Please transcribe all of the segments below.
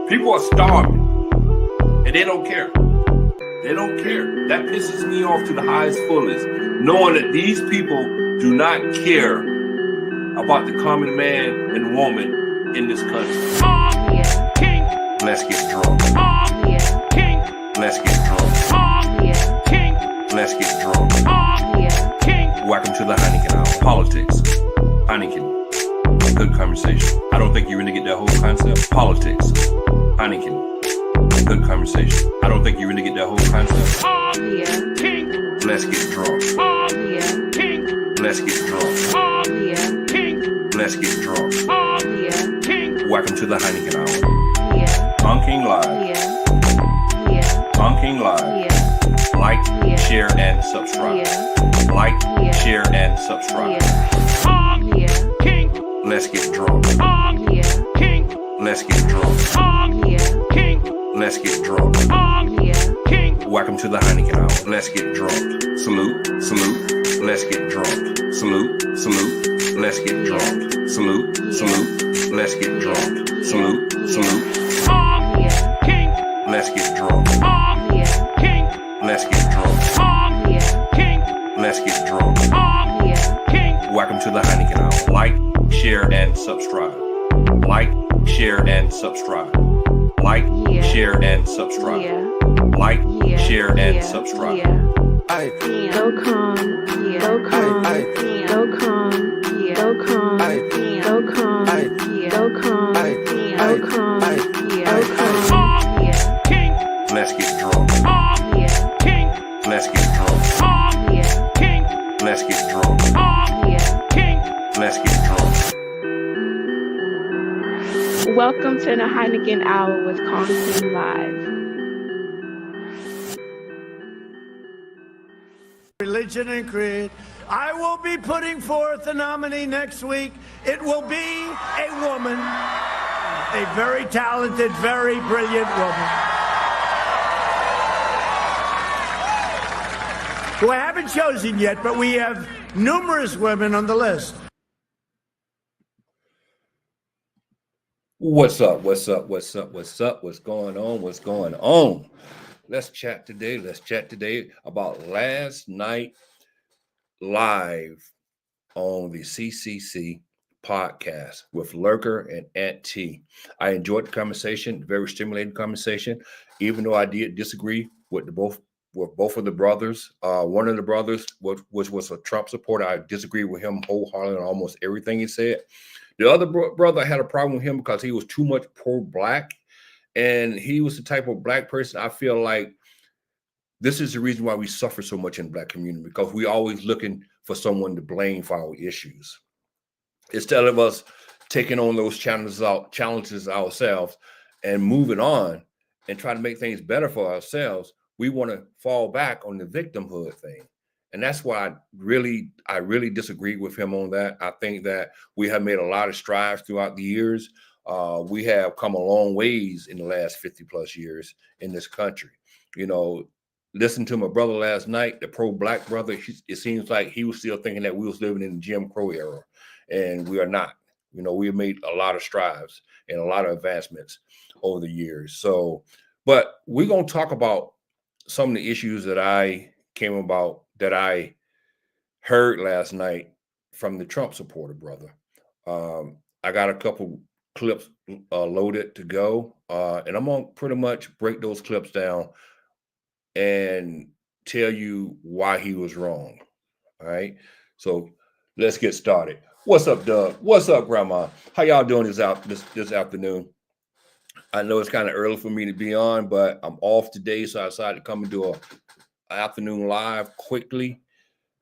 People are starving, and they don't care. They don't care. That pisses me off to the highest fullest, knowing that these people do not care about the common man and woman in this country. Yeah. King. Let's get drunk. Yeah. King. Let's get drunk. Yeah. King. Let's get drunk. Yeah. King. Welcome to the Heineken Hour. Politics. Heineken. Good conversation. I don't think you really get that whole concept. Politics. Heineken. Good conversation. I don't think you really get that whole concept. Yeah. King. Let's get drunk. Yeah. King. Let's get drunk. Yeah. King. Let's get drunk. Yeah. King. Welcome to the Heineken Hour. Yeah. On King Live. Yeah. Yeah. On King Live. Yeah. Like, Yeah. share, and subscribe. Yeah. Like, Yeah. share, and subscribe. Yeah. Yeah. King. Let's get drunk. Yeah. King. Let's get drunk. Yeah. King. Let's get drunk. Yeah. King. Welcome to the Heineken Hour. Let's get drunk. Salute, salute. Let's get drunk. Salute, salute. Let's get drunk. Salute, salute. Let's get drunk. Salute, salute. Yeah. King. Let's get drunk. Yeah. King. Let's get drunk. Yeah. King. Let's get drunk. Yeah. King. Welcome to the Heineken Hour. Like, share, and subscribe. Like, share, and subscribe. Like, Yeah. share, and subscribe. Yeah. Like, Yeah. share, and Yeah. subscribe. Yeah. Aye, Yeah. Go calm, Yeah. go calm, aye, Yeah. go calm, Yeah. go calm, aye, Yeah. go calm, aye, Yeah. go calm, aye, Yeah. go calm, aye, Yeah. go calm. Yeah. King. Let's get drunk. Yeah. King. Let's get drunk. Yeah. King. Let's get drunk. Yeah. King. Let's get drunk. Welcome to the Heineken Hour with Conking Live. Religion and creed. I will be putting forth a nominee next week. It will be a woman, a very talented, very brilliant woman, who I haven't chosen yet, but we have numerous women on the list. What's up? What's up? What's up? What's up? What's going on? What's going on? Let's chat today. Let's chat today about last night live on the CCC podcast with Lurker and Aunt T. I enjoyed the conversation, very stimulating conversation, even though I did disagree with both of the brothers. One of the brothers was a Trump supporter. I disagree with him wholeheartedly on almost everything he said. The other brother had a problem with him because he was too much pro-black, and he was the type of black person I feel like this is the reason why we suffer so much in the black community, because we always looking for someone to blame for our issues. Instead of us taking on those challenges ourselves and moving on and trying to make things better for ourselves, we want to fall back on the victimhood thing. And that's why I really disagree with him on that. I think that we have made a lot of strides throughout the years. We have come a long ways in the last 50 plus years in this country. You know, listen to my brother last night, the pro-black brother. It seems like he was still thinking that we was living in the Jim Crow era, and we are not. You know, we have made a lot of strides and a lot of advancements over the years. So, but we're going to talk about some of the issues that I heard last night from the Trump supporter brother. I got a couple clips loaded to go, and I'm going to pretty much break those clips down and tell you why he was wrong. All right. So let's get started. What's up, Doug? What's up, Grandma? How y'all doing this afternoon? I know it's kind of early for me to be on, but I'm off today, so I decided to come and do an afternoon live quickly.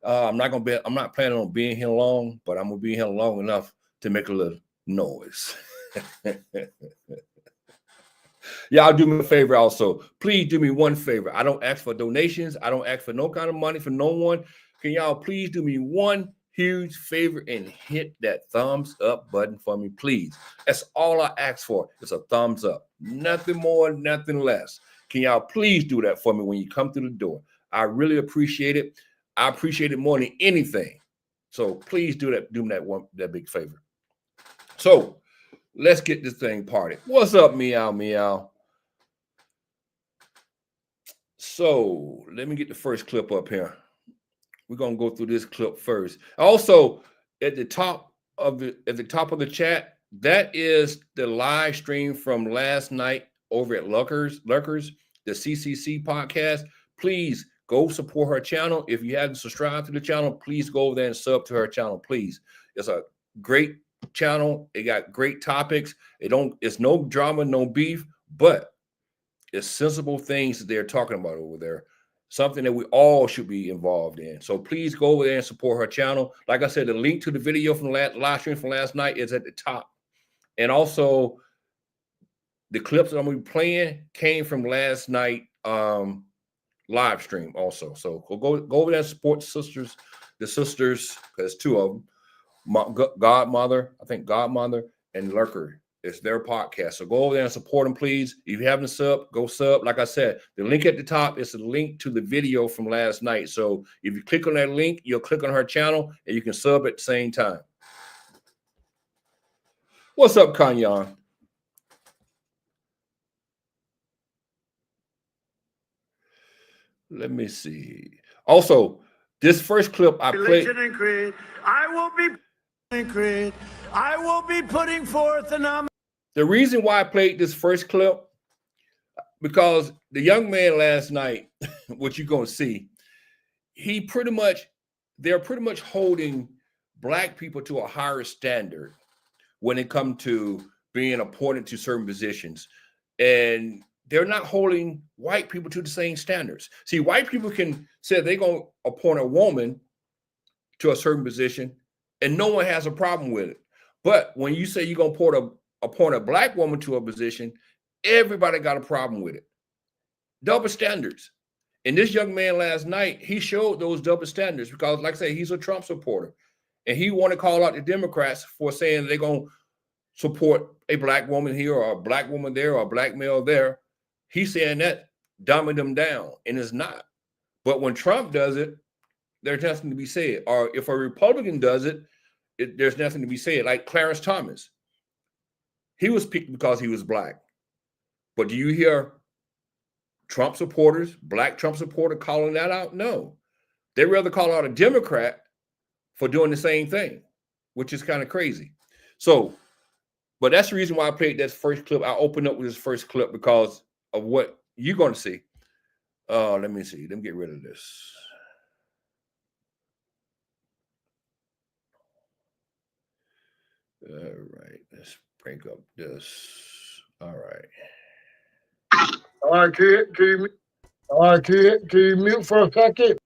I'm not planning on being here long, but I'm gonna be here long enough to make a little noise. Y'all do me a favor also. Please do me one favor. I don't ask for donations. I don't ask for no kind of money from no one. Can y'all please do me one huge favor and hit that thumbs up button for me, please? That's all I ask for. It's a thumbs up. Nothing more, nothing less. Can y'all please do that for me when you come through the door? I really appreciate it. I appreciate it more than anything. So please do that. Do me that big favor. So Let's get this thing party. What's up, meow meow? So let me get the first clip up here. We're gonna go through this clip first. Also, at the top of the chat, that is the live stream from last night over at Lurkers, the CCC podcast. Please go support her channel. If you haven't subscribed to the channel, please go over there and sub to her channel, please. It's a great channel. It got great topics. It's no drama, no beef, but it's sensible things that they're talking about over there. Something that we all should be involved in. So please go over there and support her channel. Like I said, the link to the video from the live stream from last night is at the top. And also, the clips that I'm going to be playing came from last night live stream also. So go over there and support the sisters, because two of them, Godmother and Lurker. It's their podcast. So go over there and support them, please. If you haven't subbed, go sub. Like I said, the link at the top is a link to the video from last night. So if you click on that link, you'll click on her channel and you can sub at the same time. What's up, Kanyan? Let me see. Also, this first clip I played. I will be putting forth a nomination. The reason why I played this first clip, because the young man last night, what you're going to see, they're pretty much holding black people to a higher standard when it comes to being appointed to certain positions. And they're not holding white people to the same standards. See, white people can say they're going to appoint a woman to a certain position and no one has a problem with it. But when you say you're going to appoint a black woman to a position, everybody got a problem with it. Double standards. And this young man last night, he showed those double standards because, like I say, he's a Trump supporter. And he want to call out the Democrats for saying they're going to support a black woman here or a black woman there or a black male there. He's saying that, dumbing them down, and it's not. But when Trump does it, there's nothing to be said. Or if a Republican does it, there's nothing to be said. Like Clarence Thomas. He was picked because he was black. But do you hear Trump supporters, black Trump supporter calling that out? No. They rather call out a Democrat for doing the same thing, which is kind of crazy. So, but that's the reason why I played that first clip. I opened up with this first clip because of what you're going to see. Let me see. Let me get rid of this. All right. Let's break up this. All right. All right, can you mute for a second?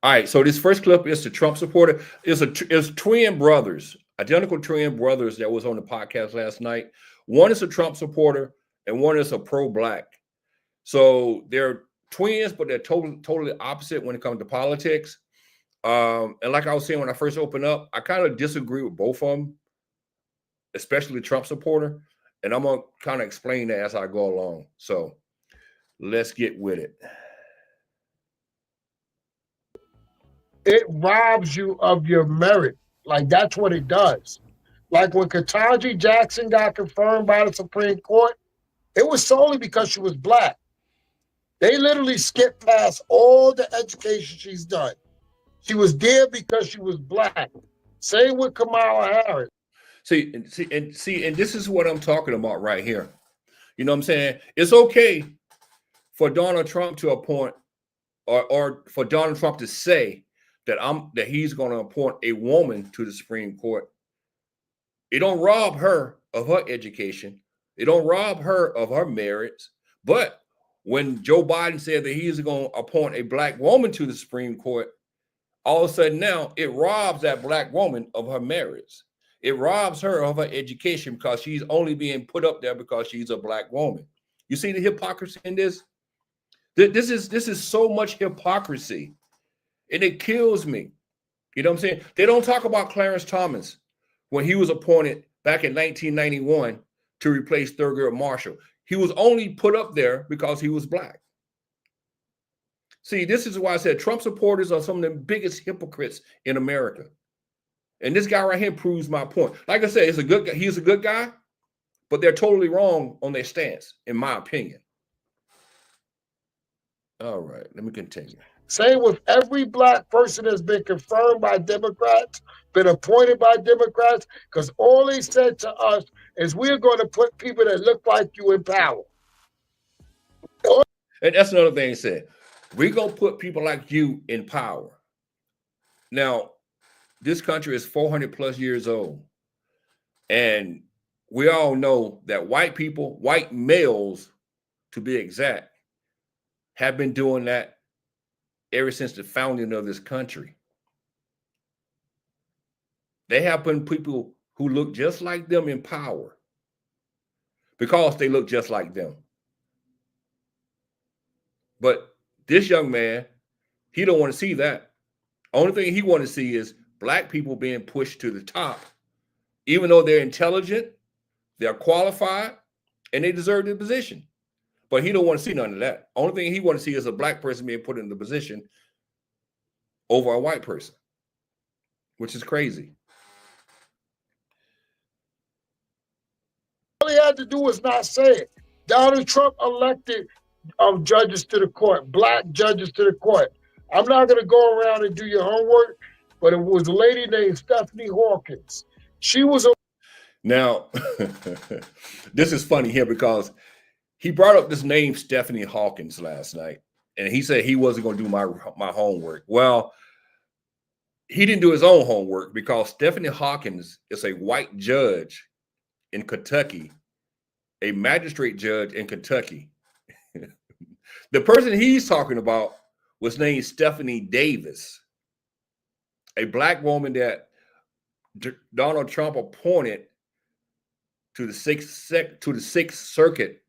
All right, so this first clip is the Trump supporter. It's twin brothers, identical twin brothers that was on the podcast last night. One is a Trump supporter and one is a pro-black. So they're twins, but they're totally opposite when it comes to politics. And like I was saying when I first opened up, I kind of disagree with both of them, especially the Trump supporter. And I'm going to kind of explain that as I go along. So let's get with it. It robs you of your merit. Like, that's what it does. Like when Ketanji Jackson got confirmed by the Supreme Court, it was solely because she was black. They literally skipped past all the education she's done. She was there because she was black. Same with Kamala Harris. See, and this is what I'm talking about right here. You know what I'm saying? It's okay for Donald Trump to appoint, or for Donald Trump to say that he's going to appoint a woman to the Supreme Court. It don't rob her of her education. It don't rob her of her merits. But when Joe Biden said that he's going to appoint a black woman to the Supreme Court, all of a sudden now it robs that black woman of her merits. It robs her of her education because she's only being put up there because she's a black woman. You see the hypocrisy in this? This is so much hypocrisy, and it kills me. You know what I'm saying? They don't talk about Clarence Thomas when he was appointed back in 1991 to replace Thurgood Marshall. He was only put up there because he was black. See, this is why I said Trump supporters are some of the biggest hypocrites in America. And this guy right here proves my point. Like I said, he's a good guy. but they're totally wrong on their stance, in my opinion. All right, let me continue. Same with every black person that's been confirmed by Democrats, been appointed by Democrats, because all they said to us is we're going to put people that look like you in power. And that's another thing he said. We're going to put people like you in power. Now, this country is 400 plus years old. And we all know that white people, white males to be exact, have been doing that ever since the founding of this country. They have put people who look just like them in power because they look just like them. But this young man, he don't want to see that. Only thing he want to see is black people being pushed to the top, even though they're intelligent, they're qualified, and they deserve the position. But he don't want to see none of that. Only thing he want to see is a black person being put in the position over a white person, which is crazy. All he had to do was not say it. Donald Trump elected judges to the court, black judges to the court. I'm not going to go around and do your homework, but it was a lady named Stephanie Hawkins. She was a... Now, this is funny here because he brought up this name Stephanie Hawkins last night, and he said he wasn't going to do my homework. Well, he didn't do his own homework because Stephanie Hawkins is a white judge in Kentucky, a magistrate judge in Kentucky. The person he's talking about was named Stephanie Davis, a black woman that Donald Trump appointed to the Sixth Circuit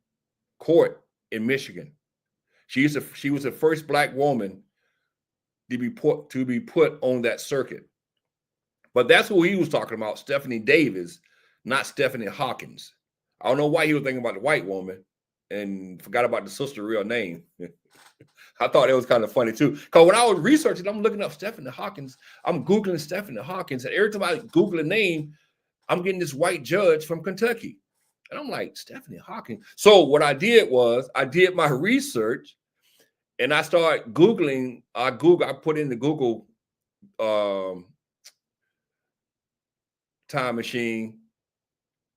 Court in Michigan. She was the first black woman to be put on that circuit. But that's who he was talking about, Stephanie Davis, not Stephanie Hawkins. I don't know why he was thinking about the white woman and forgot about the sister's real name. I thought it was kind of funny too. Because when I was researching, I'm looking up Stephanie Hawkins. I'm Googling Stephanie Hawkins. And every time I Google a name, I'm getting this white judge from Kentucky. And I'm like, Stephanie Hawkins. So what I did was I did my research and I started Googling. I put in the Google time machine.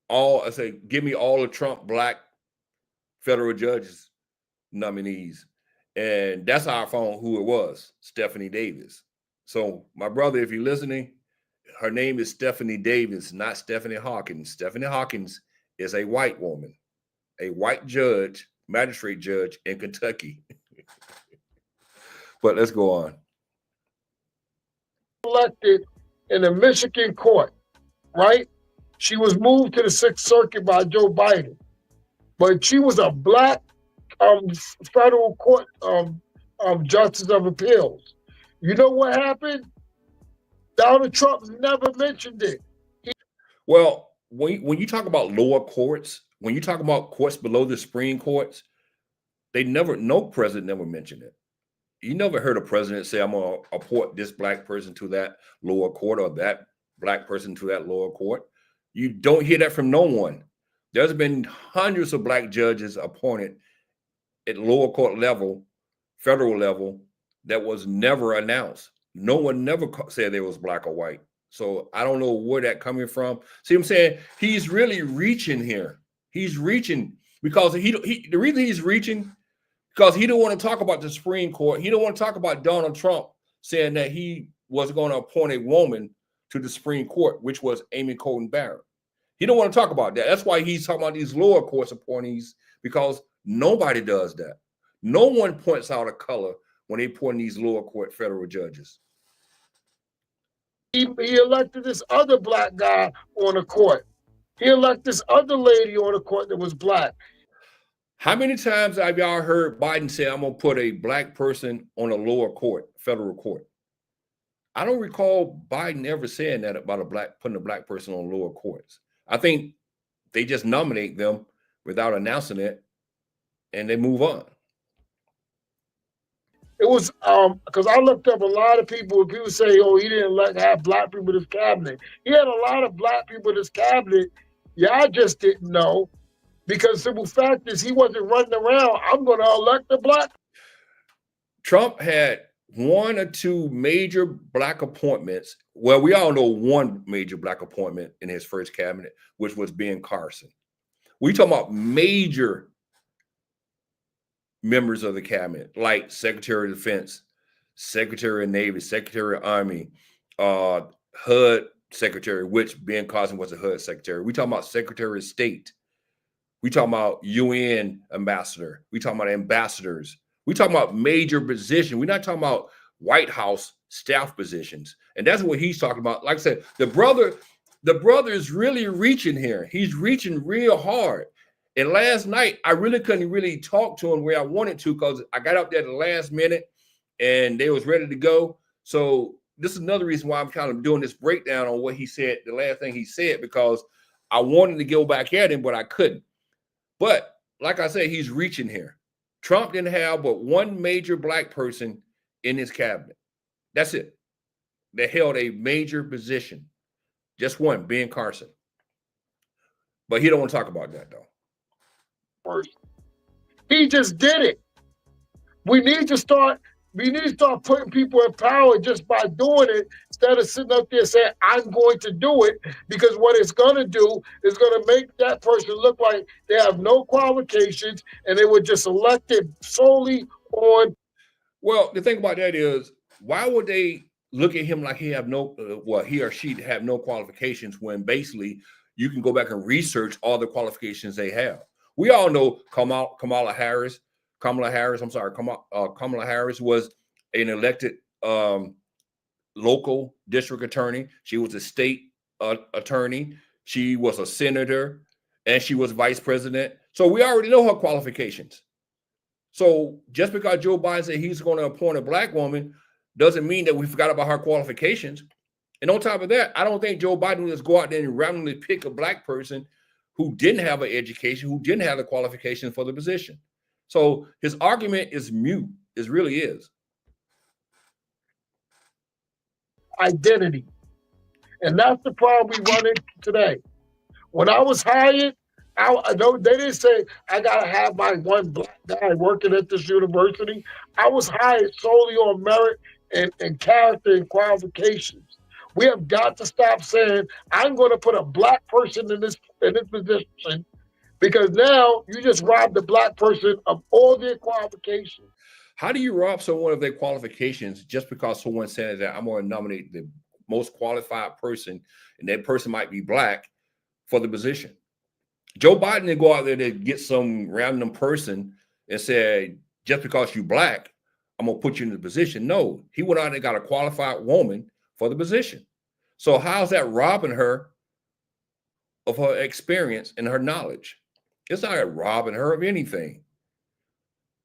I say, give me all the Trump black federal judges nominees. And that's how I found who it was, Stephanie Davis. So my brother, if you're listening, her name is Stephanie Davis, not Stephanie Hawkins. Stephanie Hawkins is a white woman, a white judge, magistrate judge in Kentucky. But let's go on. Elected in the Michigan court, right? She was moved to the Sixth Circuit by Joe Biden, but she was a black federal court justice of appeals. You know what happened? Donald Trump never mentioned it. Well, when you talk about lower courts, when you talk about courts below the Supreme Courts, no president never mentioned it. You never heard a president say, I'm going to appoint this black person to that lower court or that black person to that lower court. You don't hear that from no one. There's been hundreds of black judges appointed at lower court level, federal level, that was never announced. No one never said they was black or white. So I don't know where that coming from. See what I'm saying? He's really reaching here. He's reaching because the reason he's reaching, because he don't want to talk about the Supreme Court. He don't want to talk about Donald Trump saying that he was going to appoint a woman to the Supreme Court, which was Amy Coney Barrett. He don't want to talk about that. That's why he's talking about these lower courts appointees, because nobody does that. No one points out a color when they appoint these lower court federal judges. He elected this other black guy on the court. He elected this other lady on the court that was black. How many times have y'all heard Biden say, I'm going to put a black person on a lower court, federal court? I don't recall Biden ever saying that about putting a black person on lower courts. I think they just nominate them without announcing it and they move on. It was because I looked up a lot of people say, oh, he didn't have black people in his cabinet. He had a lot of black people in his cabinet Y'all just didn't know because simple fact is he wasn't running around. I'm going to elect a black. Trump had one or two major black appointments. Well, we all know one major black appointment in his first cabinet, which was Ben Carson. We talking about major members of the cabinet, like Secretary of Defense, Secretary of Navy, Secretary of Army, HUD Secretary, which Ben Carson was a HUD Secretary. We talking about Secretary of State. We talking about UN ambassador. We talking about ambassadors. We talking about major positions. We're not talking about White House staff positions. And that's what he's talking about. Like I said, the brother is really reaching here. He's reaching real hard. And last night, I really couldn't really talk to him where I wanted to because I got up there at the last minute and they was ready to go. So this is another reason why I'm kind of doing this breakdown on what he said, the last thing he said, because I wanted to go back at him, but I couldn't. But like I said, he's reaching here. Trump didn't have but one major black person in his cabinet. That's it. That held a major position. Just one, Ben Carson. But he don't want to talk about that, though. He just did it. We need to start putting people in power just by doing it instead of sitting up there saying, I'm going to do it, because what it's going to do is going to make that person look like they have no qualifications and they were just elected solely on. Well, the thing about that is, why would they look at him like he have no, he or she have no qualifications when basically you can go back and research all the qualifications they have. We all know Kamala Harris was an elected local district attorney. She was a state attorney. She was a senator, and she was vice president. So we already know her qualifications. So just because Joe Biden said he's going to appoint a black woman doesn't mean that we forgot about her qualifications. And on top of that, I don't think Joe Biden will just go out there and randomly pick a black person who didn't have an education, who didn't have the qualifications for the position. So his argument is mute. It really is. Identity. And that's the problem we run into today. When I was hired, I know they didn't say I gotta have my one black guy working at this university. I was hired solely on merit and character and qualifications. We have got to stop saying I'm going to put a black person in this position, because now you just robbed the black person of all their qualifications. How do you rob someone of their qualifications just because someone says that I'm going to nominate the most qualified person and that person might be black for the position? Joe Biden didn't go out there to get some random person and say, just because you black, I'm going to put you in the position. No, he went out and got a qualified woman for the position. So how's that robbing her of her experience and her knowledge? It's not robbing her of anything.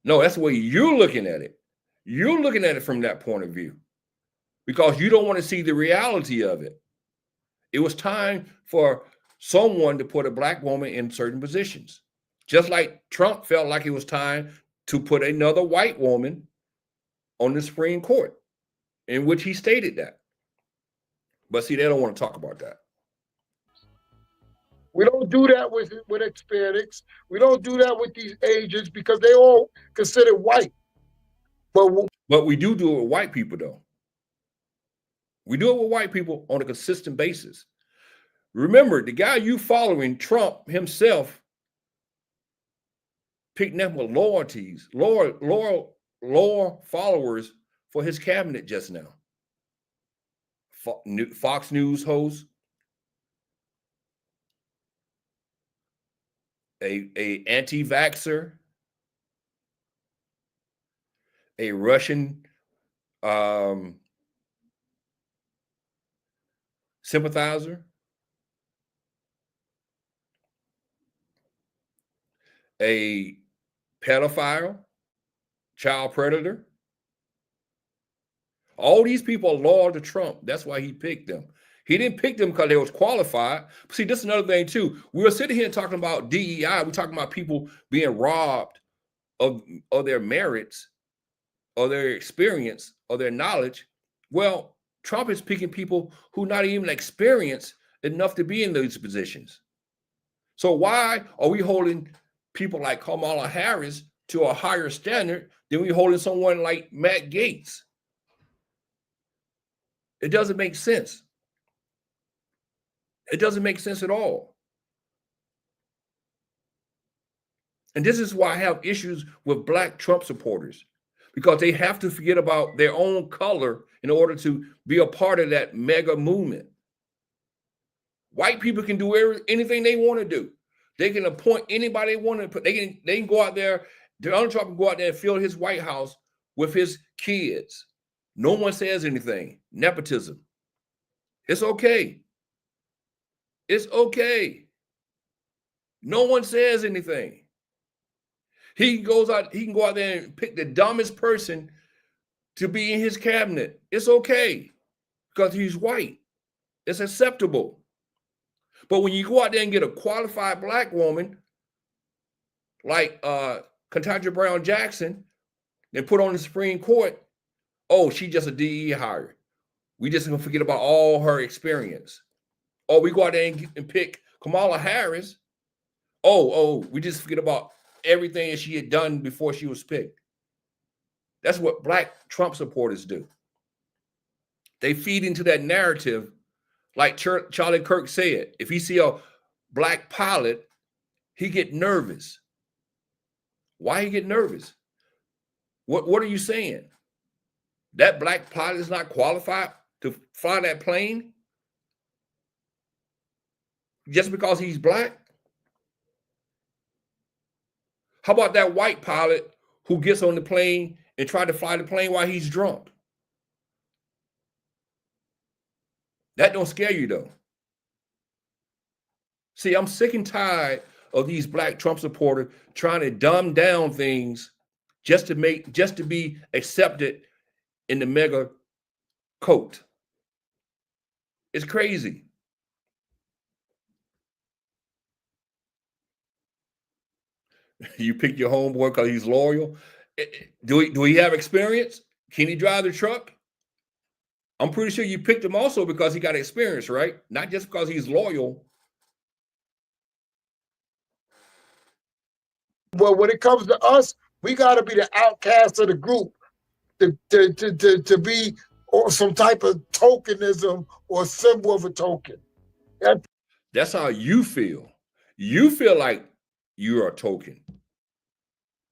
No, that's the way you're looking at it. You're looking at it from that point of view because you don't want to see the reality of it. It was time for someone to put a black woman in certain positions, just like Trump felt like it was time to put another white woman on the Supreme Court, in which he stated that. But see, they don't want to talk about that. We don't do that with Hispanics. We don't do that with these agents because they all considered white. But we do it with white people, though. We do it with white people on a consistent basis. Remember, the guy you following, Trump himself, picked them with loyal followers for his cabinet just now. Fox News host, a anti-vaxxer, a Russian sympathizer, a pedophile, child predator. All these people are loyal to Trump. That's why he picked them. He didn't pick them because they was qualified. See, this is another thing too. We were sitting here talking about DEI. We're talking about people being robbed of their merits, or their experience, or their knowledge. Well, Trump is picking people who not even experienced enough to be in those positions. So why are we holding people like Kamala Harris to a higher standard than we holding someone like Matt Gaetz? It doesn't make sense. It doesn't make sense at all. And this is why I have issues with black Trump supporters, because they have to forget about their own color in order to be a part of that mega movement. White people can do anything they want to do. They can appoint anybody they want to put. They can go out there. Donald Trump can go out there and fill his White House with his kids. No one says anything. Nepotism. It's okay. It's okay. No one says anything. He can go out there and pick the dumbest person to be in his cabinet. It's okay because he's white. It's acceptable. But when you go out there and get a qualified black woman like Ketanji Brown Jackson and put on the Supreme Court, oh, she's just a DE hire. We just gonna forget about all her experience. Or we go out there and pick Kamala Harris. Oh, we just forget about everything that she had done before she was picked. That's what black Trump supporters do. They feed into that narrative, like Charlie Kirk said. If he see a black pilot, he get nervous. Why he get nervous? What are you saying? That black pilot is not qualified to fly that plane just because he's black? How about that white pilot who gets on the plane and try to fly the plane while he's drunk? That don't scare you though. See, I'm sick and tired of these black Trump supporters trying to dumb down things just to be accepted in the mega coat. It's crazy. You pick your homeboy because he's loyal. Do he have experience? Can he drive the truck? I'm pretty sure you picked him also because he got experience, right? Not just because he's loyal. Well, when it comes to us, we got to be the outcast of the group to be or some type of tokenism or symbol of a token. That's how you feel. You feel like you're a token.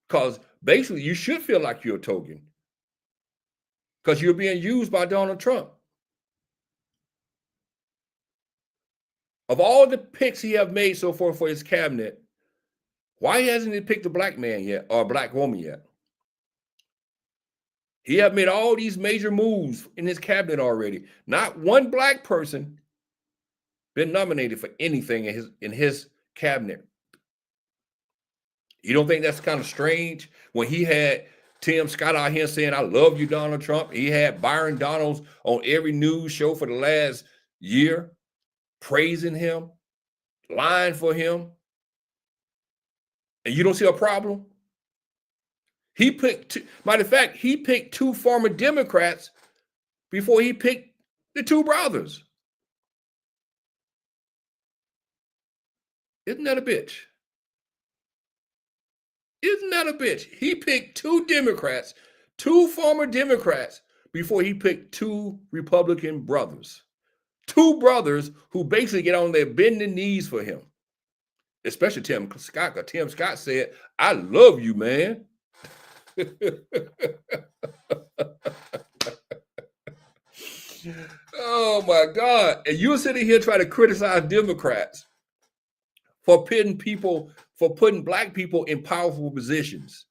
Because basically you should feel like you're a token. Because you're being used by Donald Trump. Of all the picks he have made so far for his cabinet, why hasn't he picked a black man yet or a black woman yet? He have made all these major moves in his cabinet already. Not one black person been nominated for anything in his cabinet. You don't think that's kind of strange when he had Tim Scott out here saying, "I love you, Donald Trump"? He had Byron Donalds on every news show for the last year, praising him, lying for him. And you don't see a problem? He picked, matter of fact, he picked two former Democrats before he picked the two brothers. Isn't that a bitch? Isn't that a bitch? He picked two Democrats, two former Democrats, before he picked two Republican brothers. Two brothers who basically get on their bending knees for him. Especially Tim Scott, because Tim Scott said, "I love you, man." Oh my God. And you're sitting here trying to criticize Democrats for putting black people in powerful positions.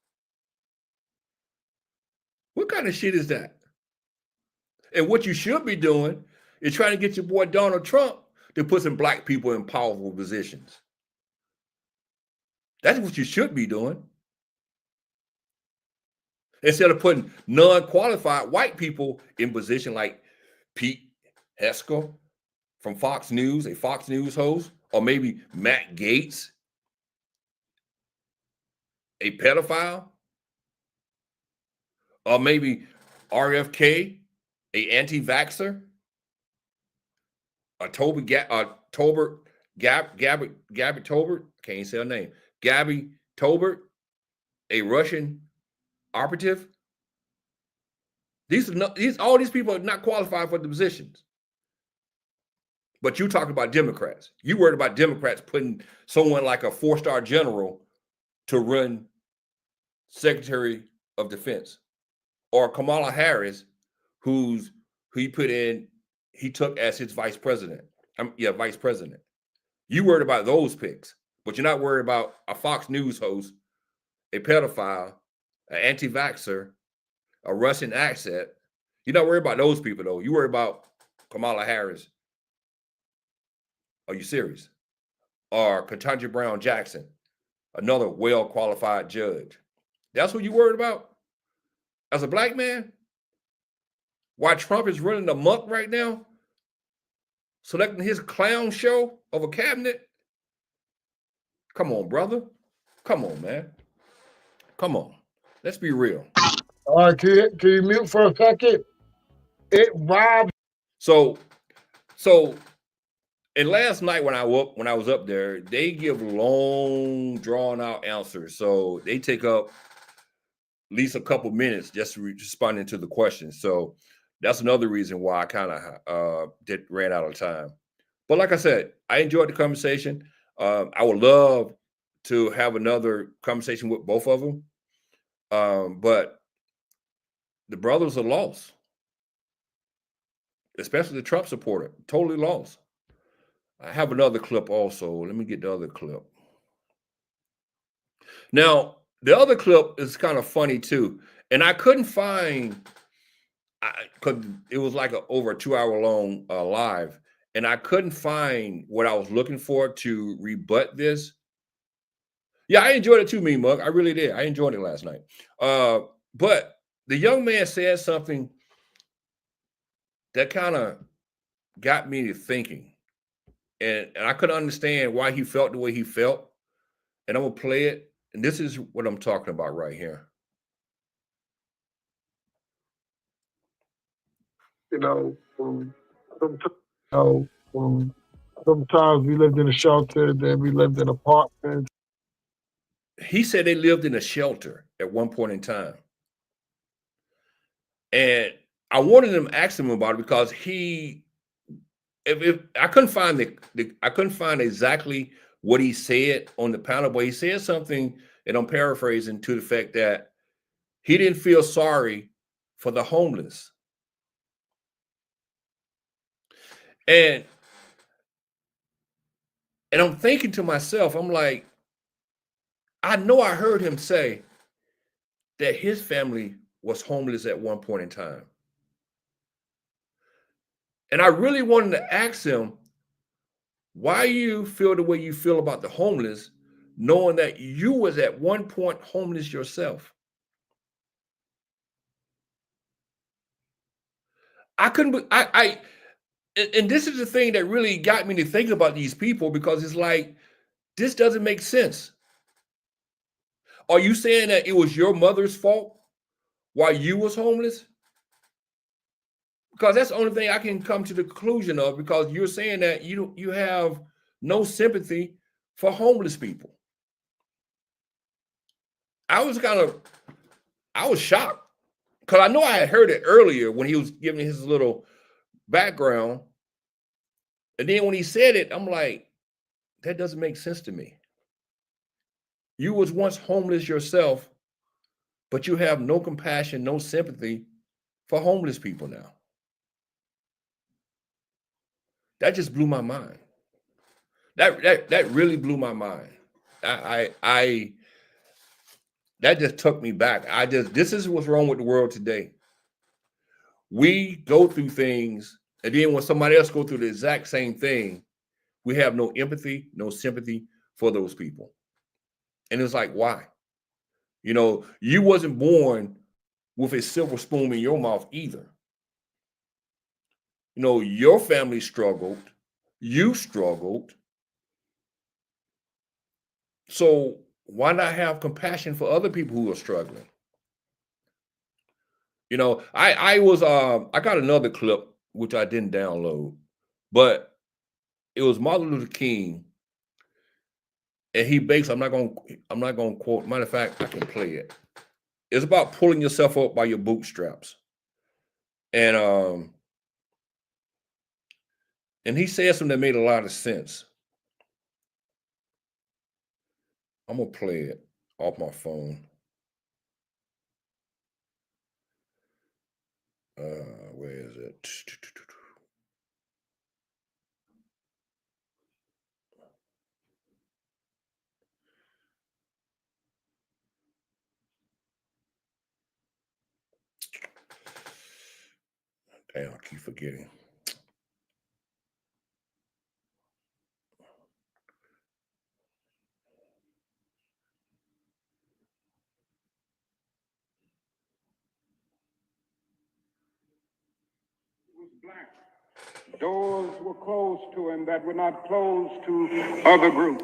What kind of shit is that? And what you should be doing is trying to get your boy Donald Trump to put some black people in powerful positions. That's what you should be doing. Instead of putting non-qualified white people in position like Pete Hegseth from Fox News, a Fox News host, or maybe Matt Gaetz, a pedophile, or maybe RFK, a anti-vaxxer, or Tolbert Gabby Tolbert, can't say her name. Gabby Tolbert, a Russian operative. All these people are not qualified for the positions. But you talking about Democrats. You worried about Democrats putting someone like a 4-star general to run Secretary of Defense, or Kamala Harris, who he took as his vice president. Vice president. You worried about those picks, but you're not worried about a Fox News host, a pedophile, an anti-vaxxer, a Russian asset. You're not worried about those people, though. You worry about Kamala Harris. Are you serious? Or Ketanji Brown Jackson, another well-qualified judge. That's what you worried about as a black man? Why Trump is running amok right now, selecting his clown show of a cabinet? Come on, brother. Come on, man. Come on. Let's be real. All right, can you mute for a second? It robs. So, and last night when I was up there, they give long, drawn out answers. So they take up at least a couple minutes just responding to the questions. So that's another reason why I kind of ran out of time. But like I said, I enjoyed the conversation. I would love to have another conversation with both of them. But the brothers are lost, especially the Trump supporter, totally lost. I have another clip also. Let me get the other clip. Now, the other clip is kind of funny too. And I couldn't find, because it was like over a 2-hour long live, and I couldn't find what I was looking for to rebut this. Yeah, I enjoyed it too, Me Mug. I really did. I enjoyed it last night. But the young man said something that kind of got me to thinking. And I couldn't understand why he felt the way he felt. And I'm going to play it. And this is what I'm talking about right here. Sometimes we lived in a shelter, then we lived in apartments. He said they lived in a shelter at one point in time. And I wanted him to ask him about it because if I couldn't find I couldn't find exactly what he said on the panel, but he said something, and I'm paraphrasing, to the fact that he didn't feel sorry for the homeless. And I'm thinking to myself, I'm like, I know I heard him say that his family was homeless at one point in time. And I really wanted to ask him, why you feel the way you feel about the homeless, knowing that you was at one point homeless yourself. I couldn't, and this is the thing that really got me to think about these people, because it's like, this doesn't make sense. Are you saying that it was your mother's fault why you was homeless? Because that's the only thing I can come to the conclusion of, because you're saying that you have no sympathy for homeless people. I was shocked, because I know I had heard it earlier when he was giving his little background. And then when he said it, I'm like, that doesn't make sense to me. You was once homeless yourself, but you have no compassion, no sympathy for homeless people now. That just blew my mind. That really blew my mind. That just took me back. This is what's wrong with the world today. We go through things, and then when somebody else go through the exact same thing, we have no empathy, no sympathy for those people. And it's like, why? You wasn't born with a silver spoon in your mouth either. Your family struggled. You struggled. So why not have compassion for other people who are struggling? I got another clip, which I didn't download, but it was Martin Luther King And he bakes, I'm not gonna quote. Matter of fact, I can play it. It's about pulling yourself up by your bootstraps. And he said something that made a lot of sense. I'm gonna play it off my phone. Where is it? Damn, I keep forgetting. Black. Doors were closed to him that were not closed to other groups.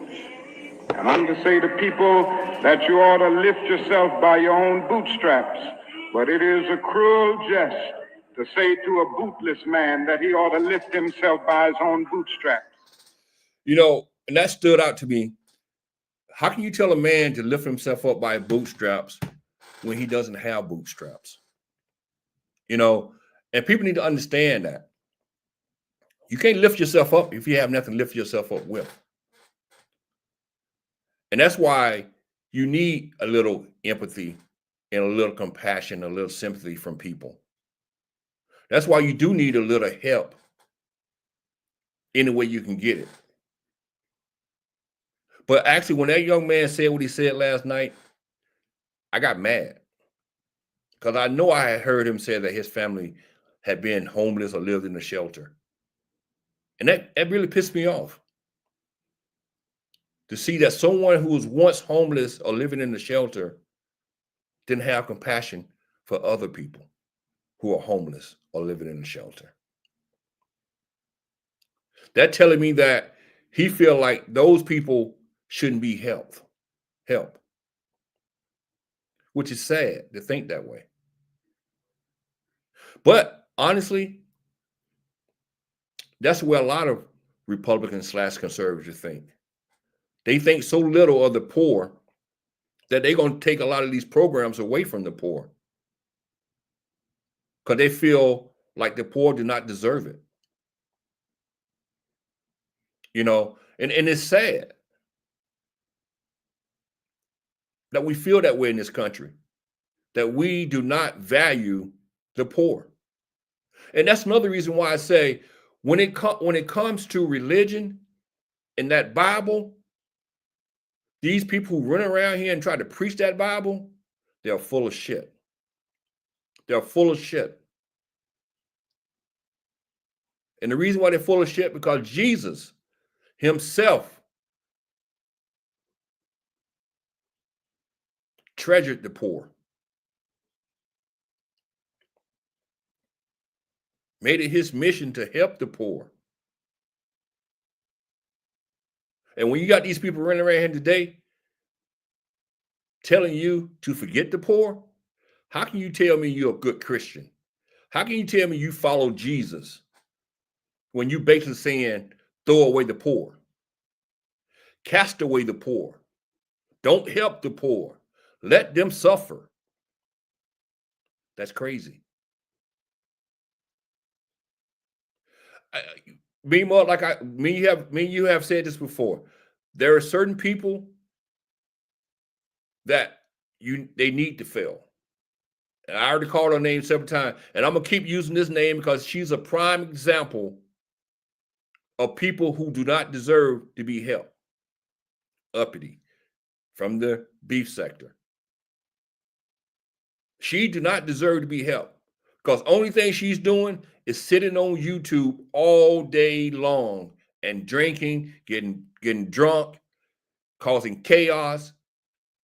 And I'm to say to people that you ought to lift yourself by your own bootstraps. But it is a cruel jest to say to a bootless man that he ought to lift himself by his own bootstraps. You know, and that stood out to me. How can you tell a man to lift himself up by bootstraps when he doesn't have bootstraps? You know, and people need to understand that. You can't lift yourself up if you have nothing to lift yourself up with. And that's why you need a little empathy and a little compassion, a little sympathy from people. That's why you do need a little help any way you can get it. But actually, when that young man said what he said last night, I got mad. Because I know I had heard him say that his family had been homeless or lived in a shelter. And that really pissed me off. To see that someone who was once homeless or living in the shelter didn't have compassion for other people who are homeless or living in the shelter. That telling me that he feel like those people shouldn't be help, which is sad to think that way. But honestly, that's where a lot of Republicans/conservatives think. They think so little of the poor that they're going to take a lot of these programs away from the poor because they feel like the poor do not deserve it. You know, and it's sad that we feel that way in this country, that we do not value the poor. And that's another reason why I say when it comes to religion and that Bible, these people who run around here and try to preach that Bible, they're full of shit. They're full of shit. And the reason why they're full of shit, because Jesus himself treasured the poor. Made it his mission to help the poor. And when you got these people running around here today telling you to forget the poor, how can you tell me you're a good Christian? How can you tell me you follow Jesus when you basically saying throw away the poor, cast away the poor, don't help the poor, let them suffer? That's crazy. You have said this before. There are certain people that they need to fail. And I already called her name several times, and I'm gonna keep using this name because she's a prime example of people who do not deserve to be helped. Uppity from the beef sector. She do not deserve to be helped because only thing she's doing is sitting on YouTube all day long and drinking, getting drunk, causing chaos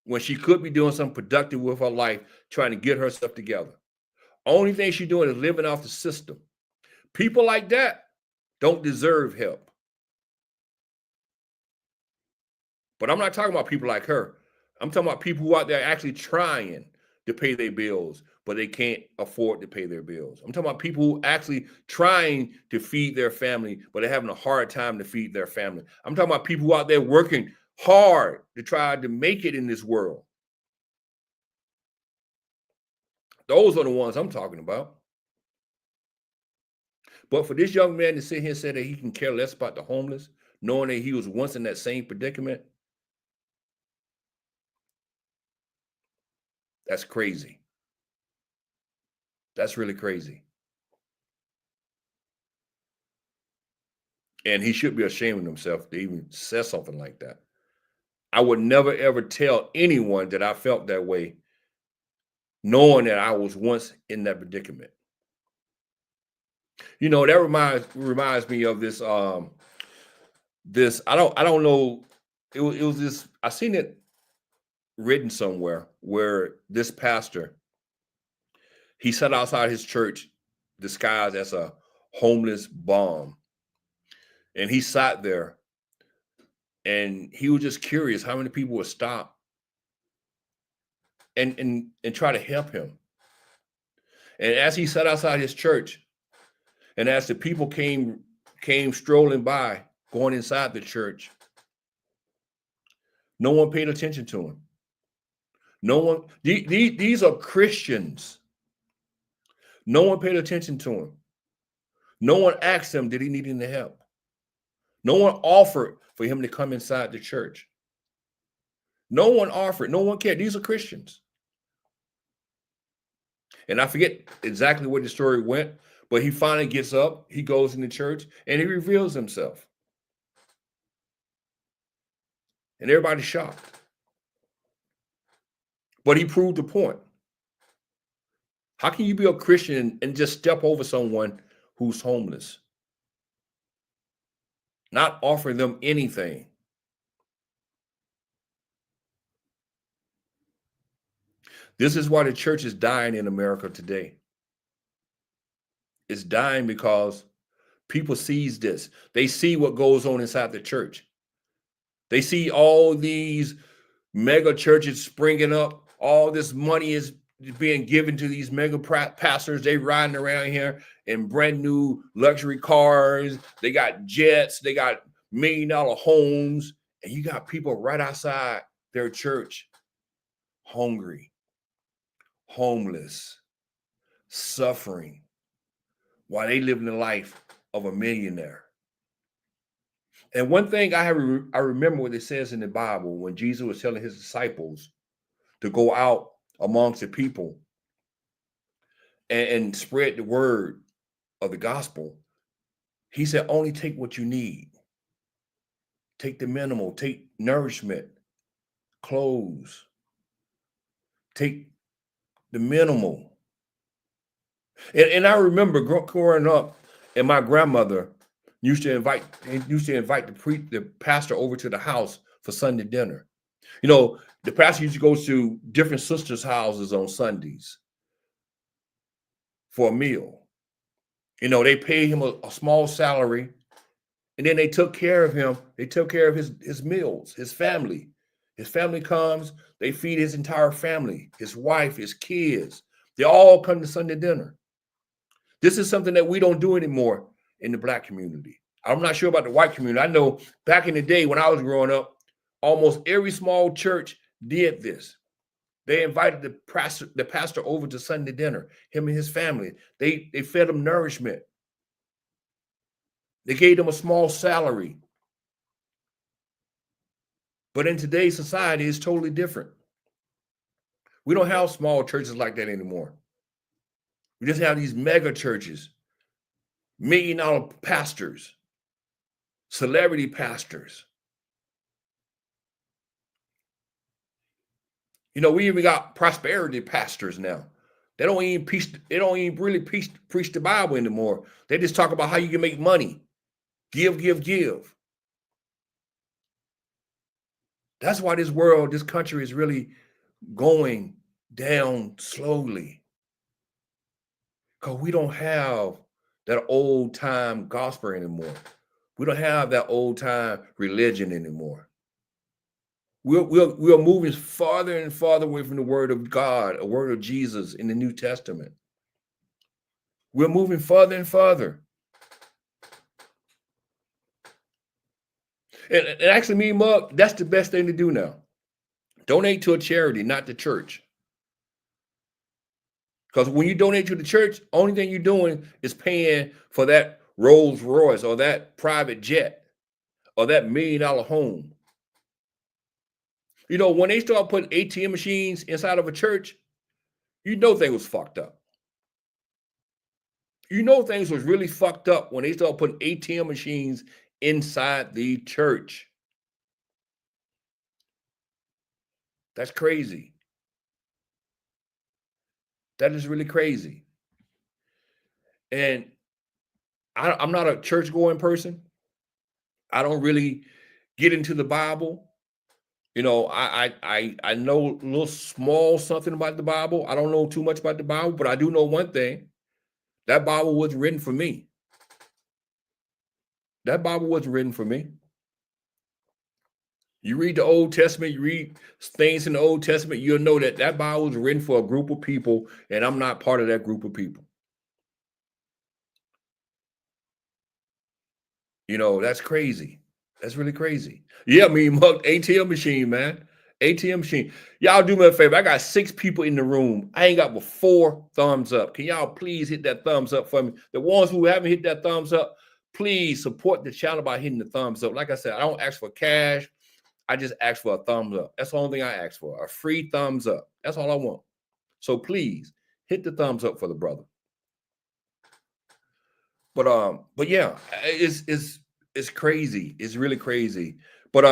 when she could be doing something productive with her life, trying to get herself together. Only thing she's doing is living off the system. People like that don't deserve help. But I'm not talking about people like her. I'm talking about people who are out there actually trying to pay their bills, but they can't afford to pay their bills. I'm talking about people who actually trying to feed their family, but they're having a hard time to feed their family. I'm talking about people who are out there working hard to try to make it in this world. Those are the ones I'm talking about. But for this young man to sit here and say that he can care less about the homeless, knowing that he was once in that same predicament, that's crazy. That's really crazy. And he should be ashamed of himself to even say something like that. I would never, ever tell anyone that I felt that way, knowing that I was once in that predicament. You know, that reminds me of this. This I don't know. It was this. I seen it written somewhere where this pastor, he sat outside his church disguised as a homeless bum, and he sat there, and he was just curious how many people would stop and try to help him. And as he sat outside his church, and as the people came strolling by, going inside the church, no one paid attention to him. No one, these are Christians. No one paid attention to him. No one asked him, did he need any help? No one offered for him to come inside the church. No one offered. No one cared. These are Christians. And I forget exactly where the story went, but he finally gets up, he goes in the church, and he reveals himself. And everybody's shocked. But he proved the point. How can you be a Christian and just step over someone who's homeless? Not offering them anything. This is why the church is dying in America today. It's dying because people sees this. They see what goes on inside the church. They see all these mega churches springing up. All this money is being given to these mega pastors. They riding around here in brand new luxury cars. They got jets. They got $1 million homes. And you got people right outside their church, hungry, homeless, suffering, while they live in the life of a millionaire. And one thing I remember what it says in the Bible when Jesus was telling his disciples to go out amongst the people and spread the word of the gospel. He said, only take what you need. Take the minimal, take nourishment, clothes. Take the minimal. And I remember growing up, and my grandmother used to invite the pastor over to the house for Sunday dinner. You know, the pastor used to go to different sisters' houses on Sundays for a meal. You know, they paid him a small salary, and then they took care of him. They took care of his meals, his family. His family comes, they feed his entire family, his wife, his kids. They all come to Sunday dinner. This is something that we don't do anymore in the Black community. I'm not sure about the white community. I know back in the day when I was growing up, almost every small church did this. They invited the pastor over to Sunday dinner, him and his family. They fed him nourishment. They gave him a small salary. But in today's society, it's totally different. We don't have small churches like that anymore. We just have these mega churches, $1 million pastors, celebrity pastors. You know, we even got prosperity pastors now. They don't even really preach the Bible anymore. They just talk about how you can make money. Give. That's why this country is really going down slowly. Because we don't have that old time gospel anymore. We don't have that old time religion anymore. We're moving farther and farther away from the word of God, a word of Jesus in the New Testament. We're moving farther and farther. And actually, me, Mug, that's the best thing to do now. Donate to a charity, not the church. Because when you donate to the church, only thing you're doing is paying for that Rolls Royce or that private jet or that $1 million home. You know, when they start putting ATM machines inside of a church, you know things was fucked up. You know things was really fucked up when they start putting ATM machines inside the church. That's crazy. That is really crazy. And I'm not a church-going person. I don't really get into the Bible. You know, I know a little small something about the Bible. I don't know too much about the Bible, but I do know one thing. That Bible wasn't written for me. That Bible wasn't written for me. You read the Old Testament, you read things in the Old Testament, you'll know that that Bible was written for a group of people, and I'm not part of that group of people. You know, that's crazy. That's really crazy. Yeah, I mean, ATM machine, man. ATM machine. Y'all do me a favor. I got 6 people in the room. I ain't got but 4 thumbs up. Can y'all please hit that thumbs up for me? The ones who haven't hit that thumbs up, please support the channel by hitting the thumbs up. Like I said, I don't ask for cash. I just ask for a thumbs up. That's the only thing I ask for, a free thumbs up. That's all I want. So please hit the thumbs up for the brother. But yeah, it's crazy. It's really crazy. But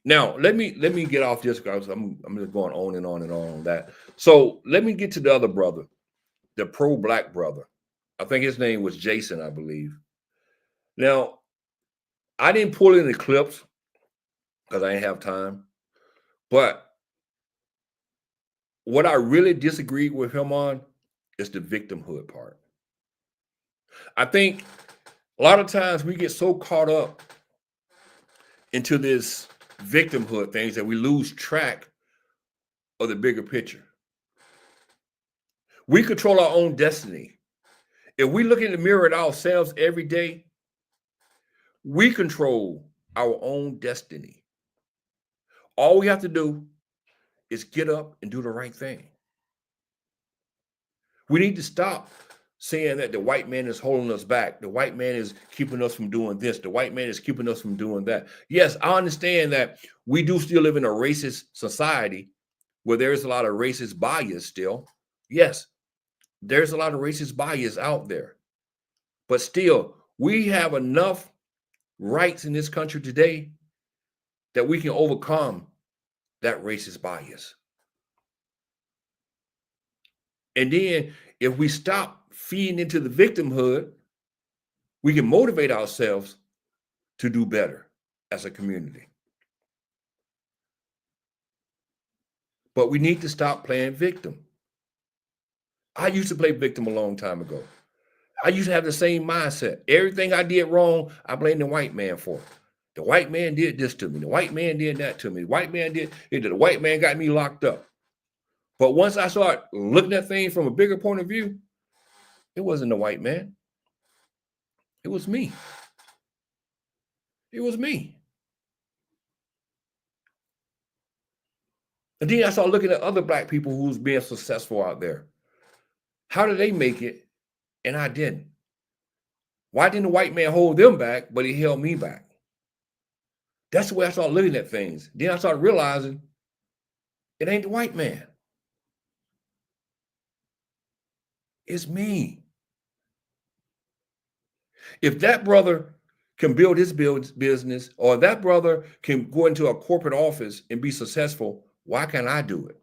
now let me get off this because I'm just going on and on and on that. So let me get to the other brother, the pro-black brother. I think his name was Jason, I believe. Now, I didn't pull any clips because I didn't have time. But what I really disagreed with him on is the victimhood part. I think a lot of times we get so caught up into this victimhood things that we lose track of the bigger picture. We control our own destiny. If we look in the mirror at ourselves every day, we control our own destiny. All we have to do is get up and do the right thing. We need to stop saying that the white man is holding us back. The white man is keeping us from doing this. The white man is keeping us from doing that. Yes, I understand that we do still live in a racist society where there is a lot of racist bias still. Yes, there's a lot of racist bias out there. But still, we have enough rights in this country today that we can overcome that racist bias. And then if we stop feeding into the victimhood, we can motivate ourselves to do better as a community. But we need to stop playing victim. I used to play victim a long time ago. I used to have the same mindset. Everything I did wrong, I blame the white man for it. The white man did this to me. The white man did that to me. The white man did it. The white man got me locked up. But once I started looking at things from a bigger point of view, it wasn't the white man. It was me. It was me. And then I started looking at other black people who's being successful out there. How did they make it and I didn't? Why didn't the white man hold them back, but he held me back? That's the way I started looking at things. Then I started realizing it ain't the white man. It's me. If that brother can build his business, or that brother can go into a corporate office and be successful, why can't I do it?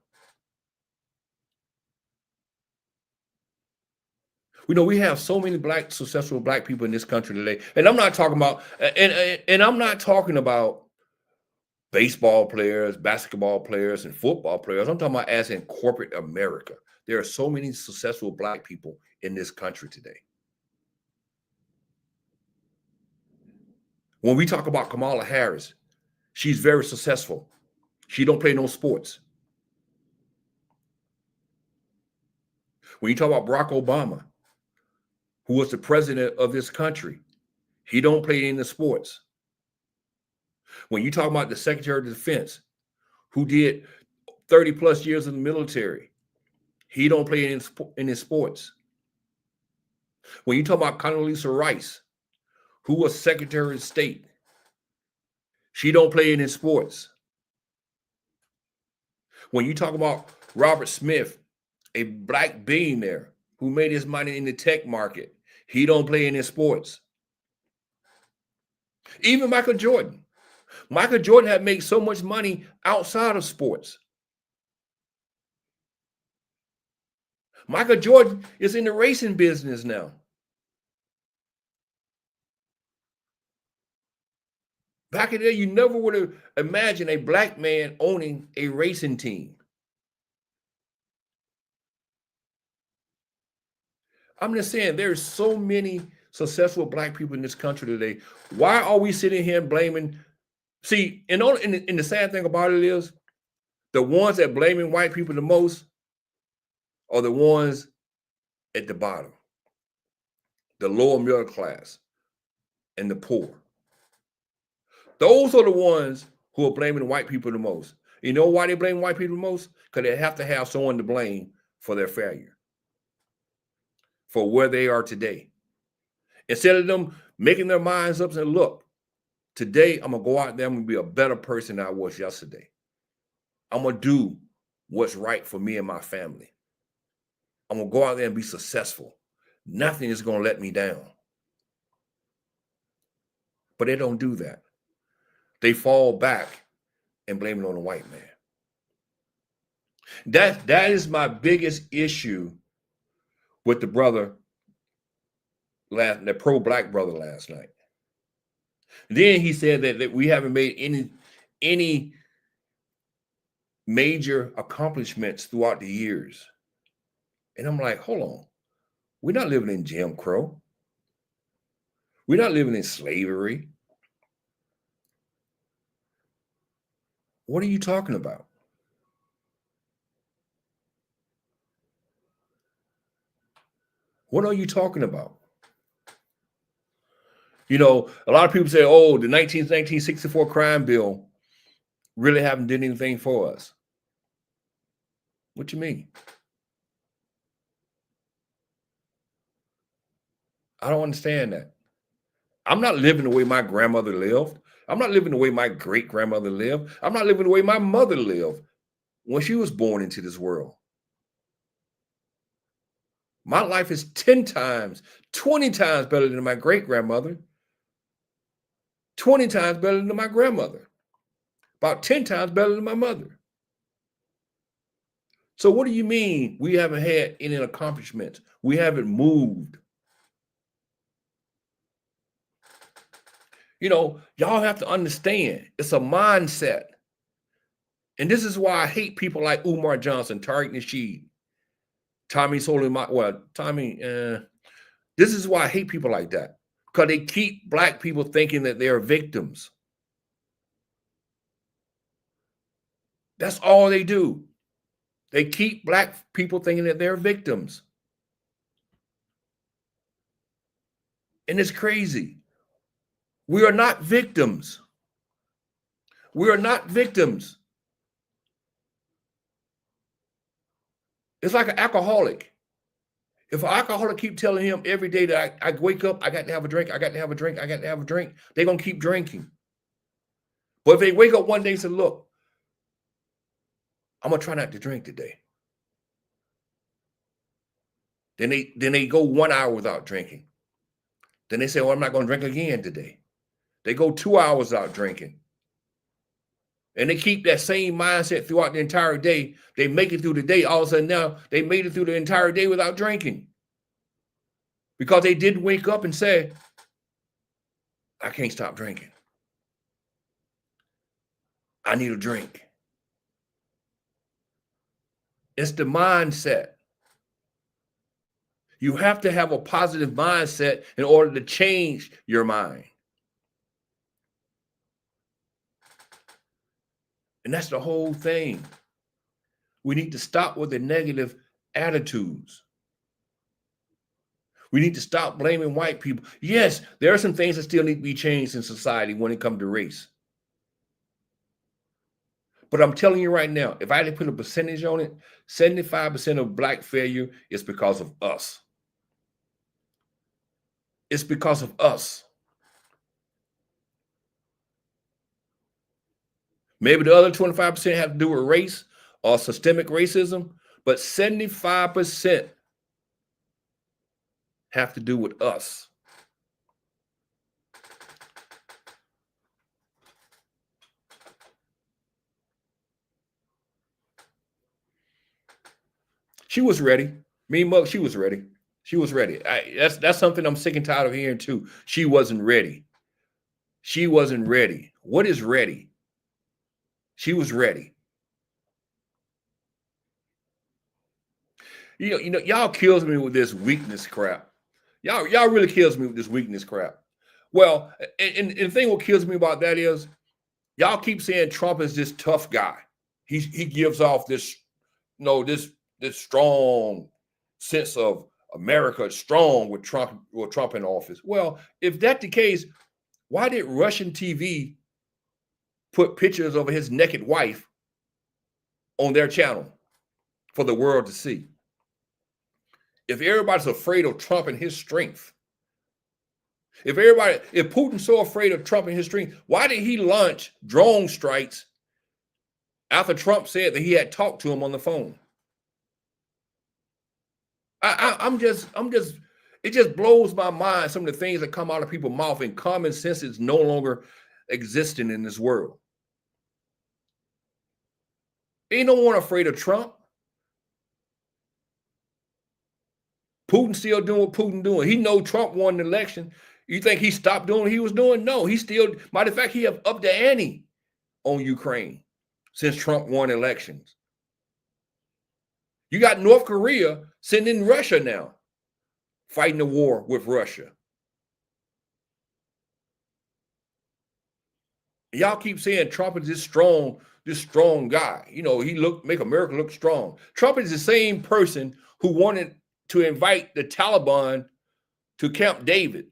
We know we have so many successful black people in this country today. And I'm not talking about, and I'm not talking about baseball players, basketball players, and football players. I'm talking about as in corporate America. There are so many successful black people in this country today. When we talk about Kamala Harris, she's very successful. She don't play no sports. When you talk about Barack Obama, who was the president of this country, he don't play in the sports. When you talk about the Secretary of Defense, who did 30 plus years in the military, he don't play in his sports. When you talk about Condoleezza Rice, who was Secretary of State, she don't play in his sports. When you talk about Robert Smith, a black billionaire who made his money in the tech market, he don't play in his sports. Even Michael Jordan. Michael Jordan had made so much money outside of sports. Michael Jordan is in the racing business now. Back in the day, you never would have imagined a black man owning a racing team. I'm just saying, there's so many successful black people in this country today. Why are we sitting here blaming? See, and the sad thing about it is, the ones that blaming white people the most are the ones at the bottom, the lower middle class and the poor. Those are the ones who are blaming white people the most. You know why they blame white people the most? Because they have to have someone to blame for their failure, for where they are today. Instead of them making their minds up and saying, look, today I'm going to go out there and be a better person than I was yesterday. I'm going to do what's right for me and my family. I'm going to go out there and be successful. Nothing is going to let me down. But they don't do that. They fall back and blame it on the white man. That is my biggest issue with the brother, the pro-black brother last night. Then he said that we haven't made any major accomplishments throughout the years. And I'm like, hold on. We're not living in Jim Crow. We're not living in slavery. What are you talking about? What are you talking about? You know, a lot of people say, oh, the 1964 crime bill really haven't done anything for us. What you mean? I don't understand that. I'm not living the way my grandmother lived. I'm not living the way my great-grandmother lived. I'm not living the way my mother lived when she was born into this world. My life is 10 times, 20 times better than my great-grandmother, 20 times better than my grandmother, about 10 times better than my mother. So what do you mean we haven't had any accomplishments? We haven't moved. You know, y'all have to understand, it's a mindset. And this is why I hate people like Umar Johnson, Tariq Nasheed, Tommy Soleimani. Well, Tommy, this is why I hate people like that. Because they keep black people thinking that they're victims. That's all they do. They keep black people thinking that they're victims. And it's crazy. We are not victims. We are not victims. It's like an alcoholic. If an alcoholic keep telling him every day that I wake up, I got to have a drink, I got to have a drink, I got to have a drink, they're going to keep drinking. But if they wake up one day and say, look, I'm going to try not to drink today. Then they go 1 hour without drinking. Then they say, well, I'm not going to drink again today. They go 2 hours without drinking. And they keep that same mindset throughout the entire day. They make it through the day. All of a sudden now, they made it through the entire day without drinking. Because they didn't wake up and say, I can't stop drinking. I need a drink. It's the mindset. You have to have a positive mindset in order to change your mind. And that's the whole thing. We need to stop with the negative attitudes. We need to stop blaming white people. Yes, there are some things that still need to be changed in society when it comes to race. But I'm telling you right now, if I had to put a percentage on it, 75% of black failure is because of us. It's because of us. Maybe the other 25% have to do with race or systemic racism, but 75% have to do with us. She was ready. Me and Mug, she was ready. She was ready. That's something I'm sick and tired of hearing too. She wasn't ready. She wasn't ready. What is ready? She was ready. You know, y'all kills me with this weakness crap. Y'all really kills me with this weakness crap. Well, and the thing what kills me about that is y'all keep saying Trump is this tough guy. He gives off this, you know, this strong sense of America strong with Trump in office. Well, if that's the case, why did Russian TV put pictures of his naked wife on their channel for the world to see? If everybody's afraid of Trump and his strength, if Putin's so afraid of Trump and his strength, why did he launch drone strikes after Trump said that he had talked to him on the phone? It just blows my mind, some of the things that come out of people's mouth, and common sense is no longer existing in this world. Ain't no one afraid of Trump. Putin still doing what Putin doing. He know Trump won the election. You think he stopped doing what he was doing? No, he still, matter of fact, he have upped the ante on Ukraine since Trump won elections. You got North Korea sending Russia now, fighting the war with Russia. Y'all keep saying Trump is this strong guy. You know, he make America look strong. Trump is the same person who wanted to invite the Taliban to Camp David.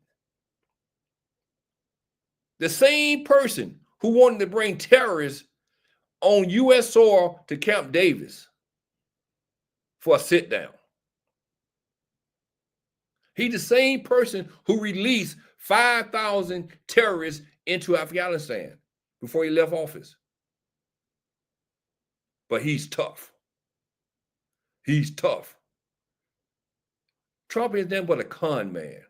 The same person who wanted to bring terrorists on U.S. soil to Camp David for a sit down. He's the same person who released 5,000 terrorists into Afghanistan before he left office. But he's tough. He's tough. Trump is nothing but a con man.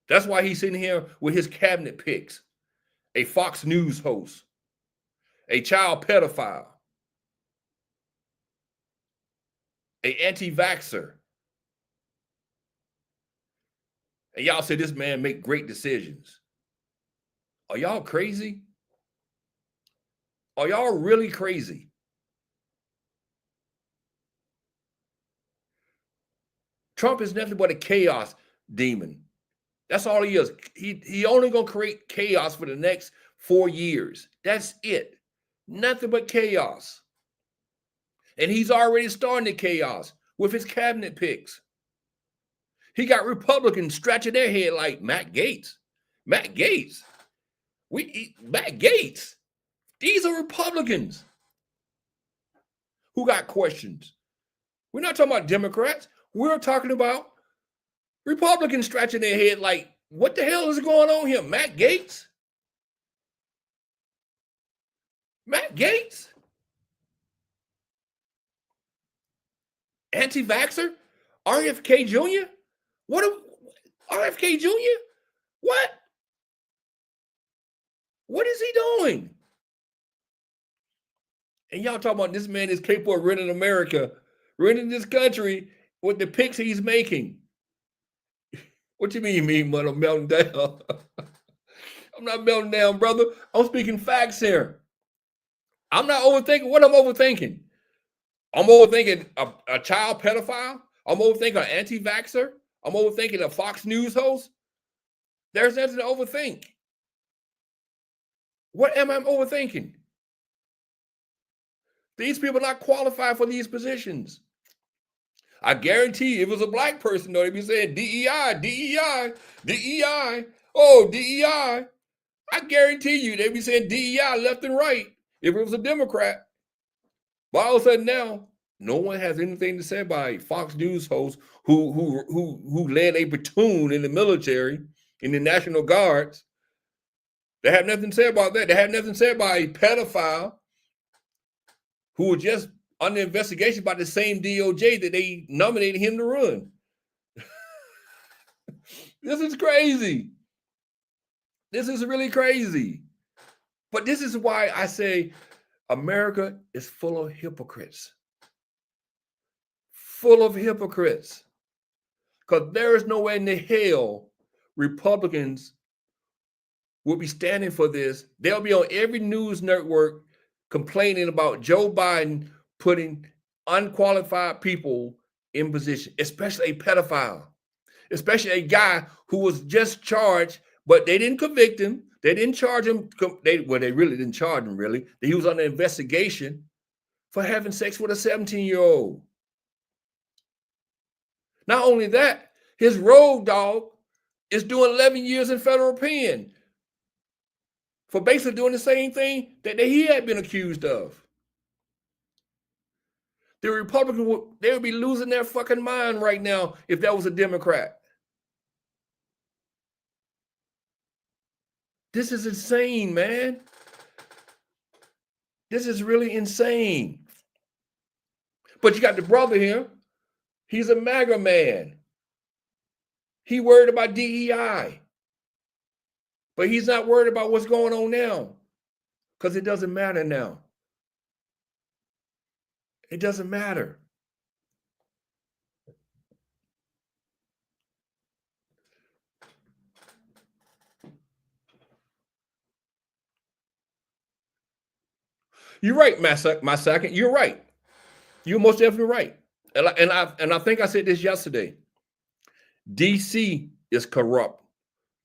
That's why he's sitting here with his cabinet picks, a Fox News host, a child pedophile, an anti-vaxxer. And y'all say this man make great decisions. Are y'all crazy? Are y'all really crazy? Trump is nothing but a chaos demon. That's all he is. He only gonna create chaos for the next 4 years. That's it. Nothing but chaos. And he's already starting the chaos with his cabinet picks. He got Republicans scratching their head like Matt Gaetz. Matt Gaetz. Matt Gaetz. These are Republicans who got questions. We're not talking about Democrats. We're talking about Republicans scratching their head like, what the hell is going on here? Matt Gaetz? Matt Gaetz? Anti-vaxxer? RFK Jr.? RFK Jr.? What? What is he doing? And y'all talking about this man is capable of running America, running this country with the picks he's making. What you mean, man? I'm melting down. I'm not melting down, brother. I'm speaking facts here. I'm not overthinking. What I'm overthinking? I'm overthinking a child pedophile. I'm overthinking an anti-vaxxer. I'm overthinking a Fox News host. There's nothing to overthink. What am I overthinking? These people are not qualified for these positions. I guarantee if it was a black person, though, they'd be saying DEI, DEI, DEI, oh, DEI. I guarantee you they'd be saying DEI left and right if it was a Democrat. But all of a sudden now, no one has anything to say about a Fox News host who led a platoon in the military, in the National Guards. They have nothing to say about that. They have nothing to say about a pedophile who was just under investigation by the same DOJ that they nominated him to run. This is crazy. This is really crazy. But this is why I say America is full of hypocrites. Full of hypocrites. Because there is no way in the hell Republicans will be standing for this. They'll be on every news network complaining about Joe Biden putting unqualified people in position, especially a pedophile, especially a guy who was just charged, but they didn't convict him. They didn't charge him. They really didn't charge him, really. He was under investigation for having sex with a 17-year-old. Not only that, his road dog is doing 11 years in federal pen for basically doing the same thing that he had been accused of. The Republicans, they would be losing their fucking mind right now if that was a Democrat. This is insane, man. This is really insane. But you got the brother here. He's a MAGA man. He worried about DEI. But he's not worried about what's going on now because it doesn't matter now. It doesn't matter. You're right, my second. You're right. You're most definitely right. And I think I said this yesterday. DC is corrupt,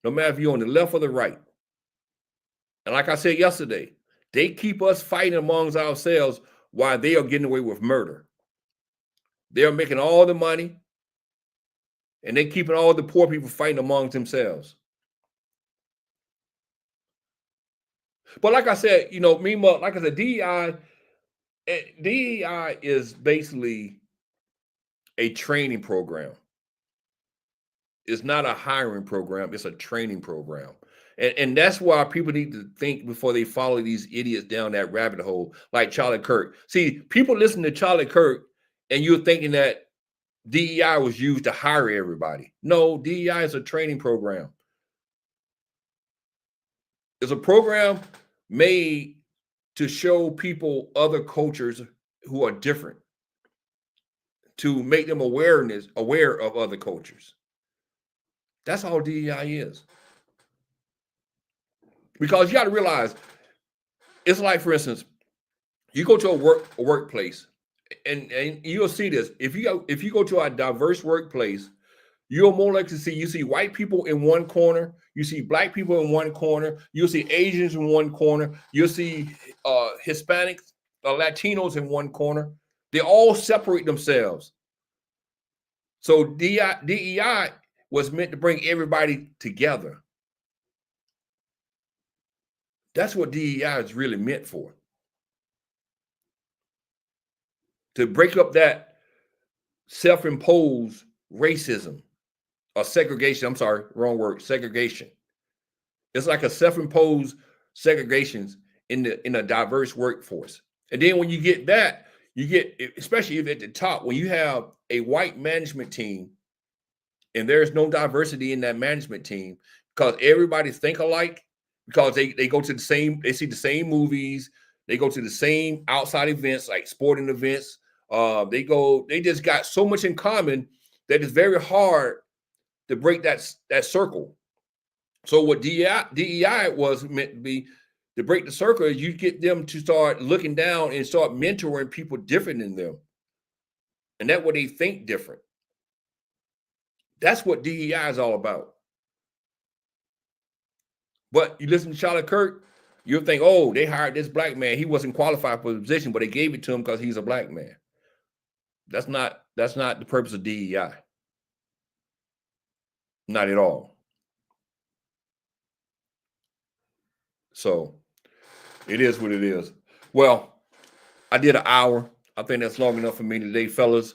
no matter if you're on the left or the right. And like I said yesterday, they keep us fighting amongst ourselves while they are getting away with murder. They're making all the money, and they're keeping all the poor people fighting amongst themselves. But like I said, like I said, DEI is basically a training program. It's not a hiring program. It's a training program. And that's why people need to think before they follow these idiots down that rabbit hole, like Charlie Kirk. See, people listen to Charlie Kirk, and you're thinking that DEI was used to hire everybody. No, DEI is a training program. It's a program made to show people other cultures who are different, to make them aware of other cultures. That's all DEI is. Because you got to realize, it's like, for instance, you go to a workplace, and you'll see this. If you go to a diverse workplace, you're more likely to see white people in one corner, you see black people in one corner, you'll see Asians in one corner, you'll see Hispanics, Latinos in one corner. They all separate themselves. So DEI was meant to bring everybody together. That's what DEI is really meant for. To break up that self-imposed racism or segregation. I'm sorry, wrong word, segregation. It's like a self-imposed segregations in a diverse workforce. And then when you get that, you get, especially if at the top, when you have a white management team and there's no diversity in that management team because everybody think alike, because they go to they see the same movies, they go to the same outside events like sporting events. They just got so much in common that it's very hard to break that circle. So what DEI was meant to be, to break the circle, is you get them to start looking down and start mentoring people different than them. And that way they think different. That's what DEI is all about. But you listen to Charlie Kirk, you'll think, oh, they hired this black man. He wasn't qualified for the position, but they gave it to him because he's a black man. That's not the purpose of DEI. Not at all. So it is what it is. Well, I did an hour. I think that's long enough for me today, fellas.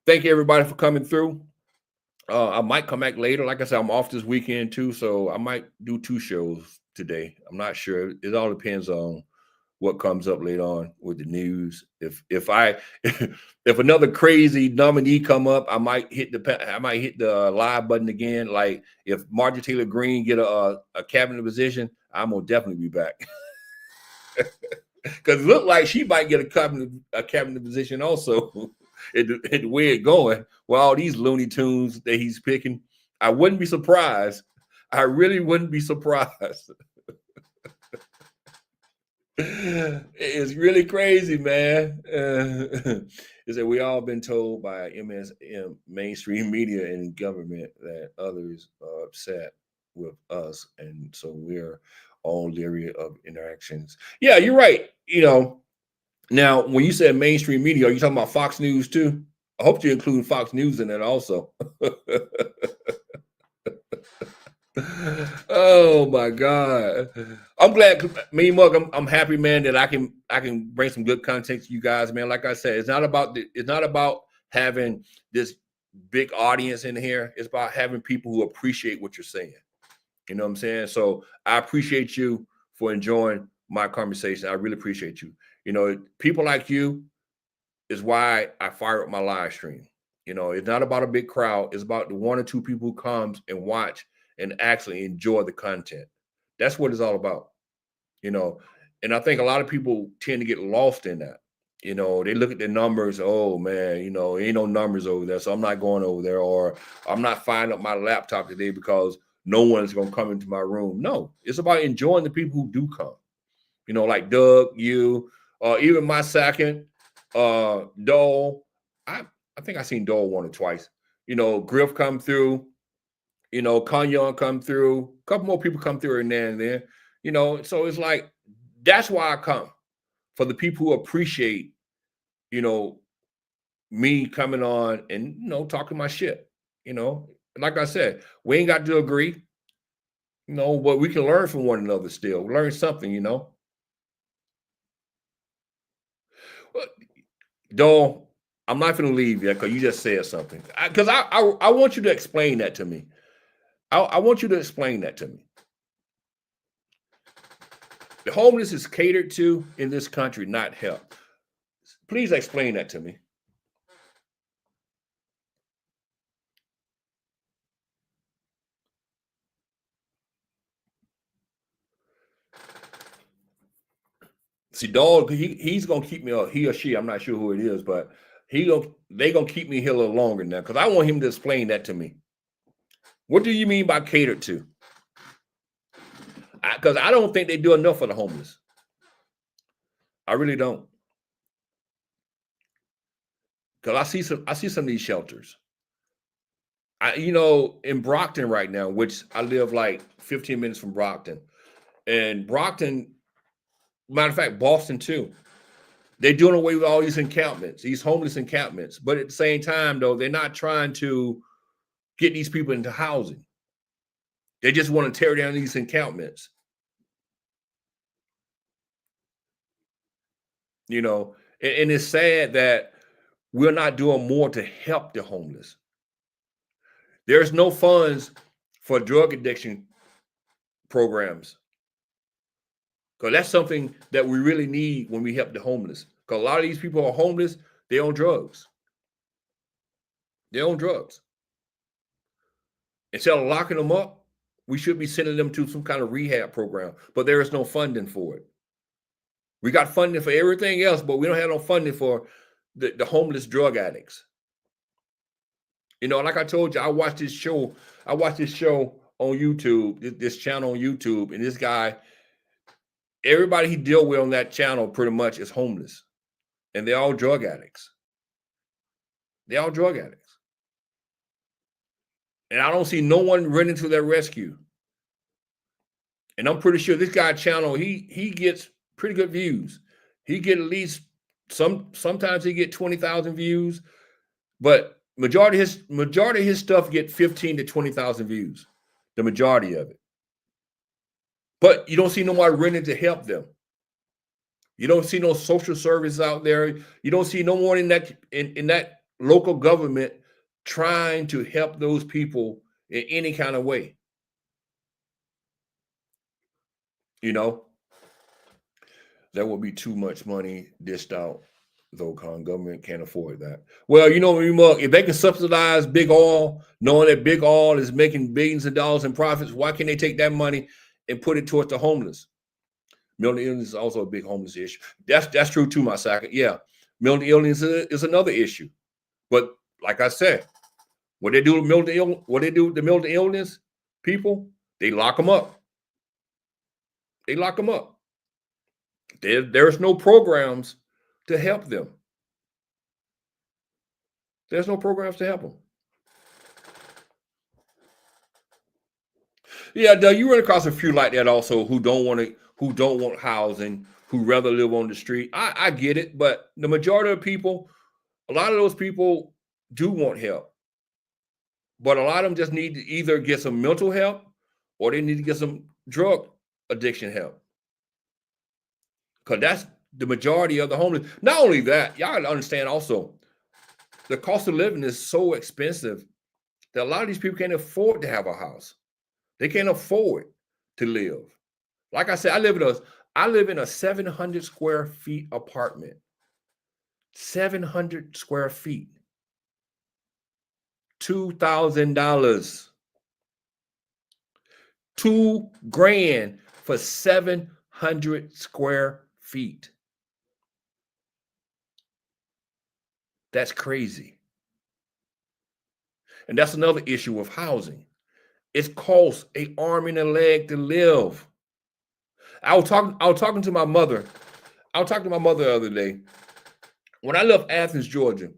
Thank you, everybody, for coming through. I might come back later. Like I said, I'm off this weekend too, so I might do 2 shows today. I'm not sure. It all depends on what comes up later on with the news. If if another crazy nominee come up, I might hit the live button again. Like if Marjorie Taylor Greene get a cabinet position, I'm gonna definitely be back. Because it looked like she might get a cabinet position also. The way it's going, with all these Looney Tunes that he's picking, I wouldn't be surprised. I really wouldn't be surprised. It's really crazy, man. Is that we all been told by MSM, mainstream media and government, that others are upset with us, and so we're all leery of interactions. Yeah, you're right. Now, when you said mainstream media, are you talking about Fox News too? I hope you include Fox News in that also. Oh my God. I'm glad, me Mug, I'm happy, man, that I can bring some good content to you guys, man. Like I said, it's not about having this big audience in here. It's about having people who appreciate what you're saying. You know what I'm saying? So I appreciate you for enjoying my conversation. I really appreciate you. People like you is why I fire up my live stream. It's not about a big crowd. It's about the 1 or 2 people who comes and watch and actually enjoy the content. That's what it's all about. And I think a lot of people tend to get lost in that. They look at the numbers. Oh man, ain't no numbers over there, so I'm not going over there, or I'm not firing up my laptop today because no one's going to come into my room. No, it's about enjoying the people who do come. Like Doug, you, even my second, Dole. I think I seen Dole 1 or twice. Griff come through. Kanyon come through. A couple more people come through now and then. So it's like, that's why I come, for the people who appreciate, me coming on and, talking my shit. Like I said, we ain't got to agree, but we can learn from one another still. Learn something, Dole, I'm not going to leave yet because you just said something. Because I want you to explain that to me. I want you to explain that to me. The homeless is catered to in this country, not helped. Please explain that to me. See, Dog, he's gonna keep me, or he or she, I'm not sure who it is, but they gonna keep me here a little longer now because I want him to explain that to me. What do you mean by catered to? Because I don't think they do enough for the homeless. I really don't. Because I see some of these shelters. In Brockton right now, which I live like 15 minutes from Brockton, and Brockton, matter of fact, Boston too. They're doing away with all these encampments, these homeless encampments. But at the same time, though, they're not trying to get these people into housing. They just want to tear down these encampments. And it's sad that we're not doing more to help the homeless. There's no funds for drug addiction programs. Because that's something that we really need when we help the homeless. Because a lot of these people are homeless, they're on drugs. They're on drugs. Instead of locking them up, we should be sending them to some kind of rehab program. But there is no funding for it. We got funding for everything else, but we don't have no funding for the homeless drug addicts. Like I told you, I watched this show on YouTube, this channel on YouTube, and this guy, everybody he deal with on that channel pretty much is homeless. And they're all drug addicts. They're all drug addicts. And I don't see no one running to their rescue. And I'm pretty sure this guy channel, he gets pretty good views. He get at least sometimes he get 20,000 views, but majority of his stuff get 15 to 20,000 views. The majority of it. But you don't see nobody running to help them. You don't see no social service out there. You don't see no one in that local government trying to help those people in any kind of way. You know, there will be too much money dished out, though. Government can't afford that. Well, you know, if they can subsidize big oil, knowing that big oil is making billions of dollars in profits, why can't they take that money and put it towards the homeless? Mental illness is also a big homeless issue. That's true too, my second. Yeah, mental illness is another issue. But like I said, what they do with the mental illness people, they lock them up. They lock them up. There's no programs to help them. There's no programs to help them. Yeah, Doug, you run across a few like that also who don't want housing, who rather live on the street. I get it, but the majority of people, a lot of those people do want help. But a lot of them just need to either get some mental help or they need to get some drug addiction help. Because that's the majority of the homeless. Not only that, y'all understand also, the cost of living is so expensive that a lot of these people can't afford to have a house. They can't afford to live. Like I said, I live in a 700 square feet apartment. 700 square feet. $2,000. $2,000 for 700 square feet. That's crazy. And that's another issue with housing. It costs an arm and a leg to live. I was talking to my mother. I was talking to my mother the other day. When I left Athens, Georgia,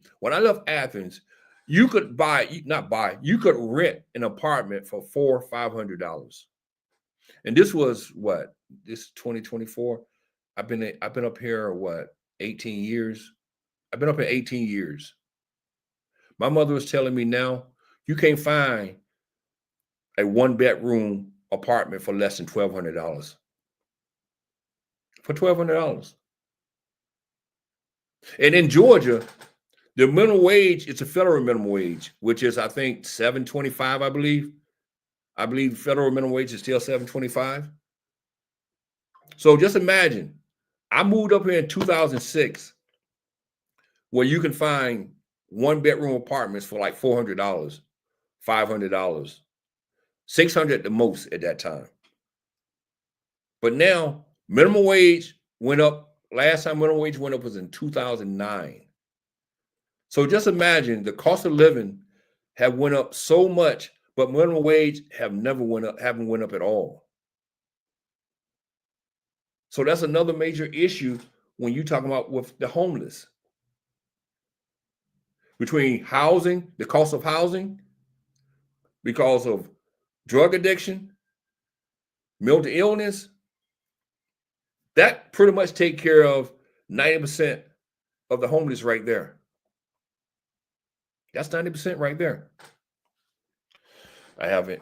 you could you could rent an apartment for $400 or $500. And this was what? This 2024. I've been up here 18 years. I've been up here 18 years. My mother was telling me now you can't find a 1-bedroom apartment for less than $1,200. For $1,200. And in Georgia, the minimum wage, it's a federal minimum wage, which is, I think, $7.25, I believe. I believe federal minimum wage is still $7.25. So just imagine, I moved up here in 2006, where you can find 1-bedroom apartments for like $400, $500, $600 at the most at that time. But now, minimum wage went up. Last time minimum wage went up was in 2009. So just imagine the cost of living have went up so much, but minimum wage haven't went up at all. So that's another major issue when you talk about with the homeless. Between housing, the cost of housing, because of drug addiction, mental illness, that pretty much take care of 90% of the homeless right there. That's 90% right there. I haven't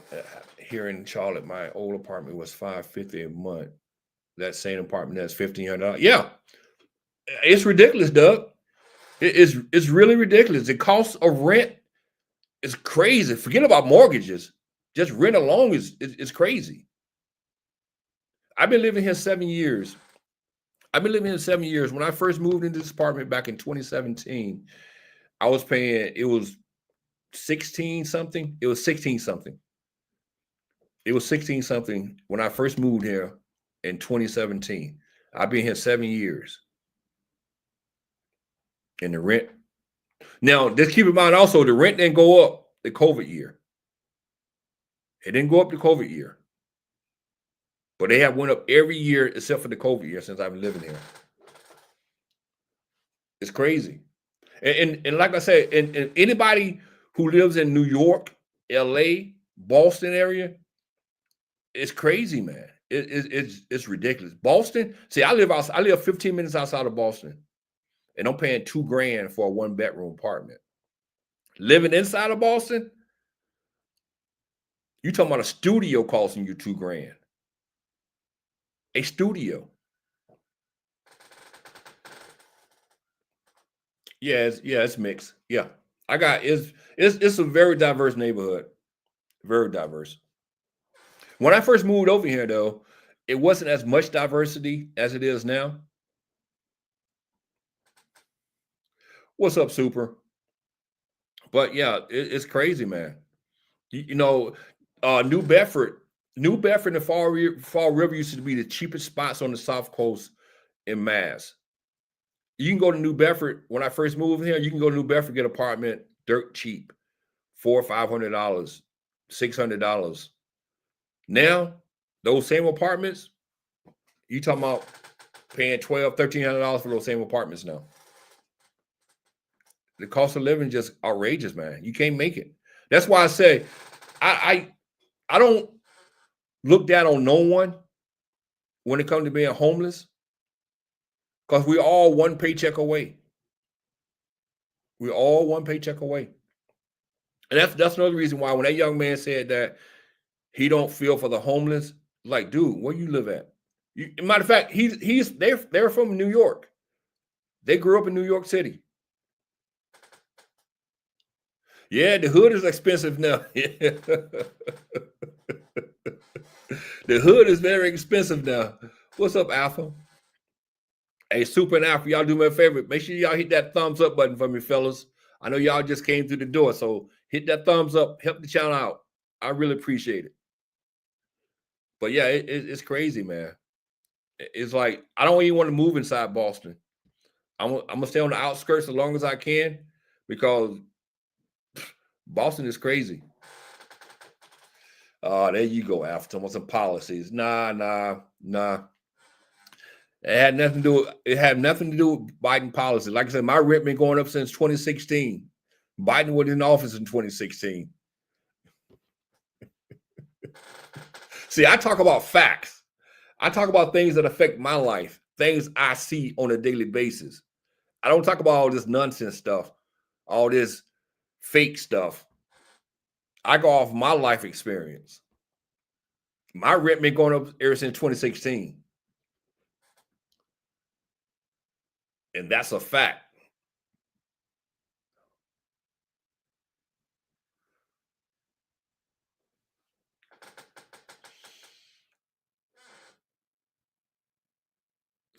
here in Charlotte. My old apartment was $550 a month. That same apartment that's $1,500. Yeah, it's ridiculous, Doug. It's really ridiculous. The cost of rent is crazy. Forget about mortgages. Just rent alone is crazy. I've been living here 7 years. When I first moved into this apartment back in 2017, I was paying, it was 16 something. It was 16 something. It was 16 something when I first moved here in 2017. I've been here 7 years. And the rent. Now, just keep in mind also, the rent didn't go up the COVID year. It didn't go up the COVID year. But they have went up every year except for the COVID year since I've been living here. It's crazy. And like I said, and anybody who lives in New York, LA, Boston area, it's crazy, man. It's ridiculous. Boston, see, I live 15 minutes outside of Boston, and I'm paying $2,000 for a 1-bedroom apartment. Living inside of Boston, you talking about a studio costing you $2,000. a studio. Yeah, it's mixed. Yeah, I got it's a very diverse neighborhood, very diverse. When I first moved over here, though, it wasn't as much diversity as it is now. What's up, Super? But yeah, it's crazy, man. You know, New Bedford, and Fall River used to be the cheapest spots on the South Coast in Mass. You can go to New Bedford. When I first moved here, you can go to New Bedford, get an apartment dirt cheap, $400-$500, $600. Now, those same apartments, you talking about paying $1,200-$1,300 for those same apartments now. The cost of living just outrageous, man. You can't make it. That's why I say I don't look down on no one when it comes to being homeless, because we're all one paycheck away. We're all one paycheck away. And that's another reason why when that young man said that he don't feel for the homeless, like, dude, where you live at? Matter of fact, they're from New York. They grew up in New York City. Yeah, the hood is expensive now. The hood is very expensive now. What's up, Alpha? Hey, Super and Alpha, y'all do me a favor. Make sure y'all hit that thumbs up button for me, fellas. I know y'all just came through the door, so hit that thumbs up. Help the channel out. I really appreciate it. But yeah, it's crazy, man. It's like I don't even want to move inside Boston. I'm gonna stay on the outskirts as long as I can, because Boston is crazy. There you go, Alpha. Some policies. Nah. It had nothing to do with Biden policy. Like I said, my rent been going up since 2016. Biden was in office in 2016. See, I talk about facts. I talk about things that affect my life, things I see on a daily basis. I don't talk about all this nonsense stuff, all this fake stuff. I go off my life experience. My rent been going up ever since 2016. And that's a fact.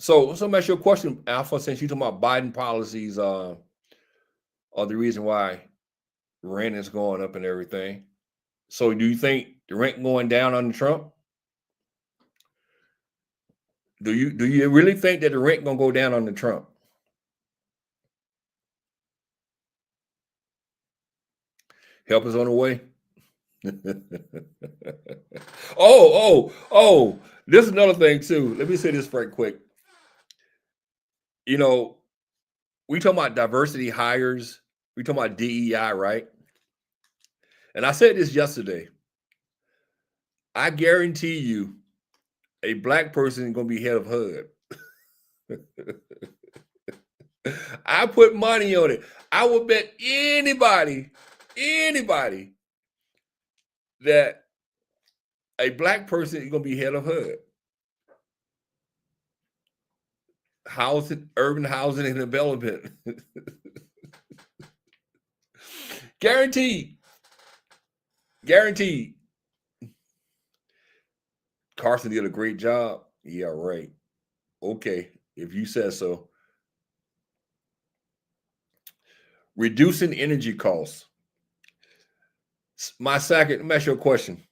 So let me ask you a question, Alpha, since you're talking about Biden policies are the reason why rent is going up and everything. So do you think the rent going down under Trump? Do you really think that the rent gonna go down under Trump? Help is on the way. Oh, this is another thing too. Let me say this right quick. You know, we talking about diversity hires. We talking about DEI, right? And I said this yesterday. I guarantee you a black person is going to be head of HUD. I put money on it. I would bet anybody that a black person is going to be head of HUD. Housing, urban housing and development. Guaranteed. Carson did a great job. Yeah, right. Okay, if you said so. Reducing energy costs. My second, let me ask you a question.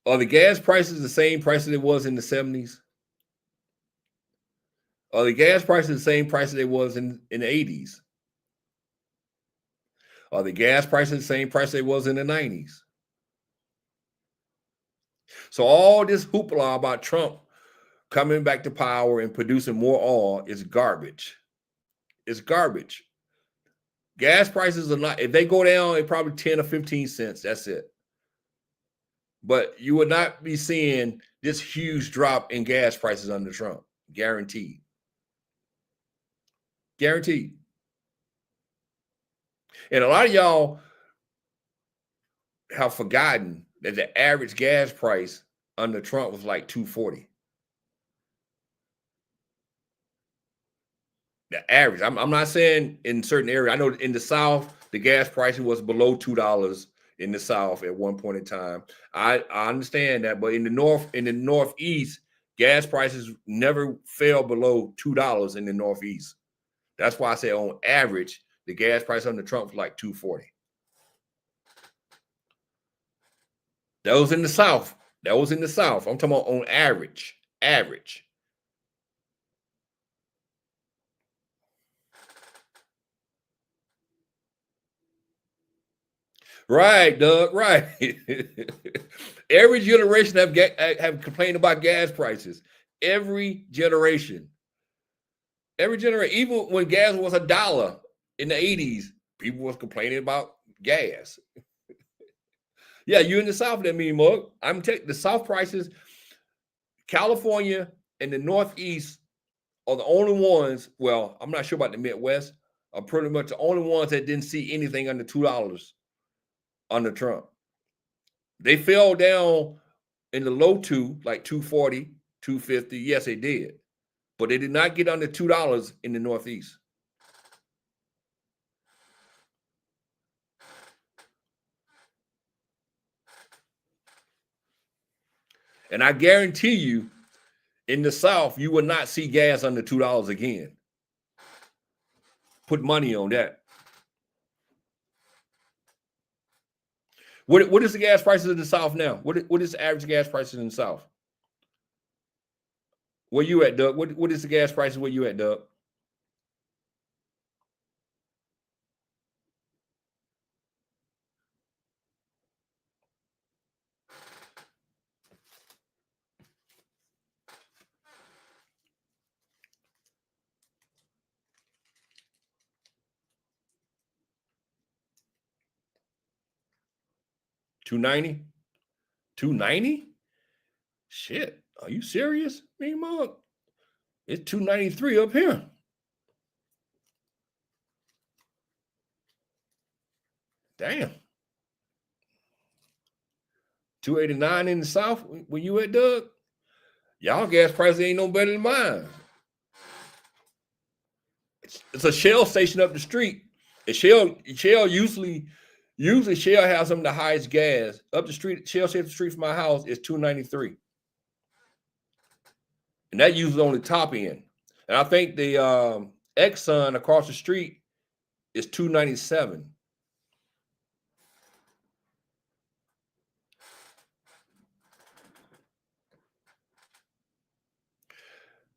Are the gas prices the same price that it was in the 70s? Are the gas prices the same price that it was in the 80s? Are the gas prices the same price it was in the 90s? So all this hoopla about Trump coming back to power and producing more oil is garbage. It's garbage. Gas prices are not, if they go down, it's probably 10 or 15 cents. That's it. But you would not be seeing this huge drop in gas prices under Trump. Guaranteed. Guaranteed. And a lot of y'all have forgotten that the average gas price under Trump was like $2.40. The average. I'm not saying in certain areas. I know in the South, the gas price was below $2 in the South at one point in time. I understand that, but in the Northeast, gas prices never fell below $2 in the Northeast. That's why I say on average, the gas price under Trump was like $2.40. That was in the South. That was in the South. I'm talking about on average. Average. Right, Doug. Right. Every generation have complained about gas prices. Every generation. Every generation. Even when gas was $1 in the 80s, people was complaining about gas. Yeah, you in the South, that mean, Mug. I'm taking the South prices. California and the Northeast are the only ones. Well, I'm not sure about the Midwest. Are pretty much the only ones that didn't see anything under $2 under Trump. They fell down in the low two, like $2.40, $2.50. Yes, they did. But they did not get under $2 in the Northeast. And I guarantee you, in the South, you will not see gas under $2 again. Put money on that. What is the gas prices in the South now? What is the average gas prices in the South? Where you at, Doug? What is the gas prices where you at, Doug? $2.90? $2.90? Shit, are you serious? Me, Mug? It's $2.93 up here. Damn. $2.89 in the South when you at, Doug? Y'all gas prices ain't no better than mine. It's a Shell station up the street. And Shell usually Shell has some of the highest gas up the street. Shell station up the street from my house is $2.93. And that usually on the top end. And I think the Exxon across the street is $2.97.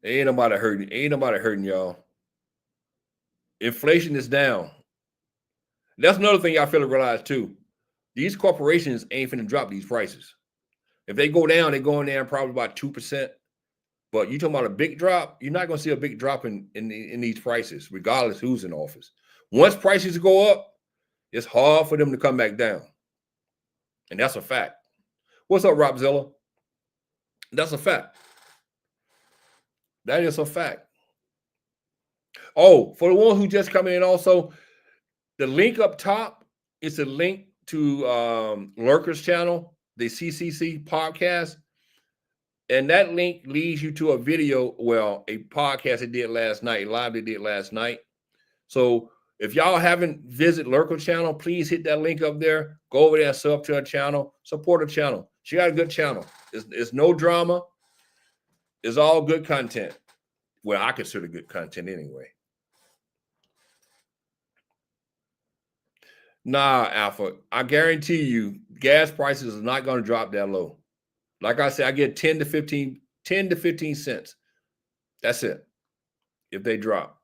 Ain't nobody hurting y'all. Inflation is down. That's another thing y'all feel to realize too. These corporations ain't finna drop these prices. If they go down, they're going down probably about 2%. But you talking about a big drop, you're not going to see a big drop in these prices, regardless who's in office. Once prices go up, it's hard for them to come back down. And that's a fact. What's up, Robzilla? That's a fact. That is a fact. Oh, for the one who just come in also, the link up top is a link to Lurker's channel, the CCC podcast. And that link leads you to a video, well, a podcast they did last night, live they did last night. So if y'all haven't visited Lurker's channel, please hit that link up there. Go over there, sub to her channel, support her channel. She got a good channel. It's no drama. It's all good content. Well, I consider good content anyway. Nah, Alpha, I guarantee you gas prices are not going to drop that low. Like I said, I get 10 to 15 cents. That's it. If they drop.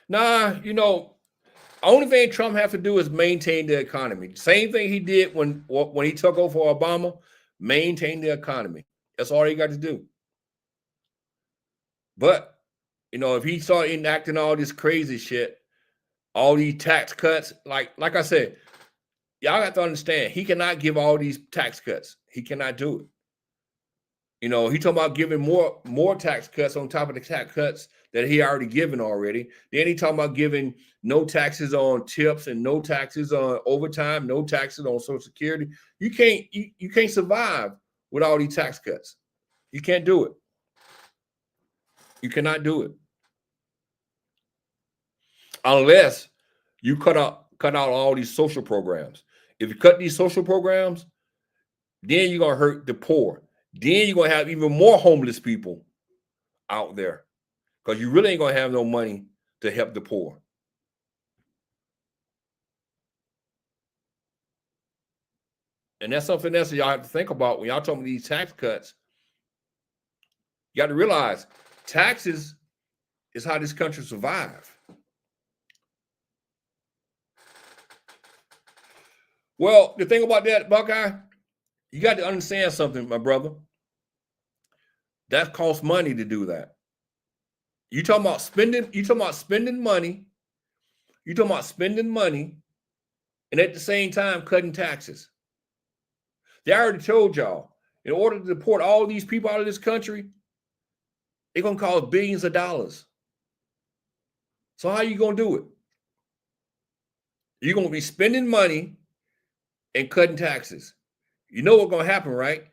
Nah, only thing Trump has to do is maintain the economy. Same thing he did when he took over for Obama, maintain the economy. That's all he got to do. But, if he started enacting all this crazy shit, all these tax cuts, like I said, y'all have to understand, he cannot give all these tax cuts. He cannot do You know, he talking about giving more tax cuts on top of the tax cuts that he already given already. Then he talking about giving no taxes on tips and no taxes on overtime, no taxes on Social Security. You can't survive with all these tax cuts. You can't do it. You cannot do it unless you cut out all these social programs. If you cut these social programs, then you're gonna hurt the poor. Then you're gonna have even more homeless people out there because you really ain't gonna have no money to help the poor. And that's something else that y'all have to think about when y'all talking about these tax cuts. You got to realize taxes is how this country survives. Well, the thing about that, Buckeye, you got to understand something, my brother. That costs money to do that. You talking about spending money. You talking about spending money, and at the same time cutting taxes. They already told y'all, in order to deport all these people out of this country, they're gonna cost billions of dollars. So how you gonna do it? You're gonna be spending money and cutting taxes. You know what's gonna happen, right?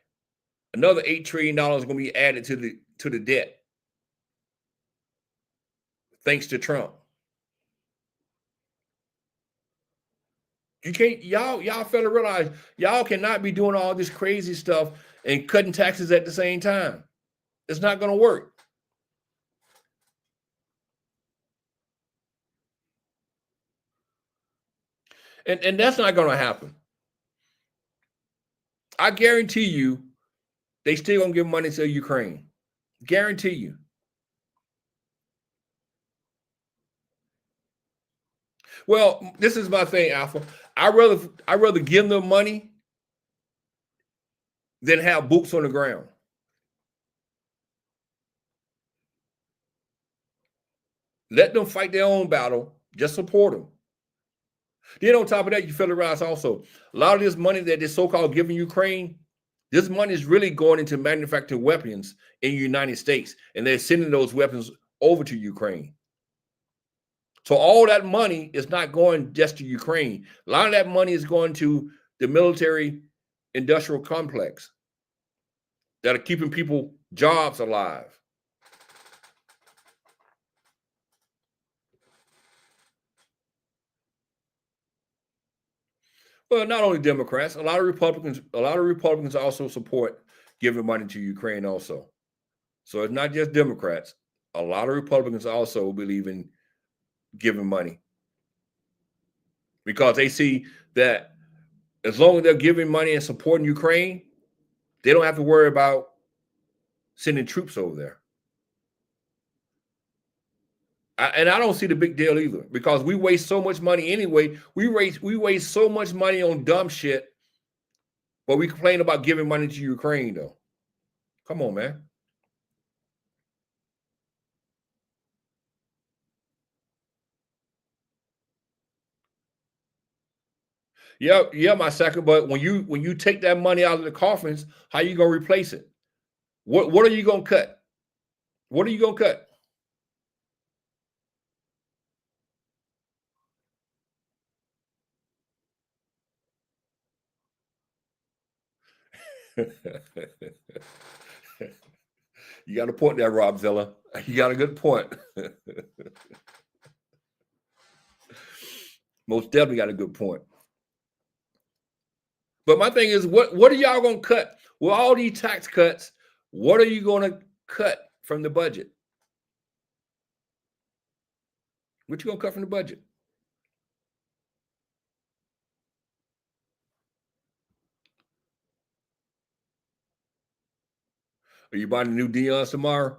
Another $8 trillion is gonna be added to the debt, thanks to Trump. You can't, y'all fail to realize y'all cannot be doing all this crazy stuff and cutting taxes at the same time. It's not gonna work. And that's not gonna happen. I guarantee you they still gonna give money to Ukraine. Guarantee you. Well, this is my thing, Alpha. I'd rather give them money than have boots on the ground. Let them fight their own battle. Just support them. Then on top of that, you feel realize also a lot of this money that they're so-called giving Ukraine, this money is really going into manufacturing weapons in the United States, and they're sending those weapons over to Ukraine. So all that money is not going just to Ukraine. A lot of that money is going to the military industrial complex that are keeping people jobs alive. Well, not only Democrats, a lot of Republicans also support giving money to Ukraine also. So it's not just Democrats. A lot of Republicans also believe in giving money because they see that as long as they're giving money and supporting Ukraine, they don't have to worry about sending troops over there. And I don't see the big deal either because we waste so much money anyway. We waste so much money on dumb shit, but we complain about giving money to Ukraine though. Come on, man. Yeah, my second. But when you take that money out of the coffins, how you gonna replace it? What are you gonna cut? What are you gonna cut? You got a point there, Rob Zilla. You got a good point. Most definitely got a good point. But my thing is, what are y'all gonna cut? With all these tax cuts, what are you gonna cut from the budget? What you gonna cut from the budget? Are you buying the new Deions tomorrow?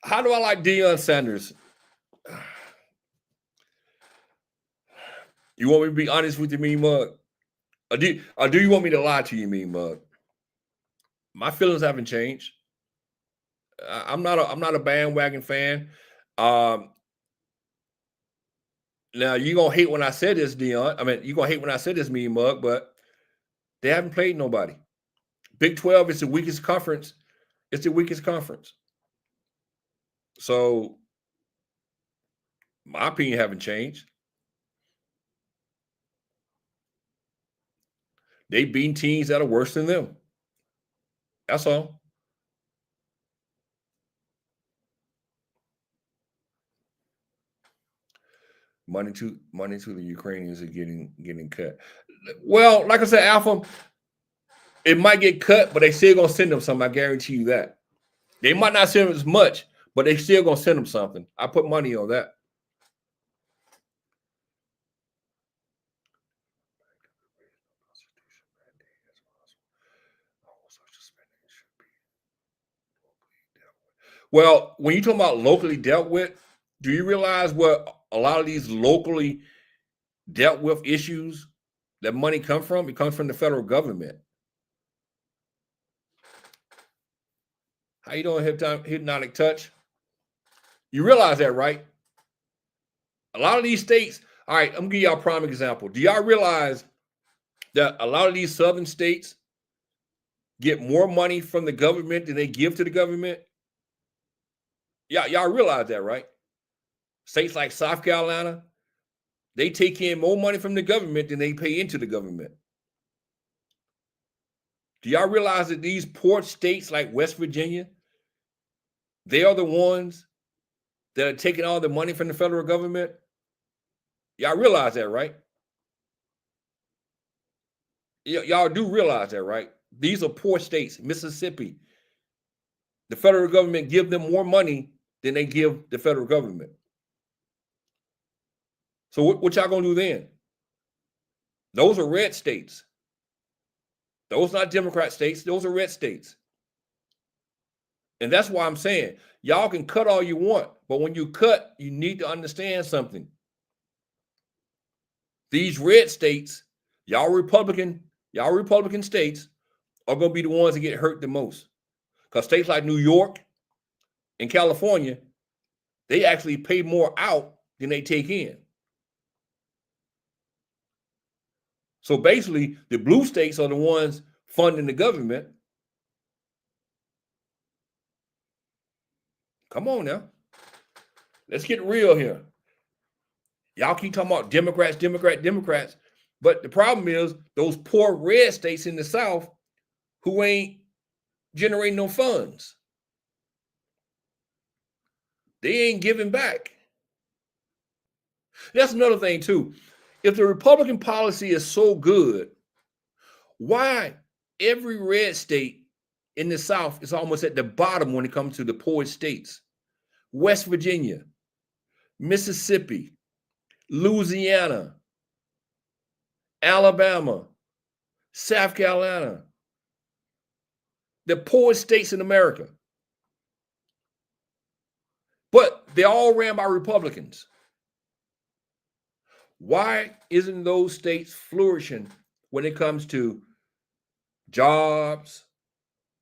How do I like Deion Sanders? You want me to be honest with you, Mean Mug? Or do you want me to lie to you, Mean Mug? My feelings haven't changed. I'm not a bandwagon fan. Now you're gonna hate when I said this, Deion. I mean, you're gonna hate when I said this, Mean Mug, but They haven't played nobody. Big 12 is the weakest conference. It's the weakest conference. So my opinion haven't changed. They beating teams that are worse than them. That's all. Money to the Ukrainians are getting cut. Well, like I said, Alpha, it might get cut, but they still gonna send them something. I guarantee you that. They might not send them as much, but they still gonna send them something. I put money on that. Well, when you talk about locally dealt with, do you realize what a lot of these locally dealt with issues that money come from? It comes from the federal government. How you doing, Hypnotic Touch? You realize that, right? A lot of these states, all right, I'm gonna give y'all a prime example. Do y'all realize that a lot of these southern states get more money from the government than they give to the government? Y'all realize that, right? States like South Carolina, they take in more money from the government than they pay into the government. Do y'all realize that these poor states like West Virginia, they are the ones that are taking all the money from the federal government? Y'all realize that, right? Y'all do realize that, right? These are poor states. Mississippi, the federal government give them more money than they give the federal government. So what y'all gonna do then? Those are red states. Those not Democrat states. Those are red states. And that's why I'm saying, y'all can cut all you want, but when you cut, you need to understand something. These red states, y'all Republican states are going to be the ones that get hurt the most. Because states like New York and California, they actually pay more out than they take in. So basically, the blue states are the ones funding the government. Come on now. Let's get real here. Y'all keep talking about Democrats. But the problem is those poor red states in the South who ain't generating no funds. They ain't giving back. That's another thing too. If the Republican policy is so good, why every red state in the South is almost at the bottom when it comes to the poorest states? West Virginia, Mississippi, Louisiana, Alabama, South Carolina, the poorest states in America. But they're all ran by Republicans. Why isn't those states flourishing when it comes to jobs,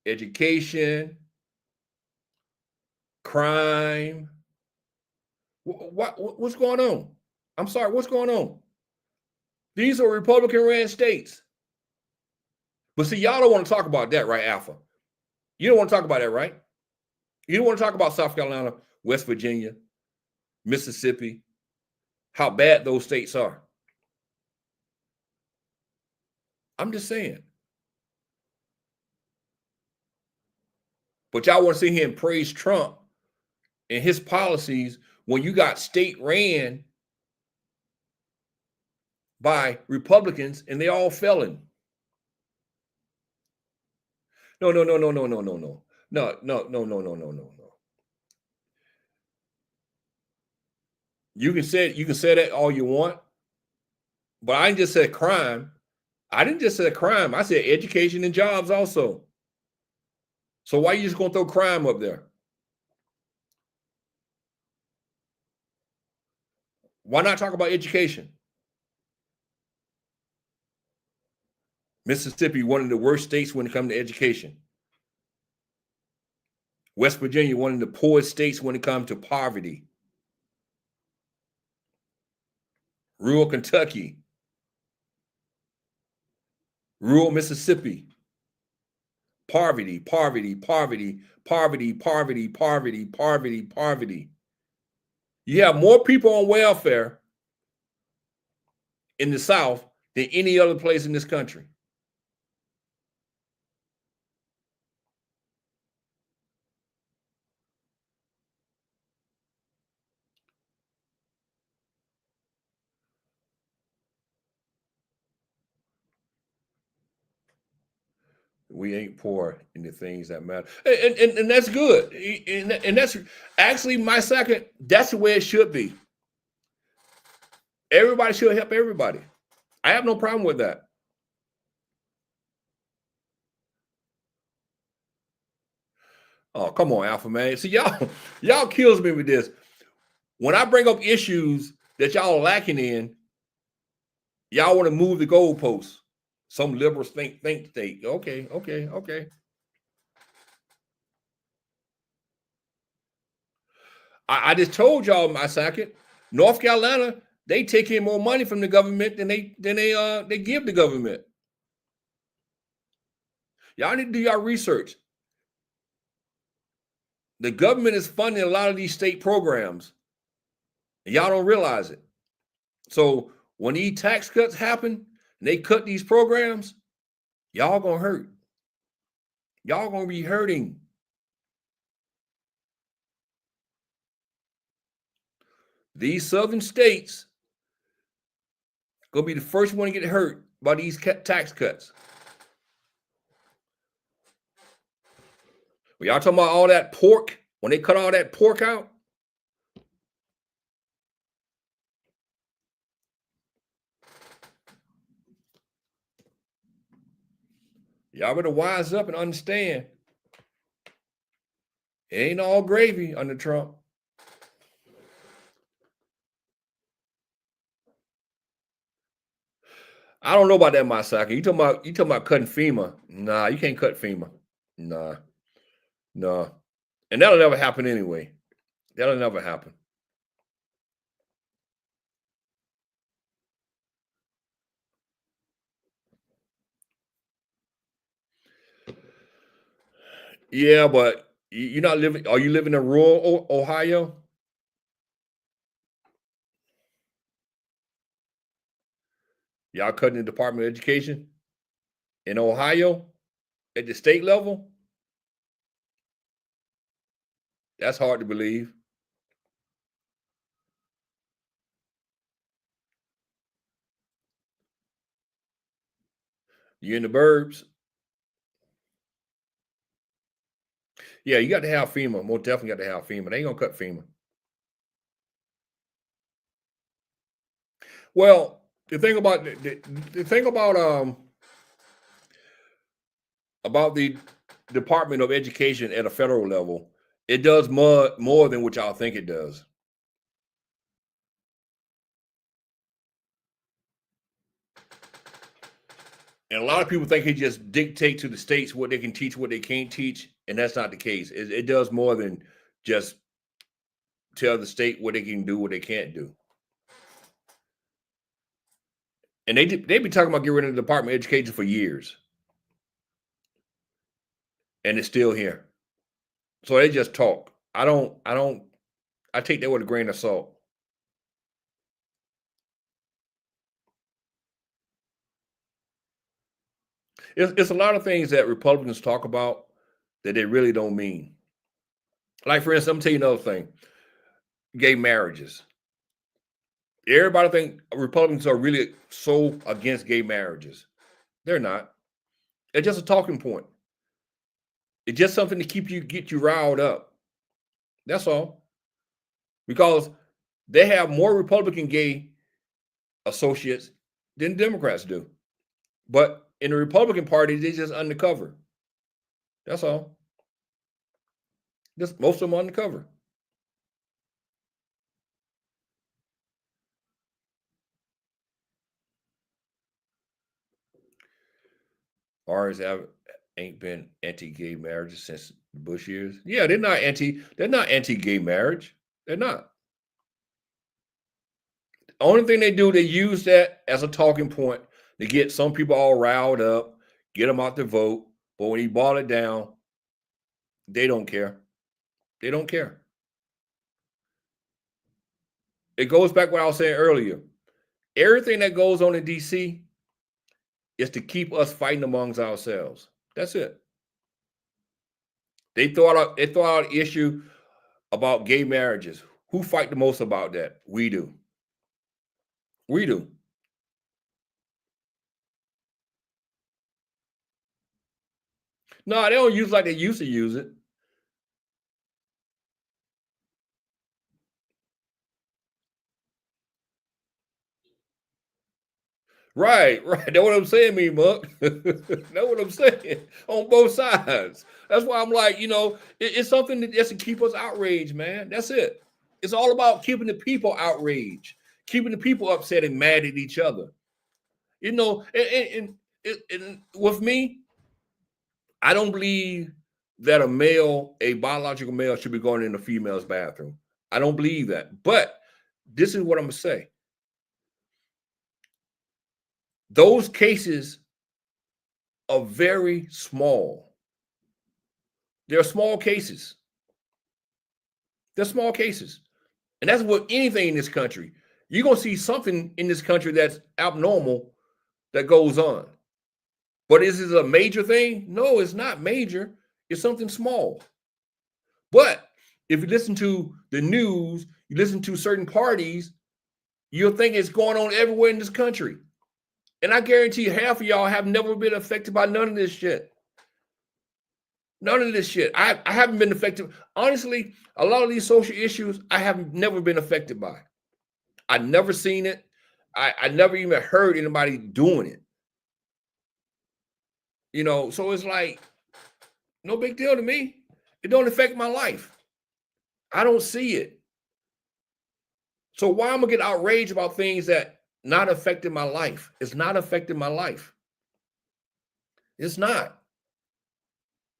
education, crime? What's going on? I'm sorry, what's going on? These are Republican-ran states. But see, y'all don't want to talk about that, right, Alpha? You don't want to talk about that, right? You don't want to talk about South Carolina, West Virginia, Mississippi, how bad those states are. I'm just saying. But y'all want to sit here and praise Trump and his policies when you got state ran by Republicans and they all failing. No. You can say that all you want, but I didn't just say crime. I didn't just say crime. I said education and jobs also. So why are you just going to throw crime up there? Why not talk about education? Mississippi, one of the worst states when it comes to education. West Virginia, one of the poorest states when it comes to poverty. Rural Kentucky, rural Mississippi. Poverty, poverty, poverty, poverty, poverty, poverty, poverty, poverty. You have more people on welfare in the South than any other place in this country. We ain't poor in the things that matter. And that's good. And that's actually my second, that's the way it should be. Everybody should help everybody. I have no problem with that. Oh, come on, Alpha Man. See, y'all kills me with this. When I bring up issues that y'all are lacking in, y'all want to move the goalposts. Some liberals think state. Okay. I just told y'all my second. North Carolina, they take in more money from the government than they give the government. Y'all need to do your research. The government is funding a lot of these state programs, and y'all don't realize it. So when these tax cuts happen, and they cut these programs, y'all gonna hurt. Y'all gonna be hurting. These southern states gonna be the first one to get hurt by these tax cuts. When y'all talking about all that pork, when they cut all that pork out, y'all better wise up and understand. It ain't all gravy under Trump. I don't know about that, Masaka. You talking about cutting FEMA? Nah, you can't cut FEMA. Nah. And that'll never happen anyway. That'll never happen. Yeah, but you're not living. Are you living in rural Ohio? Y'all cutting the Department of Education in Ohio at the state level? That's hard to believe. You in the burbs? Yeah, you got to have FEMA. Most definitely got to have FEMA. They ain't gonna cut FEMA. Well, the thing about the Department of Education at a federal level, it does more than what y'all think it does. And a lot of people think he just dictate to the states what they can teach, what they can't teach, and that's not the case. It does more than just tell the state what they can do, what they can't do. And they be talking about getting rid of the Department of Education for years. And it's still here. So they just talk. I take that with a grain of salt. It's a lot of things that Republicans talk about that they really don't mean. Like, for instance, I'm telling you another thing. Gay marriages. Everybody think Republicans are really so against gay marriages. They're not. It's just a talking point. It's just something to get you riled up. That's all. Because they have more Republican gay associates than Democrats do. But in the Republican Party, they just undercover. That's all. Just most of them undercover. Ours ain't been anti-gay marriages since the Bush years. Yeah, they're not anti-gay marriage. They're not. The only thing they do, they use that as a talking point. to get some people all riled up, get them out to vote. But when you boil it down, they don't care. They don't care. It goes back to what I was saying earlier. Everything that goes on in DC is to keep us fighting amongst ourselves. That's it. They throw out an issue about gay marriages. Who fight the most about that? We do. We do. No, they don't use it like they used to use it. Right. That's what I'm saying, me, Muck. That's what I'm saying on both sides. That's why I'm like, it's something that's to keep us outraged, man. That's it. It's all about keeping the people outraged, keeping the people upset and mad at each other. And with me, I don't believe that a biological male should be going in a female's bathroom. I don't believe that. But this is what I'm going to say. Those cases are very small. They're small cases. They're small cases. And that's what anything in this country. You're going to see something in this country that's abnormal that goes on. But is it a major thing? No, it's not major. It's something small. But if you listen to the news, you listen to certain parties, you'll think it's going on everywhere in this country. And I guarantee you, half of y'all have never been affected by none of this shit. None of this shit. I haven't been affected. Honestly, a lot of these social issues, I have never been affected by. I never seen it. I never even heard anybody doing it. So it's like, no big deal to me. It don't affect my life. I don't see it. So why am I get outraged about things that not affecting my life? It's not affecting my life. It's not.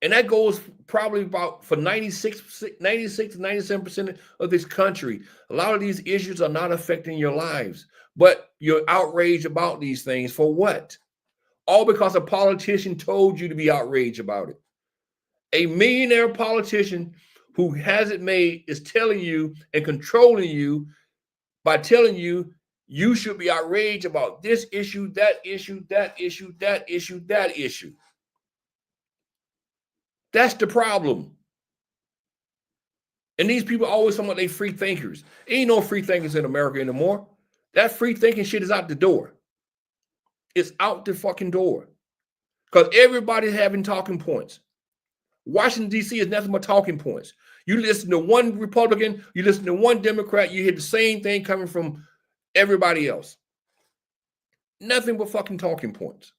And that goes probably about for 96, 97% of this country. A lot of these issues are not affecting your lives, but you're outraged about these things for what? All because a politician told you to be outraged about it. A millionaire politician who has it made is telling you and controlling you by telling you you should be outraged about this issue, that issue, that issue, that issue, that issue. That's the problem. And these people always talking about they free thinkers. Ain't no free thinkers in America anymore. That free thinking shit is out the door. It's out the fucking door. Because everybody's having talking points. Washington, D.C. is nothing but talking points. You listen to one Republican, you listen to one Democrat, you hear the same thing coming from everybody else. Nothing but fucking talking points.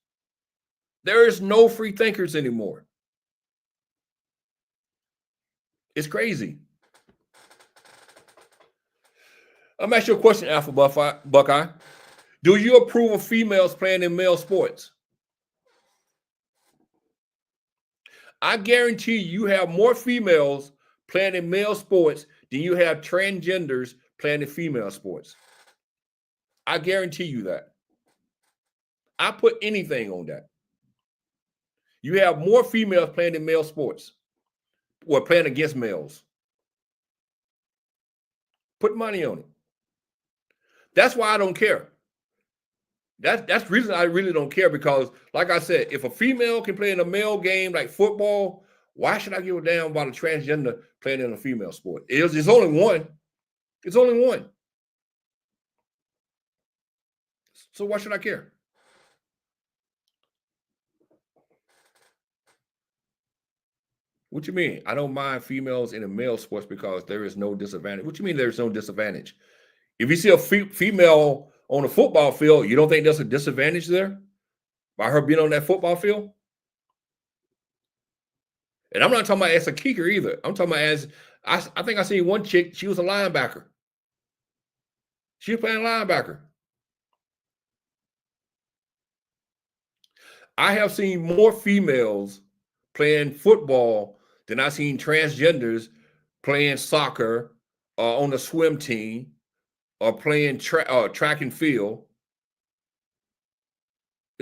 There is no free thinkers anymore. It's crazy. I'm going to ask you a question, Alpha Buckeye. Do you approve of females playing in male sports? I guarantee you have more females playing in male sports than you have transgenders playing in female sports. I guarantee you that. I put anything on that. You have more females playing in male sports or playing against males. Put money on it. That's why I don't care. That's the reason I really don't care, because, like I said, if a female can play in a male game like football, why should I give a damn about a transgender playing in a female sport? It's only one. It's only one. So why should I care? What you mean? I don't mind females in the male sports because there is no disadvantage. What you mean there's no disadvantage? If you see a female on a football field, you don't think there's a disadvantage there by her being on that football field? And I'm not talking about as a kicker either. I'm talking about as, I think I seen one chick, she was a linebacker. She was playing linebacker. I have seen more females playing football than I've seen transgenders playing soccer or on the swim team or playing track and field.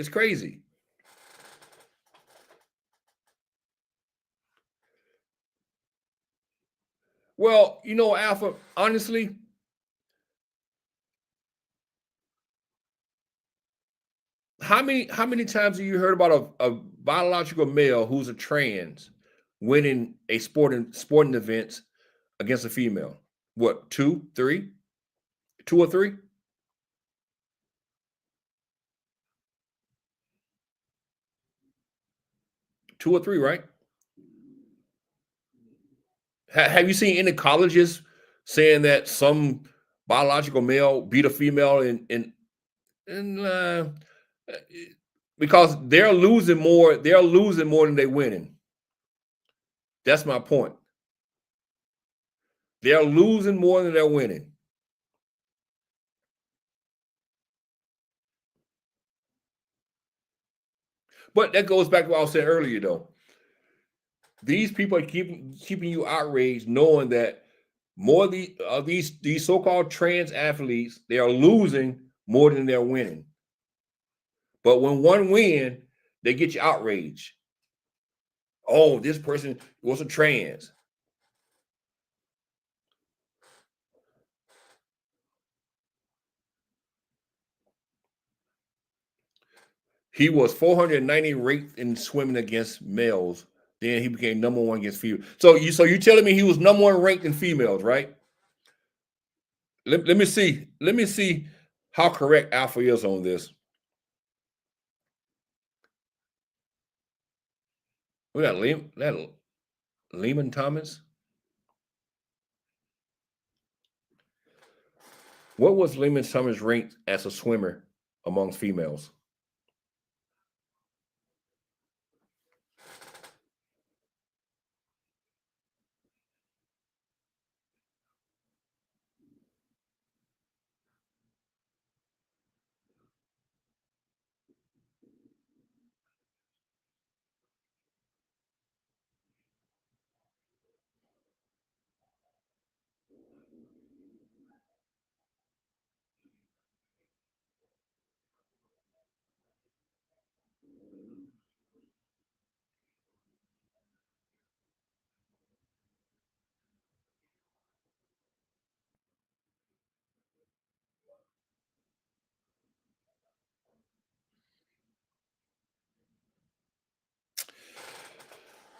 It's crazy. Well, you know, Alpha, honestly, how many times have you heard about a biological male who's a trans winning a sporting events against a female? What, 2, 3? 2 or 3? Two or three, right? Have you seen any colleges saying that some biological male beat a female because they're losing more than they're winning? That's my point. They're losing more than they're winning. But that goes back to what I was saying earlier, though. These people are keeping you outraged, knowing that more of these so-called trans athletes, they are losing more than they're winning. But when one win, they get you outraged. Oh, this person was a trans. He was 490 ranked in swimming against males. Then he became number 1 against females. So you telling me he was number 1 ranked in females, right? Let me see. Let me see how correct Alpha is on this. We got Lehman Thomas. What was Lehman Thomas ranked as a swimmer amongst females?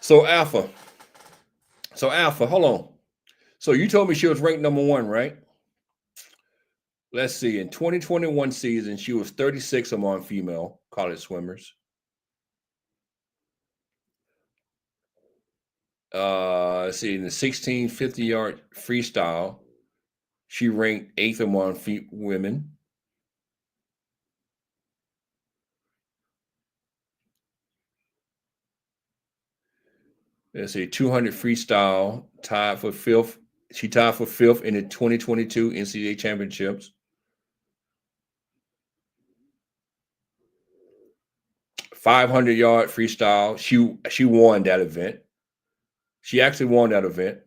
So Alpha, hold on. So you told me she was ranked number 1, right? Let's see. In 2021 season, she was 36 among female college swimmers. Let's see. In the 1650-yard freestyle, she ranked 8th among women. Let's see, 200 freestyle, tied for 5th. She tied for 5th in the 2022 NCAA championships. 500-yard freestyle. She won that event. She actually won that event.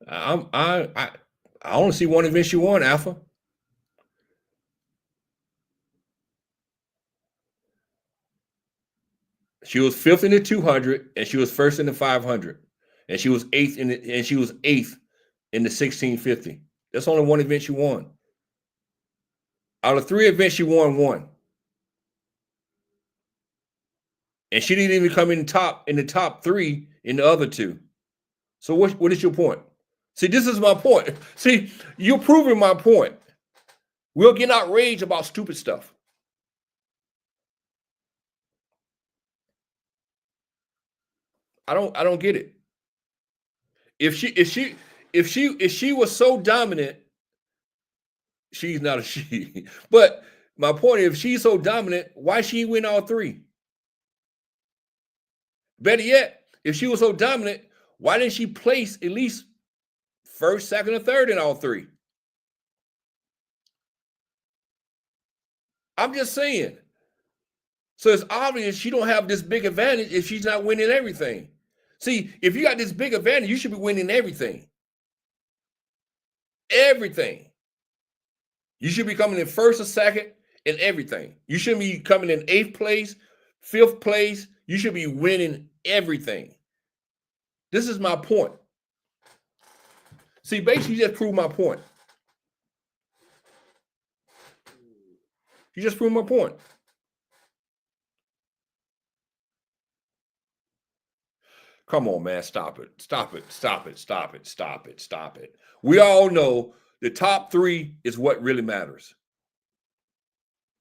I only see one event she won, Alpha. She was 5th in the 200, and she was 1st in the 500, and she was 8th in the 1650. That's only one event she won. Out of 3 events, she won 1, and she didn't even come in the top 3 in the other 2. So what is your point? See, this is my point. See, you're proving my point. We'll get outraged about stupid stuff. I don't get it. If she was so dominant, she's not a she. But my point is, if she's so dominant, why she win all 3? Better yet, if she was so dominant, why didn't she place at least 1st, 2nd, or 3rd in all 3? I'm just saying. So it's obvious she don't have this big advantage if she's not winning everything. See, if you got this big advantage, you should be winning everything. everything. You should be coming in first or second in everything. You shouldn't be coming in 8th place, 5th place. You should be winning everything. This is my point. See, basically, you just proved my point. You just proved my point. Come on, man. Stop it. Stop it. Stop it. Stop it. Stop it. Stop it. We all know the top 3 is what really matters.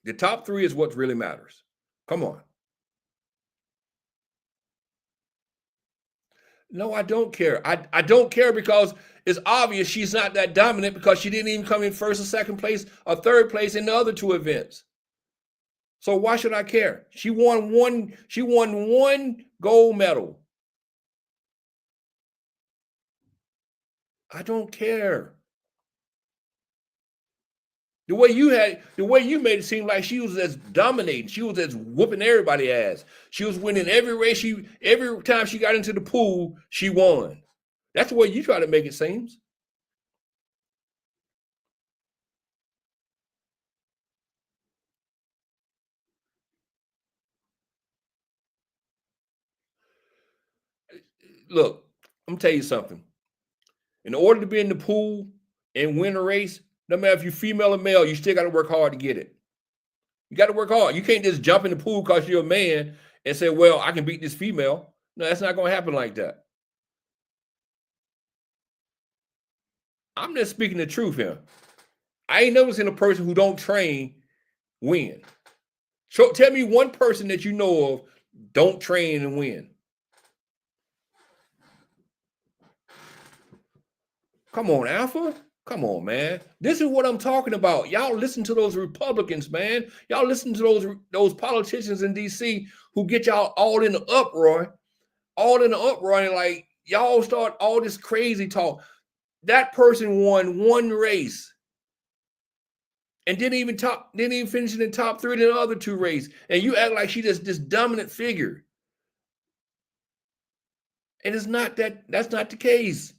The top 3 is what really matters. Come on. No, I don't care. I don't care because it's obvious she's not that dominant because she didn't even come in first or second place or third place in the other 2 events. So why should I care? She won one gold medal. I don't care. The way you made it seem like she was as dominating. She was as whooping everybody's ass. She was winning every race. Every time she got into the pool, she won. That's the way you try to make it seem. Look, I'm gonna tell you something. In order to be in the pool and win a race, no matter if you're female or male, you still got to work hard to get it. You got to work hard. You can't just jump in the pool because you're a man and say, well, I can beat this female. No, that's not going to happen like that. I'm just speaking the truth here. I ain't never seen a person who don't train win. So tell me one person that you know of don't train and win. Come on, Alpha. Come on, man. This is what I'm talking about. Y'all listen to those Republicans, man. Y'all listen to those politicians in D.C. who get y'all all in the uproar. And like y'all start all this crazy talk. That person won one race and didn't even finish in the top 3 in the other 2 races. And you act like she just this dominant figure. And it's not that. That's not the case.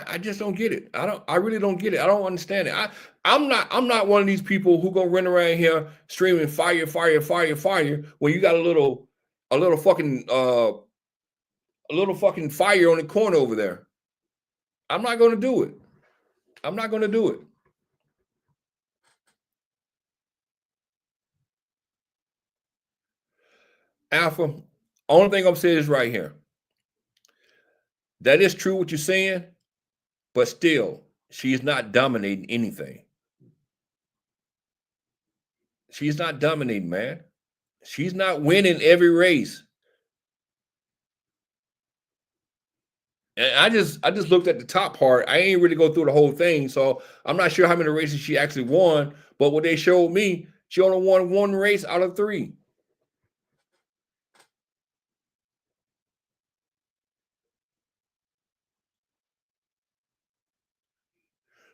I just don't get it. I really don't get it. I don't understand it. I'm not one of these people who gonna run around here screaming fire, fire, fire, fire when you got a little fucking fire on the corner over there. I'm not gonna do it. I'm not gonna do it. Alpha, only thing I'm saying is right here. That is true what you're saying. But still, she is not dominating anything. She's not dominating, man. She's not winning every race. And I just looked at the top part. I ain't really go through the whole thing, so I'm not sure how many races she actually won. But what they showed me, she only won 1 race out of 3.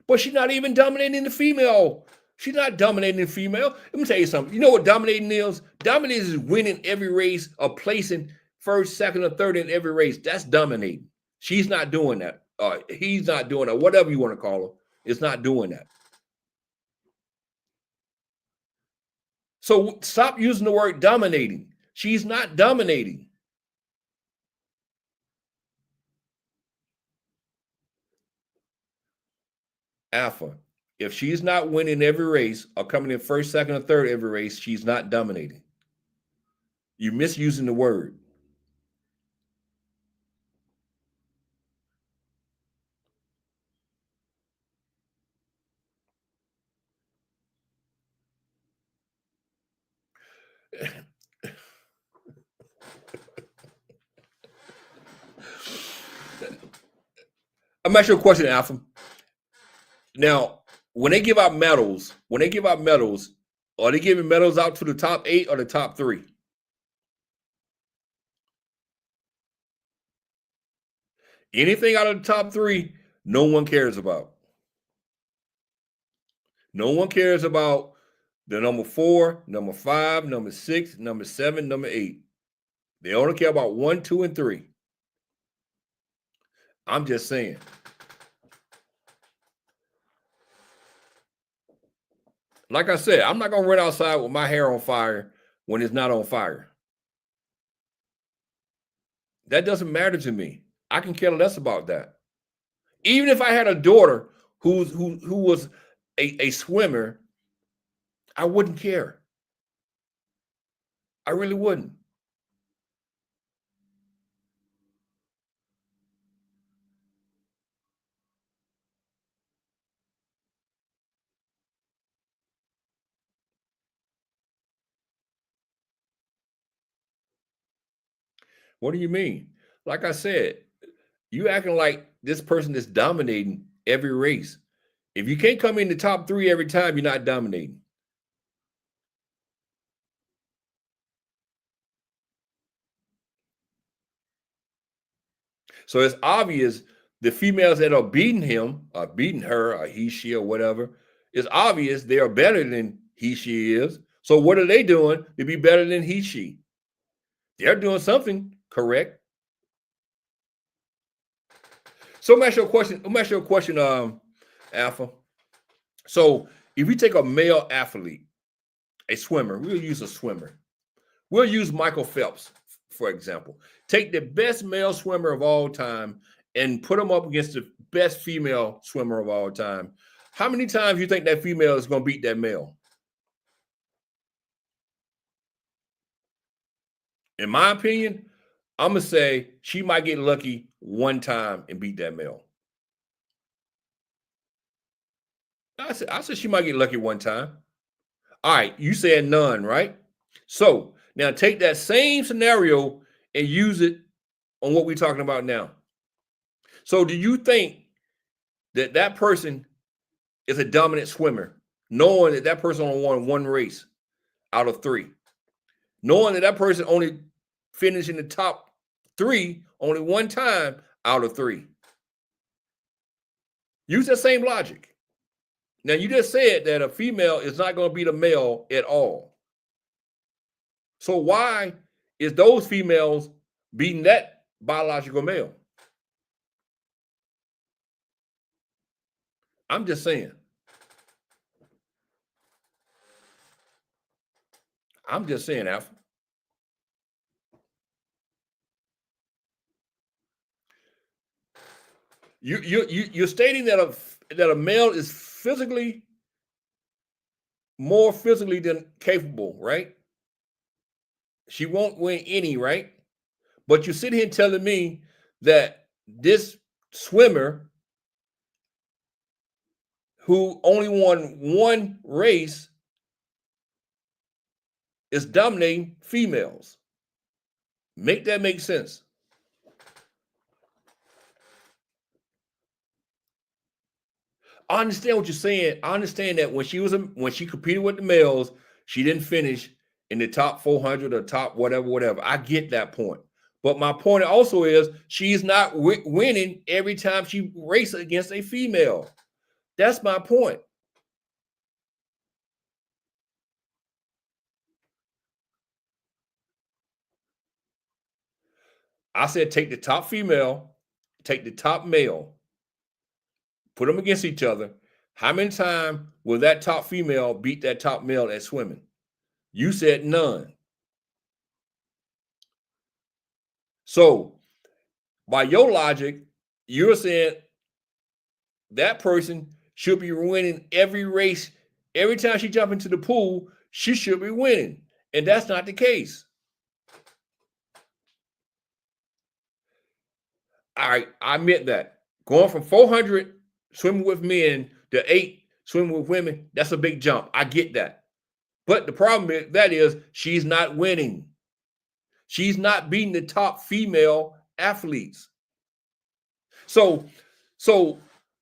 But she's not even dominating the female. She's not dominating the female. Let me tell you something. You know what dominating is? Dominating is winning every race or placing first, second, or third in every race. That's dominating. She's not doing that. He's not doing that. Whatever you want to call her, it's not doing that. So stop using the word dominating. She's not dominating. Alpha, if she's not winning every race or coming in first, second, or third every race, she's not dominating. You're misusing the word. I'm asking you a question, Alpha. Now, when they give out medals, are they giving medals out to the top 8 or the top 3? Anything out of the top 3, no one cares about. No one cares about the number 4, number 5, number 6, number 7, number 8. They only care about 1, 2, and 3. I'm just saying. Like I said, I'm not gonna run outside with my hair on fire when it's not on fire. That doesn't matter to me. I can care less about that. Even if I had a daughter who was a swimmer, I wouldn't care. I really wouldn't. What do you mean? Like I said, you acting like this person is dominating every race. If you can't come in the top 3 every time, you're not dominating. So it's obvious the females that are beating him, or beating her, or he, she, or whatever, it's obvious they are better than he, she is. So what are they doing to be better than he, she? They're doing something correct. So let me ask you a question, Alpha. So if you take a male athlete, a swimmer, we'll use a swimmer. We'll use Michael Phelps, for example. Take the best male swimmer of all time and put him up against the best female swimmer of all time. How many times do you think that female is going to beat that male? In my opinion, I'm going to say she might get lucky one time and beat that male. I said she might get lucky one time. All right, you said none, right? So now take that same scenario and use it on what we're talking about now. So do you think that that person is a dominant swimmer, knowing that that person only won 1 race out of 3, knowing that that person only finished in the top 3 only 1 time out of 3? Use that same logic. Now, you just said that a female is not going to beat a male at all. So why is those females beating that biological male? I'm just saying. I'm just saying, Alpha. You're stating that a male is more physically than capable, right? She won't win any, right? But you sit here telling me that this swimmer who only won 1 race is dominating females. Make that make sense. I understand what you're saying. I understand that when she competed with the males, she didn't finish in the top 400 or top whatever. I get that point. But my point also is she's not winning every time she races against a female. That's my point. I said take the top female, take the top male, put them against each other. How many times will that top female beat that top male at swimming? You said none. So by your logic, you're saying that person should be winning every race. Every time she jumps into the pool, she should be winning. And that's not the case. All right, I admit that. Going from 400 swimming with men to 8 swimming with women, that's a big jump. I get that. But the problem is she's not winning. She's not beating the top female athletes. So let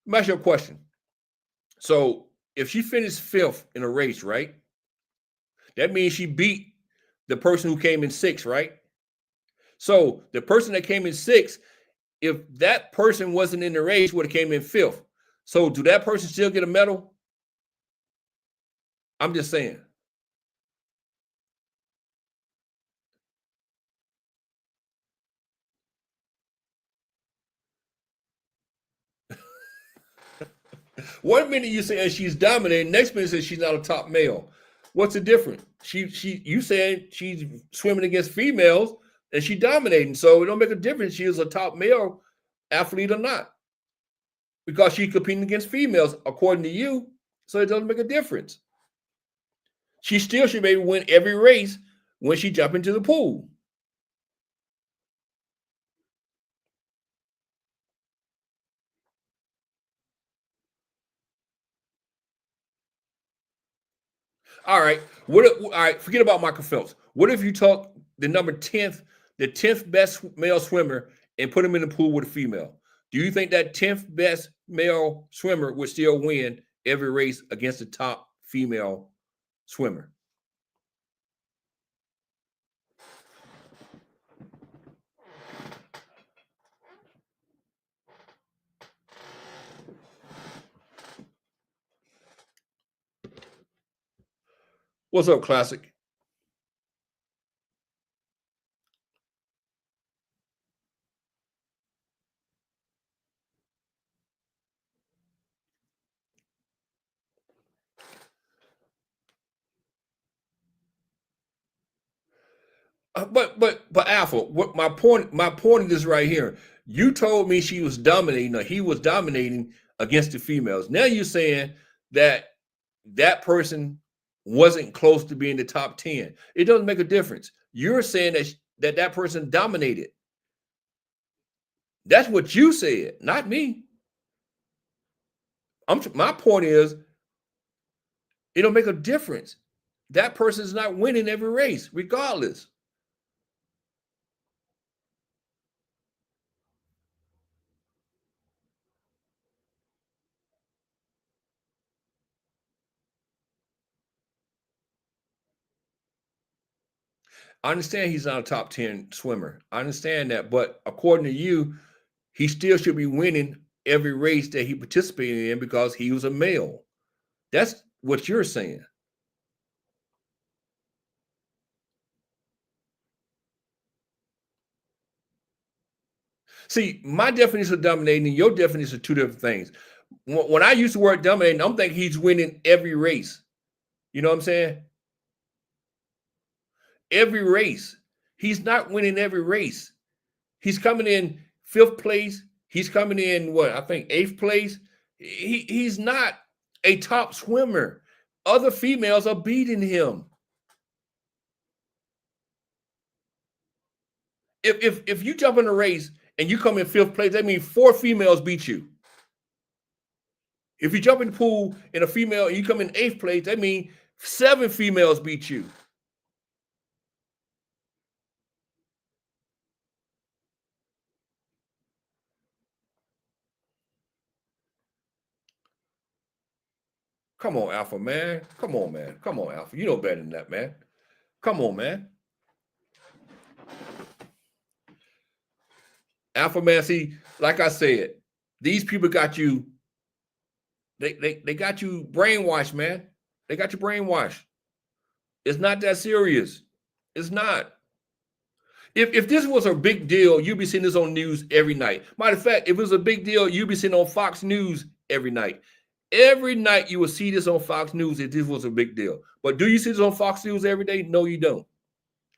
me ask you a question. So if she finished 5th in a race, right? That means she beat the person who came in 6th, right? So the person that came in 6th, if that person wasn't in the race, would have came in 5th. So do that person still get a medal? I'm just saying. One minute you saying she's dominating, next minute says she's not a top male. What's the difference? You saying she's swimming against females and she dominating, so it don't make a difference she is a top male athlete or not, because she's competing against females according to you. So it doesn't make a difference. She still should maybe win every race when she jump into the pool. All right. All right, forget about Michael Phelps. What if you took the the 10th best male swimmer and put him in the pool with a female? Do you think that 10th best male swimmer would still win every race against the top female swimmer? What's up, Classic? But Alpha, what my point is right here. You told me she was dominating, or he was dominating against the females. Now you're saying that that person wasn't close to being the top 10. It doesn't make a difference. You're saying that person dominated. That's what you said, not me. My point is, it don't make a difference. That person's not winning every race, regardless. I understand he's not a top 10 swimmer. I understand that. But according to you, he still should be winning every race that he participated in because he was a male. That's what you're saying. See, my definition of dominating and your definition are two different things. When I use the word dominating, I'm thinking he's winning every race. You know what I'm saying? Every race. He's not winning every race. He's coming in 5th place. He's coming in, what, I think 8th place. He's not a top swimmer. Other females are beating him. If you jump in a race and you come in 5th place, that means 4 females beat you. If you jump in the pool and a female and you come in 8th place, that means 7 females beat you. Come on, Alpha, man. Come on, man. Come on, Alpha. You know better than that, man. Come on, man. Alpha, man, see, like I said, these people got you, they got you brainwashed, man. They got you brainwashed. It's not that serious. It's not. If this was a big deal, you'd be seeing this on news every night. Matter of fact, if it was a big deal, you'd be seeing on Fox News every night. Every night you will see this on Fox News if this was a big deal. But do you see this on Fox News every day? No, you don't.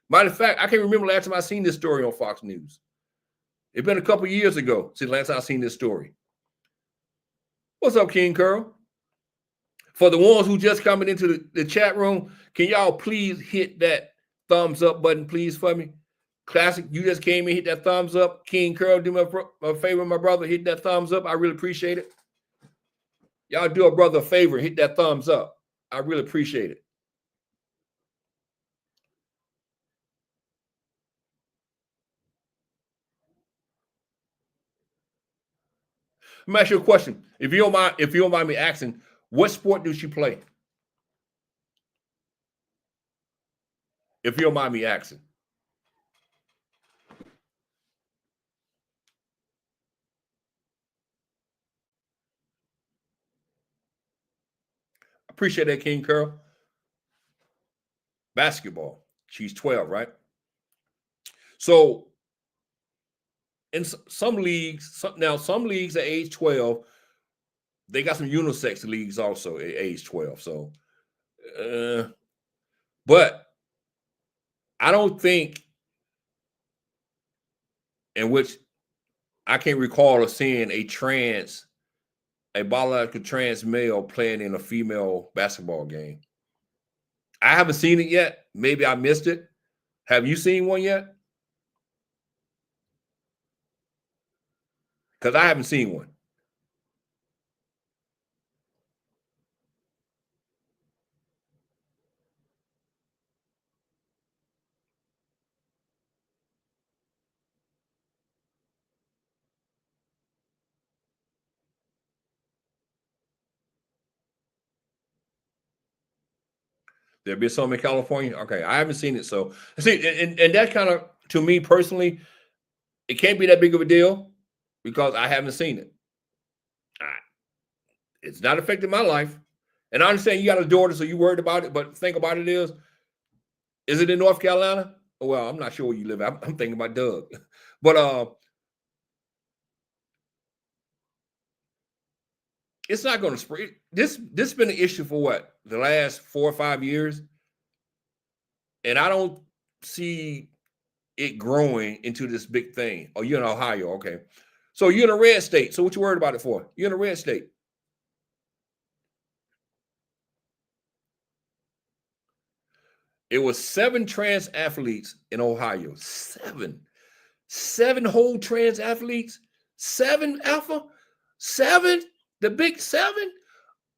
Matter of fact, I can't remember last time I seen this story on Fox News. It's been a couple of years ago since last time I seen this story. What's up, King Curl? For the ones who just coming into the chat room, can y'all please hit that thumbs up button, please, for me? Classic, you just came in, hit that thumbs up. King Curl, do my favor, my brother, hit that thumbs up. I really appreciate it. Y'all do a brother a favor, hit that thumbs up. I really appreciate it. Let me ask you a question. If you don't mind me asking, what sport does she play? If you don't mind me asking. Appreciate that, King Curl. Basketball. She's 12, right? So in some leagues at age 12, They got some unisex leagues also at age 12. So, but I don't think, in which I can't recall of seeing a biological trans male playing in a female basketball game. I haven't seen it yet. Maybe I missed it. Have you seen one yet? Because I haven't seen one. There'll be some in California. Okay, I haven't seen it. So see, and that kind of, to me personally, it can't be that big of a deal because I haven't seen it. It's not affecting my life. And I understand you got a daughter, so you worried about it. But the thing about it is it in North Carolina? Well, I'm not sure where you live. I'm thinking about Doug. But it's not going to spread. This has been an issue for what? The last 4 or 5 years. And I don't see it growing into this big thing. Oh, you're in Ohio. Okay. So you're in a red state. So what you worried about it for? You're in a red state. It was 7 trans athletes in Ohio. 7 whole trans athletes. 7, Alpha? 7? The big 7?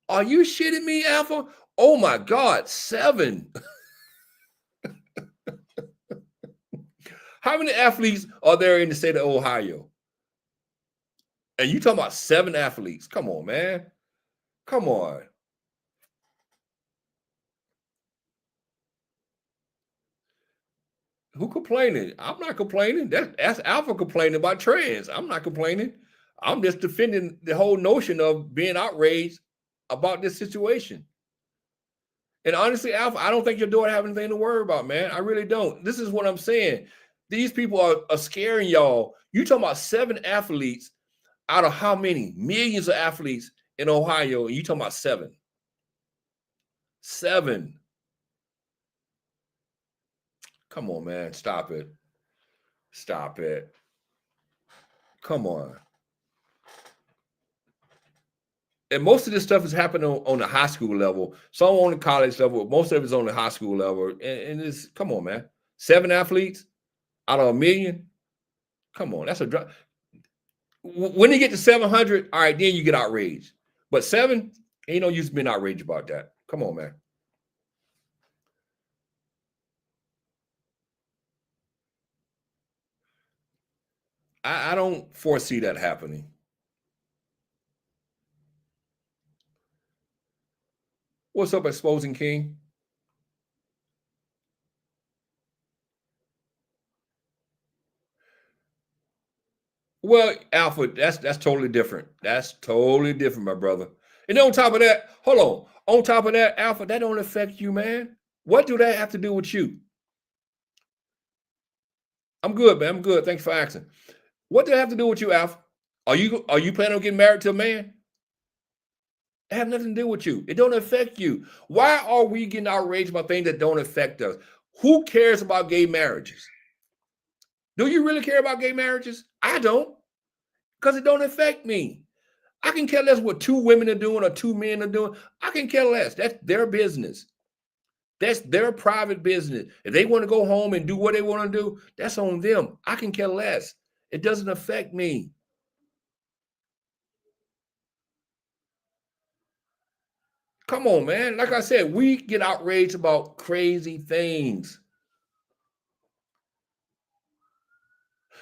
Are you shitting me, Alpha? Oh my God, 7. How many athletes are there in the state of Ohio? And you talking about 7 athletes? Come on, man. Come on. Who complaining? I'm not complaining. That's Alpha complaining about trans. I'm not complaining. I'm just defending the whole notion of being outraged about this situation. And honestly, Alpha, I don't think your daughter have anything to worry about, man. I really don't. This is what I'm saying. These people are scaring y'all. You talking about 7 athletes out of how many? Millions of athletes in Ohio, and you talking about 7. 7. Come on, man. Stop it. Stop it. Come on. And most of this stuff is happening on the high school level. Some on the college level. Most of it's on the high school level. And it's, come on, man. 7 athletes out of 1 million? Come on. That's a drop. When you get to 700, all right, then you get outraged. But 7, ain't no use being outraged about that. Come on, man. I don't foresee that happening. What's up, Exposing King? Well, Alpha, that's totally different. That's totally different, my brother. And on top of that, hold on. On top of that, Alpha, that don't affect you, man. What do that have to do with you? I'm good, man. I'm good. Thanks for asking. What do that have to do with you, Alpha? Are you planning on getting married to a man? It has nothing to do with you. It don't affect you. Why are we getting outraged about things that don't affect us? Who cares about gay marriages? Do you really care about gay marriages? I don't, because it don't affect me. I can care less what 2 women are doing or 2 men are doing. I can care less. That's their business. That's their private business. If they want to go home and do what they want to do, that's on them. I can care less. It doesn't affect me. Come on, man. Like I said, we get outraged about crazy things.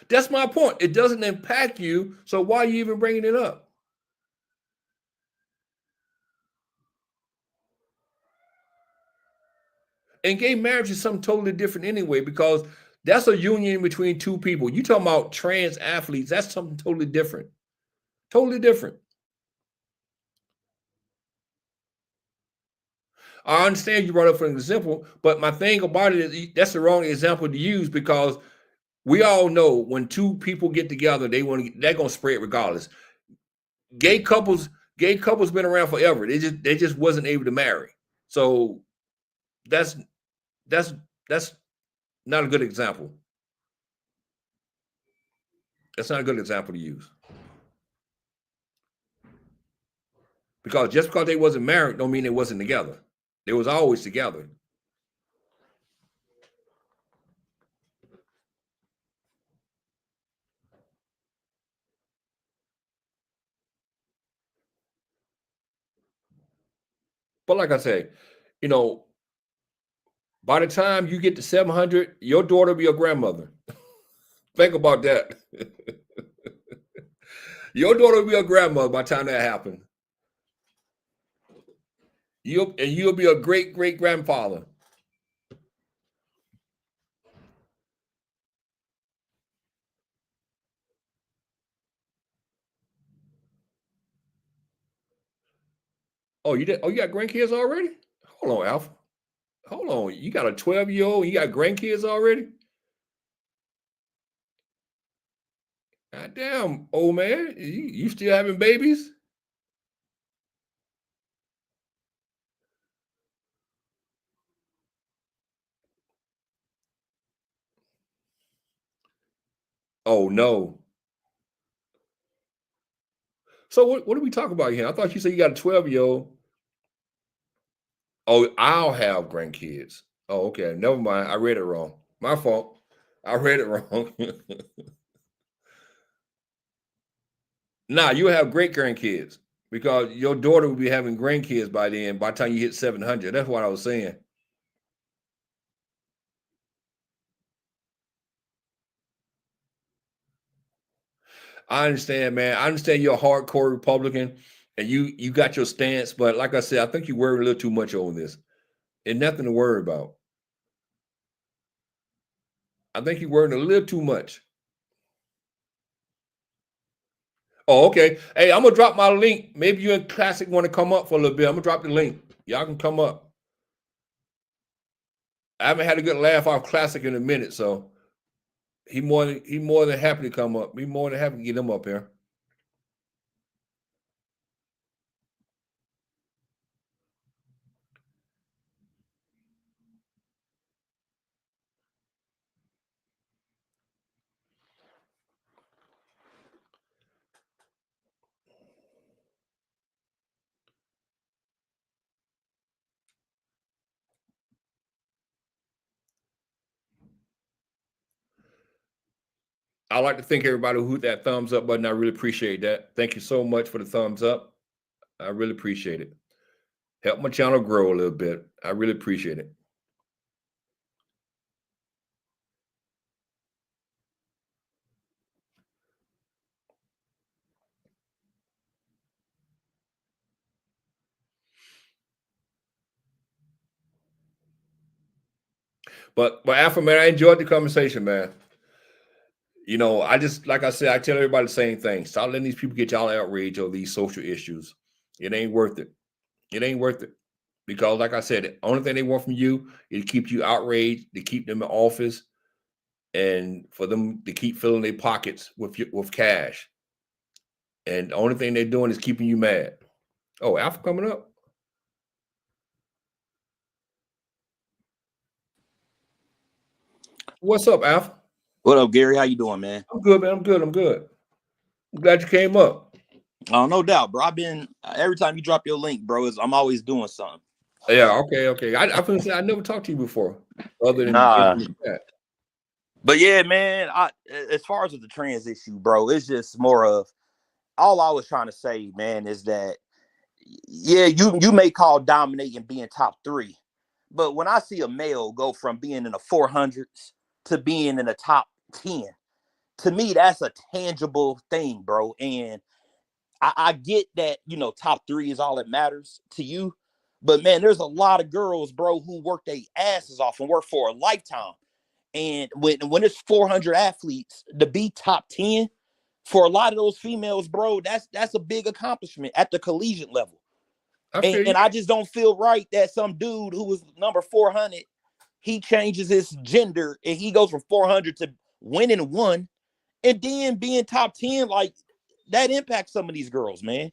That's my point. It doesn't impact you, so why are you even bringing it up? And gay marriage is something totally different anyway, because that's a union between 2 people. You talking about trans athletes, that's something totally different. Totally different. I understand you brought up for an example, but my thing about it is that's the wrong example to use, because we all know when 2 people get together, they're going to spread regardless. Gay couples Gay couples been around forever. They just wasn't able to marry. So that's not a good example. That's not a good example to use. Because just because they wasn't married don't mean they wasn't together. They was always together. But like I say, you know, by the time you get to 700, your daughter will be a grandmother. Think about that. Your daughter will be a grandmother by the time that happens. You'll be a great grandfather. Oh, you did? Oh, you got grandkids already? Hold on, Alpha. Hold on. You got a 12-year-old. You got grandkids already? God damn, old man. You still having babies? Oh no. So what are we talking about here? I thought you said you got a 12-year-old. Oh, I'll have grandkids. Oh, okay. Never mind. I read it wrong. My fault. I read it wrong. Nah, you have great grandkids because your daughter will be having grandkids by then, by the time you hit 700. That's what I was saying. I understand, man. I understand you're a hardcore Republican and you got your stance, but like I said, I think you worry a little too much over this. And nothing to worry about. I think you're worrying a little too much. Oh, okay. Hey, I'm gonna drop my link. Maybe you and Classic want to come up for a little bit. I'm gonna drop the link. Y'all can come up. I haven't had a good laugh off Classic in a minute, so he more than happy to come up. He more than happy to get him up here. I'd like to thank everybody who hit that thumbs up button. I really appreciate that. Thank you so much for the thumbs up. I really appreciate it. Help my channel grow a little bit. I really appreciate it. But Alpha, man, I enjoyed the conversation, man. You know, I just, like I said, I tell everybody the same thing. Stop letting these people get y'all outraged over these social issues. It ain't worth it. It ain't worth it. Because, like I said, the only thing they want from you is to keep you outraged, to keep them in office, and for them to keep filling their pockets with cash. And the only thing they're doing is keeping you mad. Oh, Alpha coming up. What's up, Alpha? What up, Gary? How you doing, man? I'm good, man. I'm good. I'm glad you came up. Oh, no doubt, bro. I've been every time you drop your link, bro, I'm always doing something. Yeah, okay. I was say I never talked to you before, other than that. But yeah, man, as far as with the trans issue, bro, it's just more of all I was trying to say, man, is that yeah, you may call dominating being top 3, but when I see a male go from being in the 400s to being in the top 10, to me, that's a tangible thing, bro. And I get that, you know, top 3 is all that matters to you. But, man, there's a lot of girls, bro, who work their asses off and work for a lifetime. And when it's 400 athletes, to be top 10, for a lot of those females, bro, that's a big accomplishment at the collegiate level. And I just don't feel right that some dude who was number 400, he changes his gender and he goes from 400 to winning 1 and then being top 10, like that impacts some of these girls, man.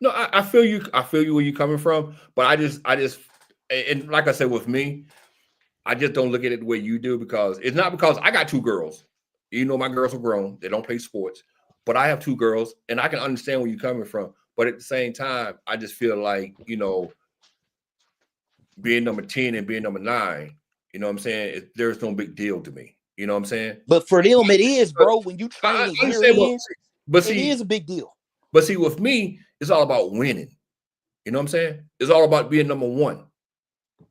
No, I feel you. I feel you where you're coming from, but I just, and like I said, with me, I just don't look at it the way you do because it's not because I got two girls. You know, my girls are grown; they don't play sports, but I have two girls, and I can understand where you're coming from. But at the same time, I just feel like being number 10 and being number 9. You know what I'm saying? There's no big deal to me. You know what I'm saying? But for them, it is, bro. When you train I a year understand, in, but it see, is a big deal. But see, with me, it's all about winning. You know what I'm saying? It's all about being number 1.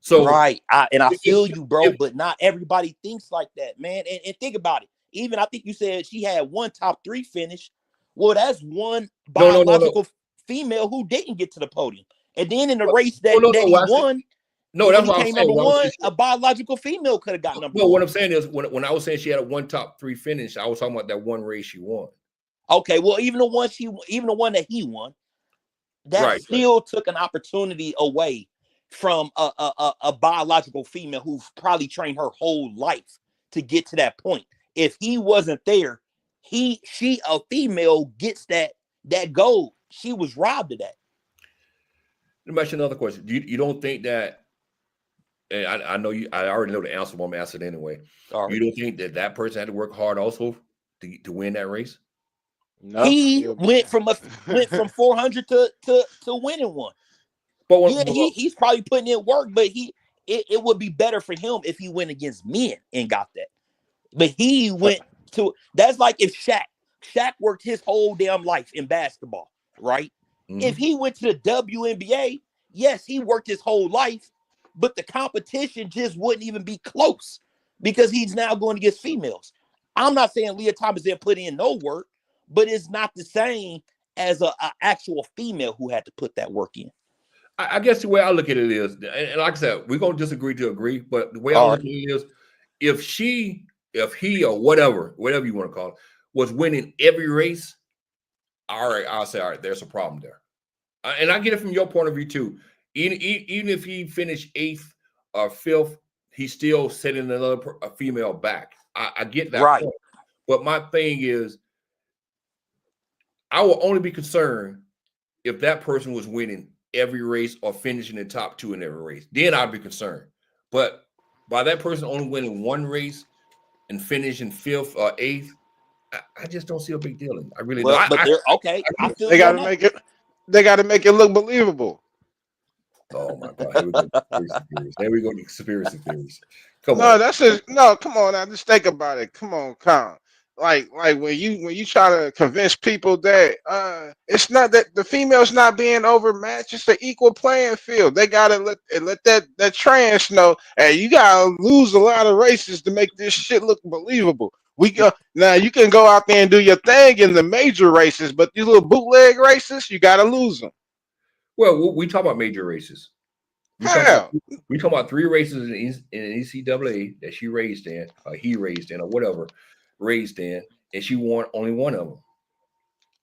So right, I feel if- you, bro. if- But not everybody thinks like that, man. And think about it. Even I think you said she had one top 3 finish. Well, that's one No. biological female who didn't get to the podium. And then in the race that No, he won, no, when that's he what I'm came saying. number What I was 1, saying- a biological female could have got number No, 1. what I'm saying is when I was saying she had a one top 3 finish, I was talking about that one race she won. Okay, well, even the one that he won, that Right. still took an opportunity away from a biological female who's probably trained her whole life to get to that point. If he wasn't there, a female gets that gold. She was robbed of that. Let me ask you another question. You don't think that? And I know you. I already know the answer, but I'm gonna ask it anyway. All right. You don't think that person had to work hard also to win that race? No, He went from 400 to winning one. But He's probably putting in work, but it would be better for him if he went against men and got that. But he went to, that's like if Shaq worked his whole damn life in basketball, right? Mhm. If he went to the WNBA, yes, he worked his whole life, but the competition just wouldn't even be close because he's now going against females. I'm not saying Leah Thomas didn't put in no work, but it's not the same as a actual female who had to put that work in. I guess the way I look at it is, and like I said, we're gonna disagree to agree, but the way I All look at it is, if he or whatever you want to call it, was winning every race, all right, I'll say, all right, there's a problem there. And I get it from your point of view too. Even if he finished 8th or 5th, he's still setting a female back. I get that Right. point. But my thing is, I will only be concerned if that person was winning every race or finishing in the top 2 in every race. Then I'd be concerned. But by that person only winning one race and finishing 5th or 8th, I just don't see a big deal in it. I really Well, don't. but they're okay. I feel they you got on to that. make it. They got to make it look believable. Oh my God. Here we go. Conspiracy theories. There we go. Conspiracy theories. Come No, on. that's just no. Come on now, just think about it. Come on, Con. Like when you try to convince people that it's not that the female's not being overmatched, it's an equal playing field. They gotta let that trans know, hey, you gotta lose a lot of races to make this shit look believable. We go now. You can go out there and do your thing in the major races, but these little bootleg races, you gotta lose them. Well, we talk about major races. We talk about 3 races in NCAA that she raised in, or he raised in, or whatever, raised in, and she won only one of them.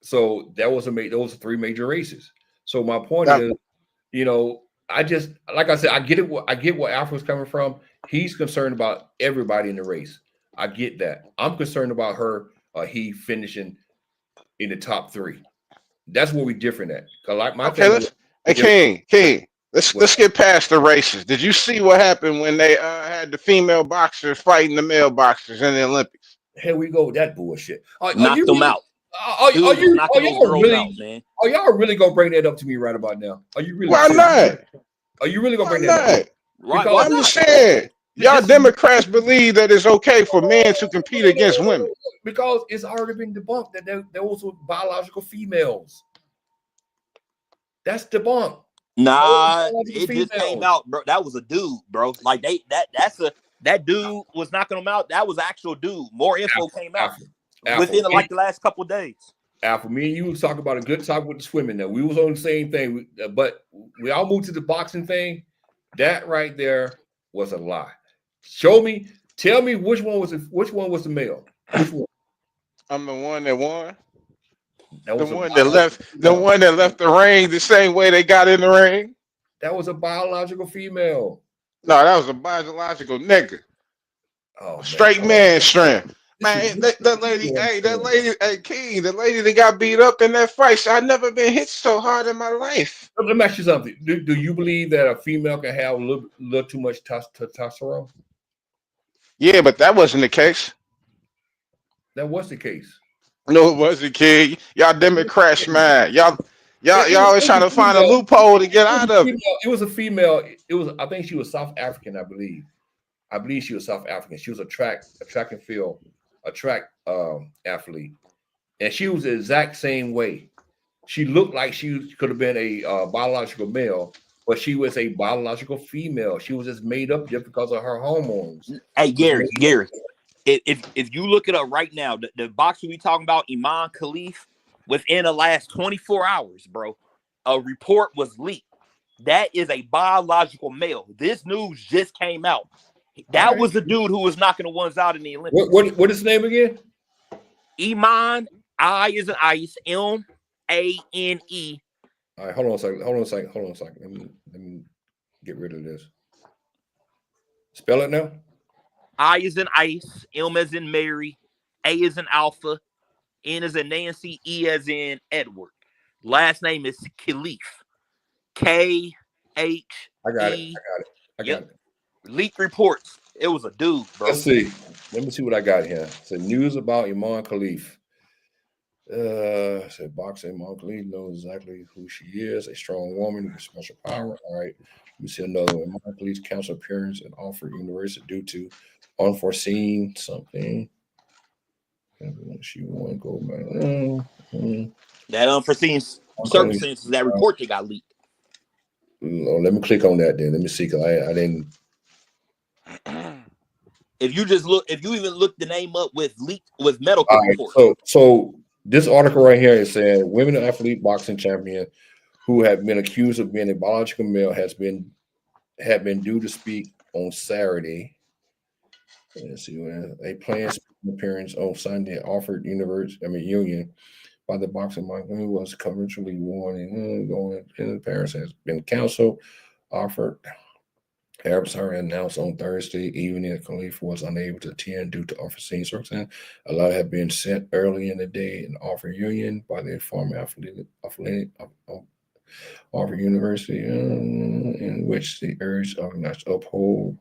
So that was those are 3 major races. So my point is, I just, like I said, I get it. I get where Alfred's coming from. He's concerned about everybody in the race. I get that. I'm concerned about her or he finishing in the top 3. That's where we different at. Cause like my thing. King. Let's get past the races. Did you see what happened when they had the female boxers fighting the male boxers in the Olympics? Here we go with that bullshit. Knocked them out. Are y'all really gonna bring that up to me right about now? Are you really? Why not? Are you really gonna Why bring that up? Right. Well, I'm just saying, y'all Democrats believe that it's okay for men to compete against women. Because it's already been debunked that those were biological females. That's debunked. Nah, it just came out, bro. That was a dude, bro. Like that dude was knocking them out. That was an actual dude. More info came out within like the last couple of days. Alpha, me and you was talking about a good talk with the swimming. Now we was on the same thing, but we all moved to the boxing thing. That right there was a lie. Tell me which one was the male? Which one? I'm the one that won. The one that left the ring the same way they got in the ring. That was a biological female. No, that was a biological nigga. Oh, straight man strength. Man, that lady, hey, King, the lady that got beat up in that fight. I never been hit so hard in my life. Let me ask you something. Do you believe that a female can have a little too much testosterone? Yeah, but that wasn't the case. That was the case. No, it wasn't, King. Y'all Democrats, man. Y'all It always was trying a to find a female. loophole to get out of it. It was a female. It was. I think she was South African. I believe she was South African. She was a track and field, athlete, and she was the exact same way. She looked like she could have been a biological male, but she was a biological female. She was just made up just because of her hormones. Hey, Gary, if you look it up right now, the boxer we talking about, Iman Khalif, within the last 24 hours, bro, a report was leaked. That is a biological male. This news just came out. That was the dude who was knocking the ones out in the Olympics. What is his name again? Iman, I is an ice, M-A-N-E. All right, hold on a second. Let me get rid of this. Spell it now. I is in ice, M as in Mary, A is in Alpha, N as in Nancy, E as in Edward. Last name is Khalif. K-H-E. I got it. Leaked reports. It was a dude, bro. Let's see. Let me see what I got here. So news about Iman Khalif. Said boxer Iman Khalif knows exactly who she is. A strong woman with special power. All right. Let me see another one. Iman Khalif's council appearance at Oxford University due to unforeseen something. She won gold medal. That unforeseen circumstances, that report that got leaked. Let me click on that then. Let me see, because I didn't. If you even look the name up with medical reports. So this article right here is saying women athlete boxing champion who have been accused of being a biological male have been due to speak on Saturday. Let's see, a planned appearance on Sunday at Oxford Union by the boxing Michael was commercially warning going in Paris has been canceled. Oxford Arabs are announced on Thursday evening that Khalif was unable to attend due to unforeseen circumstances. A lot had been sent early in the day in Oxford Union by the former athlete of Oxford University, in which the urge organized uphold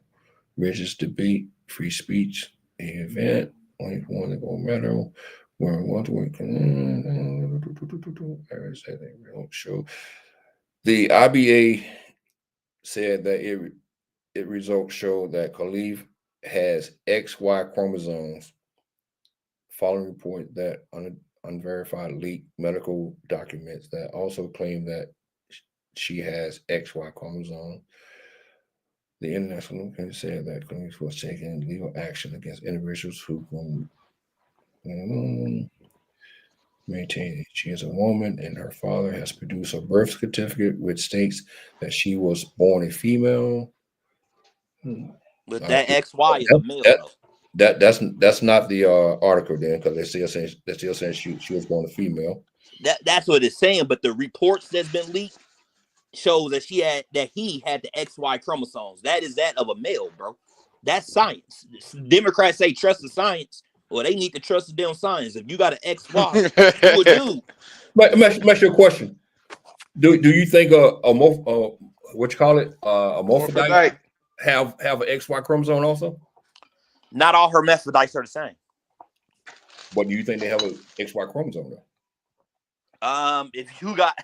religious debate, free speech, the event, only won the gold medal. Where welterweight show. The IBA said that it results show that Khalif has XY chromosomes. Following report that unverified leaked medical documents that also claim that she has XY chromosome. The International Olympic said that Khalif was taking legal action against individuals who maintain she is a woman and her father has produced a birth certificate which states that she was born a female. But that XY is a male. That's not the article then, because they're still saying she was born a female. That's what it's saying, but the reports that's been leaked shows that he had the XY chromosomes. That is that of a male, bro. That's science. Democrats say trust the science. Well, they need to trust the damn science. If you got an XY, you a dude. But let me ask you a question. Do you think a hermaphrodite have an XY chromosome also? Not all hermaphrodites are the same. But do you think they have an XY chromosome though? If you got,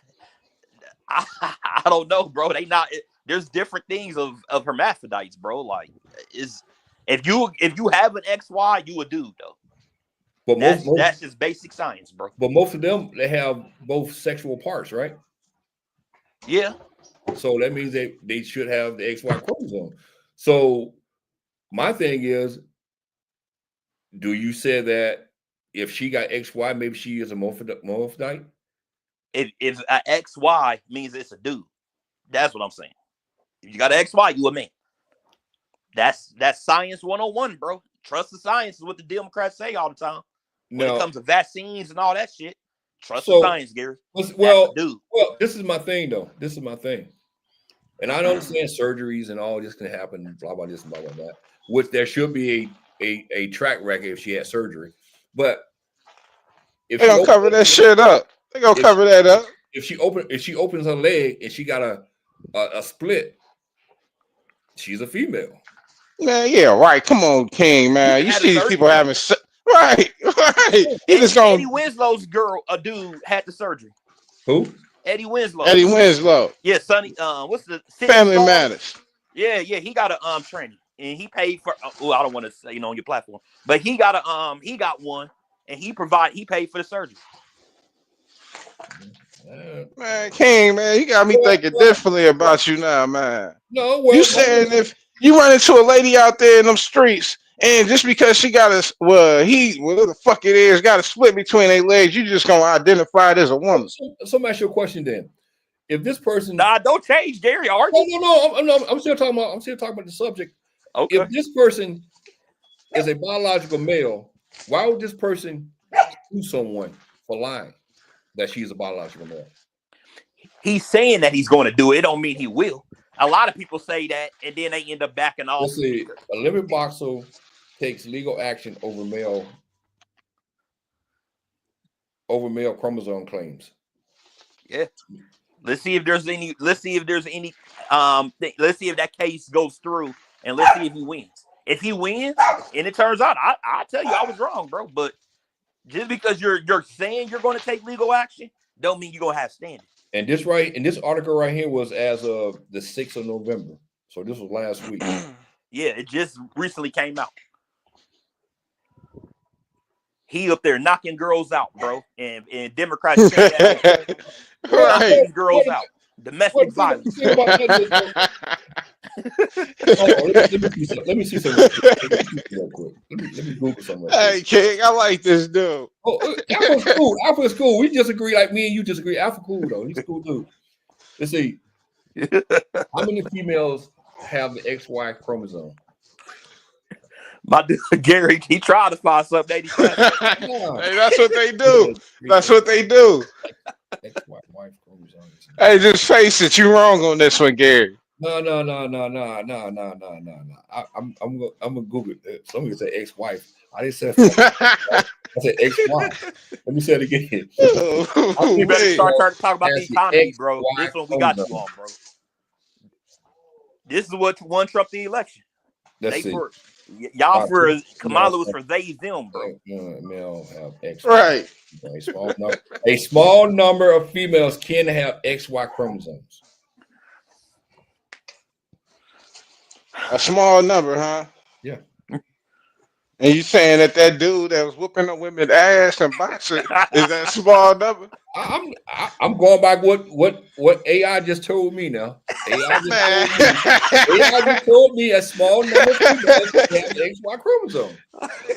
I don't know, bro. They not. There's different things of hermaphrodites, bro. Like if you have an XY, you a dude though. But that's just basic science, bro. But most of them, they have both sexual parts, right? Yeah. So that means they should have the XY chromosome. So my thing is, do you say that if she got XY, maybe she is a hermaphrodite? If an XY means it's a dude, that's what I'm saying. If you got an XY, you a man. That's science 101, bro. Trust the science is what the Democrats say all the time. When it comes to vaccines and all that shit, trust the science, Gary. Well, this is my thing, though. This is my thing. And I understand surgeries and all this can happen, blah, blah, this and blah, blah, that. Which there should be a track record if she had surgery. But if They gonna cover that shit up. They gonna cover that up. If she opens her leg and she got a split, she's a female. Man, yeah, right. Come on, King, man. You see these people having right. He just gonna Eddie Winslow's dude had the surgery. Who? Eddie Winslow. Eddie Winslow. Yeah, Sonny. What's the Family Matters? Yeah, he got a training, and he paid for. I don't want to say on your platform, but he got one, and he paid for the surgery. Man, King, man, you got me thinking differently about you now, man. No, well, you saying if you run into a lady out there in them streets, and just because she got whatever the fuck it is, got a split between their legs, you just gonna identify it as a woman. So let me ask you a question then. If this person, don't change, Gary. Are you? No, I'm still talking about the subject. Okay. If this person is a biological male, why would this person sue someone for lying that she's a biological male? He's saying that he's going to do it. It don't mean he will. A lot of people say that, and then they end up backing off. Let's see. Olympic boxer takes legal action over male chromosome claims. Yeah. Let's see if there's any. Let's see if that case goes through, and let's see if he wins. If he wins, and it turns out, I tell you, I was wrong, bro. But just because you're saying you're going to take legal action, don't mean you're going to have standing. And this article right here was as of the 6th of November. So this was last week. Yeah, it just recently came out. He up there knocking girls out, bro, and Democrats knocking girls out. Domestic violence. Let me see something real quick. Let me Google something. Hey, King, I like this dude. Oh, Alpha's cool. Alpha's cool. We disagree like me and you disagree. Alpha cool though. He's a cool dude. Let's see. How many females have the XY chromosome? My dude Gary, he tried to find something. Hey, that's what they do. That's what they do. XY chromosome. Hey, just face it. You wrong on this one, Gary. No. I'm gonna Google it. Somebody say ex-wife. I didn't say. I said ex-wife. Let me say it again. You better start trying to talk about the economy, bro. This one we got you on, bro. This is what won Trump the election. Let's see. Y'all for Kamala was for they them, bro. Male have X. Right. A small number of females can have XY chromosomes. A small number, huh? Yeah. And you saying that dude that was whooping up women's ass and boxing is that small number? I'm going by what AI just told me now. AI just told me a small number of females have XY chromosome.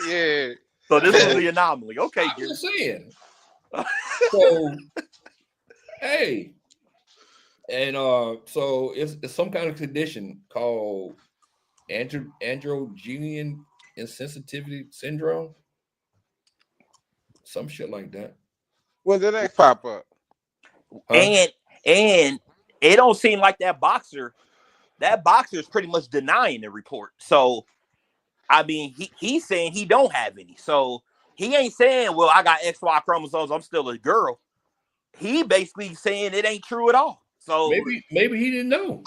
Yeah. So this is the anomaly. Okay, I'm just saying. So, hey, and so it's some kind of condition called androgen insensitivity syndrome, some shit like that. When did that pop up? And it don't seem like that boxer is pretty much denying the report. So I mean, he's saying he don't have any. So he ain't saying, well, I got XY chromosomes, I'm still a girl. He basically saying it ain't true at all. So maybe he didn't know.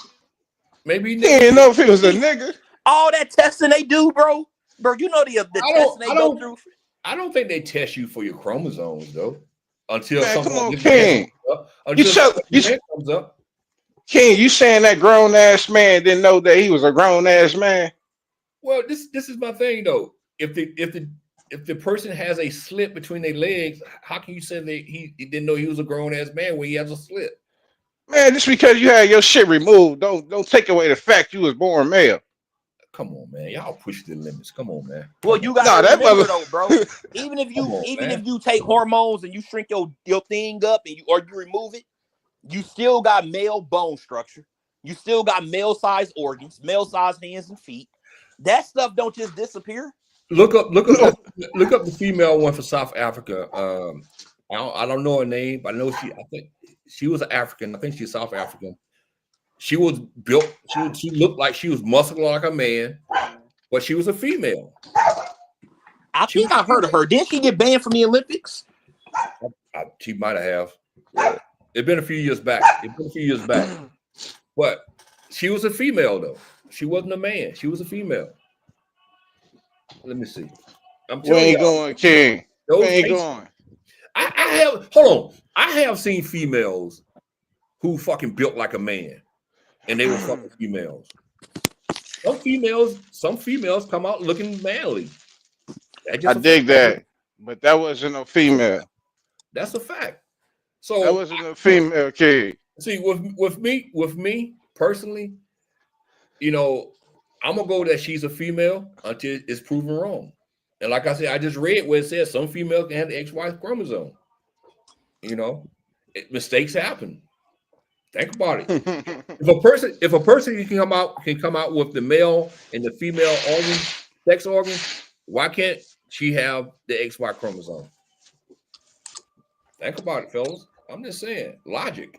Maybe he didn't know if he was a nigga. All that testing they do, bro. Bro, you know the testing they go through. I don't think they test you for your chromosomes though. Until something comes up. King, you saying that grown ass man didn't know that he was a grown ass man? Well, this is my thing though. If the person has a slit between their legs, how can you say that he didn't know he was a grown ass man when he has a slit? Man, just because you had your shit removed, don't take away the fact you was born male. Come on, man. Y'all push the limits. Come on, man. Well, you got to remember though, bro. Even if you take hormones and you shrink your thing up and you remove it, you still got male bone structure. You still got male size organs, male size hands and feet. That stuff don't just disappear. Look up the female one for South Africa. I don't know her name, but I think she was an African. I think she's South African. She was built. She looked like she was muscular like a man, but she was a female. I think I heard of her. Didn't she get banned from the Olympics? She might have. It's been a few years back. But she was a female though. She wasn't a man. She was a female. Let me see. I'm We ain't going, King. We ain't cases, going. I have. Hold on. I have seen females who fucking built like a man, and they were fucking females. Some females come out looking manly. I dig that, but that wasn't a female. That's a fact. So That wasn't a female, King. see, with me personally, you know, I'm gonna go that she's a female until it's proven wrong. And like I said, I just read where it says some females can have the XY chromosome. You know, mistakes happen. Think about it. If a person can come out with the male and the female organ, sex organ, why can't she have the XY chromosome? Think about it, fellas. I'm just saying, logic.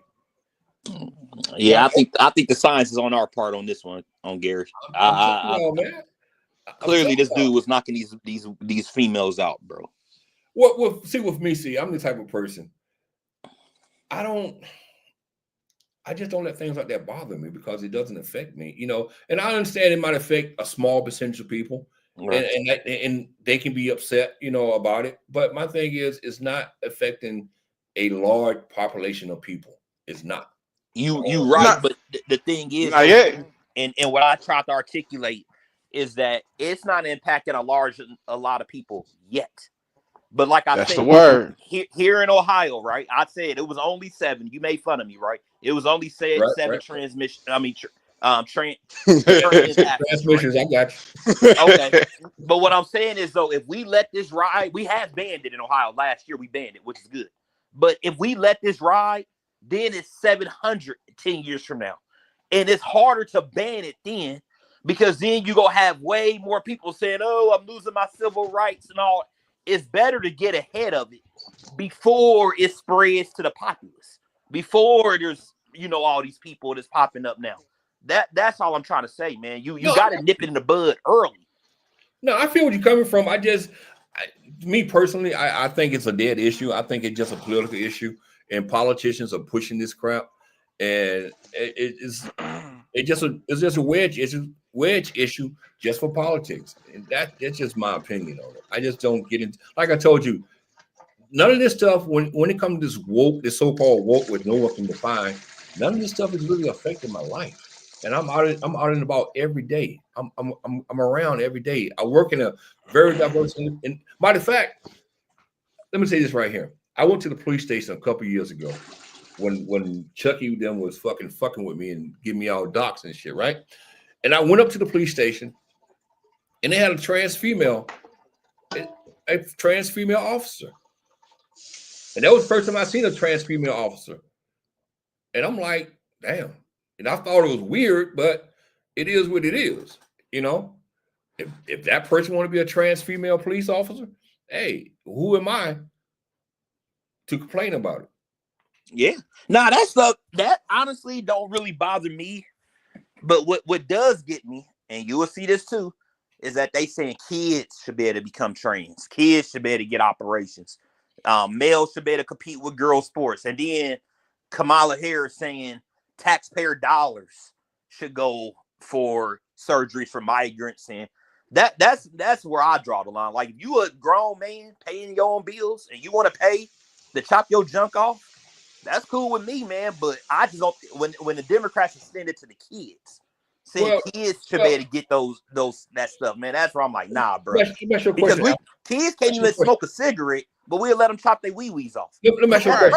Yeah, I think the science is on our part on this one, on Gary. Clearly, this dude was knocking these females out, bro. Well, see, with me, I'm the type of person. I just don't let things like that bother me because it doesn't affect me, you know. And I understand it might affect a small percentage of people, right. and they can be upset, you know, about it. But my thing is, it's not affecting a large population of people. It's not. You right, but the thing is, and what I try to articulate is that it's not impacting a lot of people yet. But like I said, that's the word. Here in Ohio, right? I said it was only 7. You made fun of me, right? It was only 7 transmission. I mean, transmissions. I got you. Okay, but what I'm saying is, though, if we let this ride, we have banned it in Ohio last year. We banned it, which is good. But if we let this ride, then it's 700 10 years from now, and it's harder to ban it then because then you gonna have way more people saying, "Oh, I'm losing my civil rights and all." It's better to get ahead of it before it spreads to the populace, before there's, you know, all these people that's popping up now. That's all I'm trying to say, man. You got to nip it in the bud early. No, I feel what you're coming from. Me personally, I think it's a dead issue. I think it's just a political issue, and politicians are pushing this crap, and it's just a wedge issue just for politics, and that's just my opinion on it. I just don't get into, like I told you, none of this stuff when it comes to this so-called woke, with no one can define, none of this stuff is really affecting my life, and I'm out and about every day. I'm around every day. I work in a very diverse. And matter of fact, let me say this right here. I went to the police station a couple of years ago when Chucky them was fucking with me and giving me all docs and shit, right? And I went up to the police station, and they had a trans female officer. And that was the first time I seen a trans female officer. And I'm like, damn. And I thought it was weird, but it is what it is. You know, if that person want to be a trans female police officer, hey, who am I to complain about it? Yeah. Nah, that stuff, that honestly don't really bother me. But what does get me, and you will see this too, is that they saying kids should be able to become trans. Kids should be able to get operations. Males should be able to compete with girl sports. And then Kamala Harris saying taxpayer dollars should go for surgeries for migrants. And that's where I draw the line. Like, if you a grown man paying your own bills and you want to pay to chop your junk off, that's cool with me, man. But I just don't. When the Democrats extend it to the kids, kids should be able to get that stuff, man. That's where I'm like, nah, bro. Because kids can't even smoke a cigarette, but we'll let them chop their wee-wees off. Let me ask you a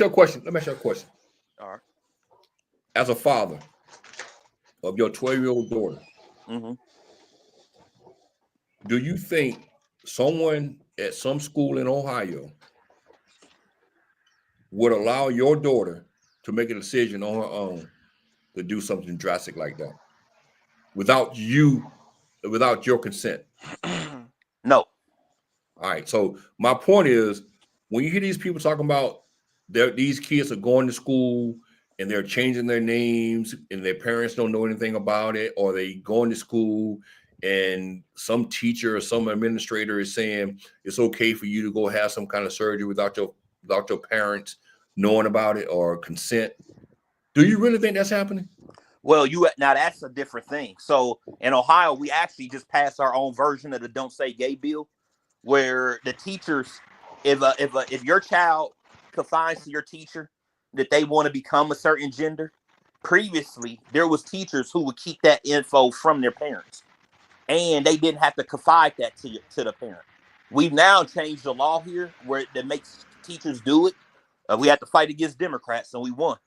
question. Let me ask you a question. All right. As a father of your 12-year-old daughter, do you think someone at some school in Ohio would allow your daughter to make a decision on her own to do something drastic like that without your consent? No. All right. So my point is, when you hear these people talking about these kids are going to school and they're changing their names and their parents don't know anything about it, or they going to school and some teacher or some administrator is saying it's okay for you to go have some kind of surgery without your parents knowing about it or consent. Do you really think that's happening? Well, now that's a different thing. So in Ohio, we actually just passed our own version of the "Don't Say Gay" bill, where the teachers, if your child confides to your teacher that they want to become a certain gender, previously there was teachers who would keep that info from their parents, and they didn't have to confide that to the parent. We've now changed the law here where that makes teachers do it. We had to fight against Democrats, and we won.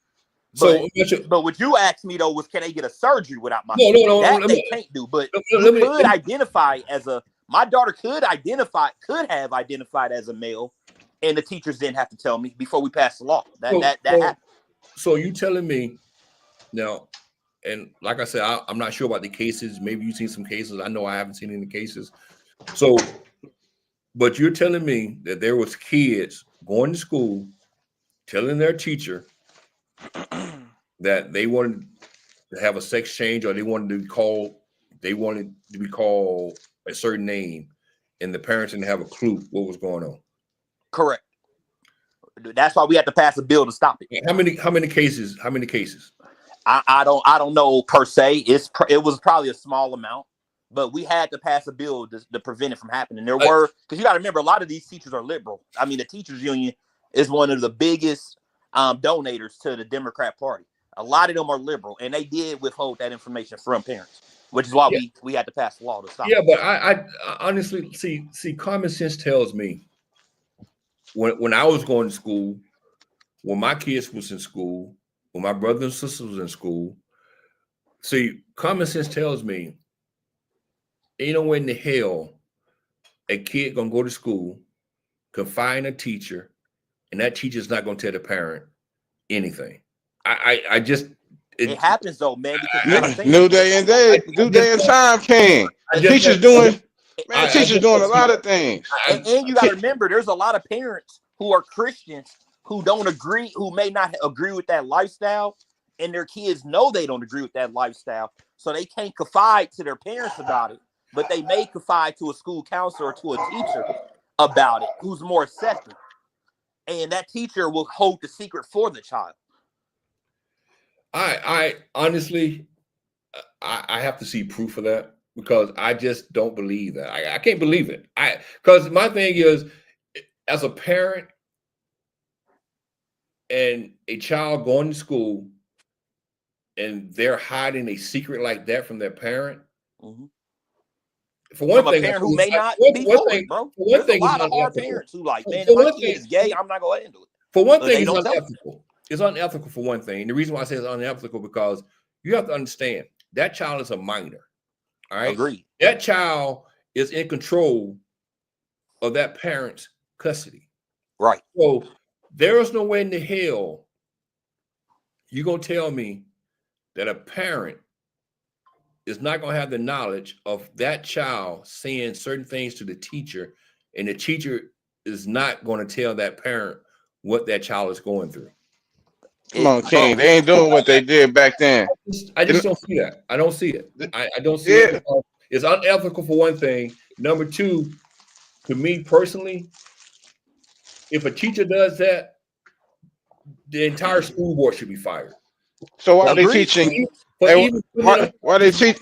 But what you asked me though was, can they get a surgery without my No, that they can't do. But you could identify as my daughter could have identified as a male, and the teachers didn't have to tell me before we passed the law. That happened. So you telling me now, and like I said, I'm not sure about the cases. Maybe you've seen some cases. I know I haven't seen any cases. So, but you're telling me that there was kids going to school telling their teacher that they wanted to have a sex change, or they wanted to be called a certain name, and the parents didn't have a clue what was going on. Correct. That's why we had to pass a bill to stop it. How many cases? I don't know per se. It was probably a small amount, but we had to pass a bill to prevent it from happening. There were, because you got to remember, a lot of these teachers are liberal. I mean, the teachers union is one of the biggest donators to the Democrat Party. A lot of them are liberal, and they did withhold that information from parents, which is why we had to pass the law to stop. Yeah, but I honestly see common sense tells me when I was going to school, when my kids was in school, when my brother and sister was in school, see, common sense tells me, ain't no way in the hell a kid gonna go to school, confide in a teacher, and that teacher's not gonna tell the parent anything. I just it happens though, man. Because new day and time, King. Teachers doing a lot of things. And you got to remember, there's a lot of parents who are Christians who don't agree, who may not agree with that lifestyle, and their kids know they don't agree with that lifestyle, so they can't confide to their parents about it, but they may confide to a school counselor or to a teacher about it who's more accepting, and that teacher will hold the secret for the child. I honestly, I have to see proof of that, because I just don't believe that. I can't believe it. Because my thing is, as a parent and a child going to school and they're hiding a secret like that from their parent. Mm-hmm. For one from thing, a parent who may not be for it, bro. There's a lot of hard parents who like, man, if my kid is gay, I'm not going to handle it. For one thing, it's unethical. It's unethical for one thing. And the reason why I say it's unethical, because you have to understand that child is a minor. All right. Agreed. That child is in control of that parent's custody. Right. So there is no way in the hell you're going to tell me that a parent is not going to have the knowledge of that child saying certain things to the teacher, and the teacher is not going to tell that parent what that child is going through. Come on, King. They ain't doing what they did back then. I just don't see that. I don't see it. I don't see it. It's unethical for one thing. Number two, to me personally, if a teacher does that, the entire school board should be fired. So why are they teaching? Why they teach?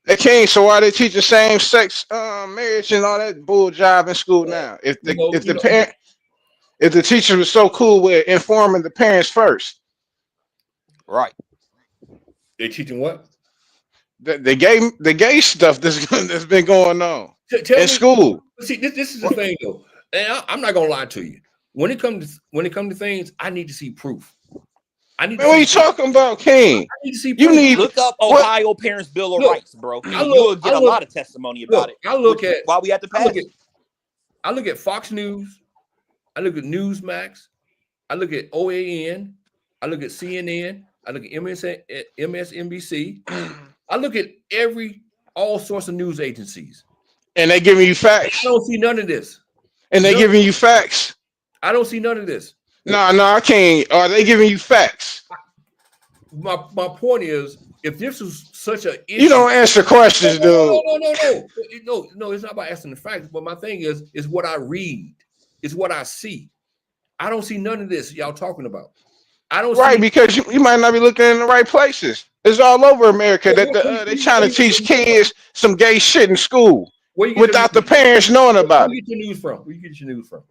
They can't. So why they teach the same sex marriage and all that bull job in school now? If the teacher was so cool with informing the parents first, right? They teaching what? The gay stuff that's been going on in school. See, this is the thing though, and I'm not gonna lie to you. When it comes to things, I need to see proof. Man, what are you talking about, King? I need to see proof. You need look up Ohio Parents Bill of Rights, bro. You'll get a lot of testimony about it. I look at why we have to pass. I look at Fox News. I look at Newsmax. I look at OAN. I look at CNN. I look at MSNBC. I look at all sorts of news agencies. And they giving you facts. I don't see none of this. And they giving you facts. I don't see none of this. No, I can't. Are they giving you facts? My point is, if this was such an issue, You don't answer questions, dude. No, it's not about asking the facts. But my thing is what I read, is what I see. I don't see none of this y'all talking about. I don't Right, see. because you might not be looking in the right places. It's all over America that they trying to teach kids some gay shit in school Where you get without the parents knowing Where about you it. get your news from? Where you get your news from?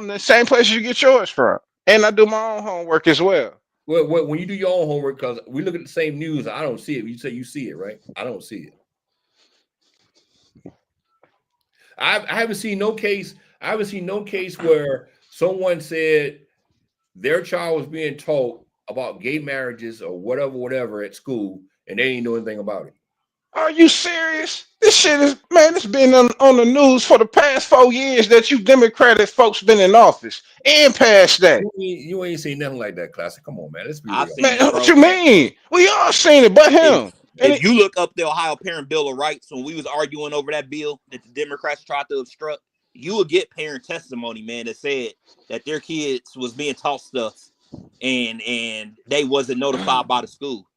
The same place you get yours from, and I do my own homework as well. Well, when you do your own homework, because we look at the same news, I don't see it. You say you see it, right? I don't see it. I haven't seen no case. I haven't seen no case where someone said their child was being taught about gay marriages or whatever at school, and they didn't know anything about it. Are you serious? This shit is, man, it's been on the news for the past 4 years that you Democratic folks been in office and past that. You ain't seen nothing like that, Classic. Come on, man. Let's be I've real. seen Man, it, what bro. you mean? We all seen it, but him. If you look up the Ohio Parent Bill of Rights, when we was arguing over that bill that the Democrats tried to obstruct, you would get parent testimony, man, that said that their kids was being taught stuff and they wasn't notified by the school.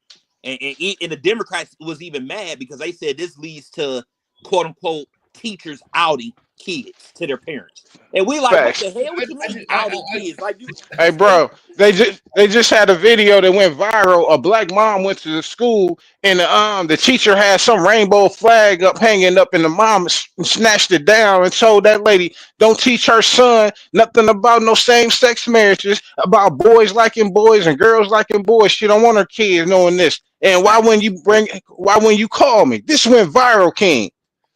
And the Democrats was even mad because they said this leads to quote unquote teachers outing kids to their parents. And we like, Facts. what the hell? What you mean outing kids? Like you Hey, bro, they just had a video that went viral. A black mom went to the school, and the teacher had some rainbow flag up hanging up, and the mom snatched it down and told that lady, "Don't teach her son nothing about no same-sex marriages, about boys liking boys and girls liking boys. She don't want her kids knowing this. And why when you call me? This went viral, King."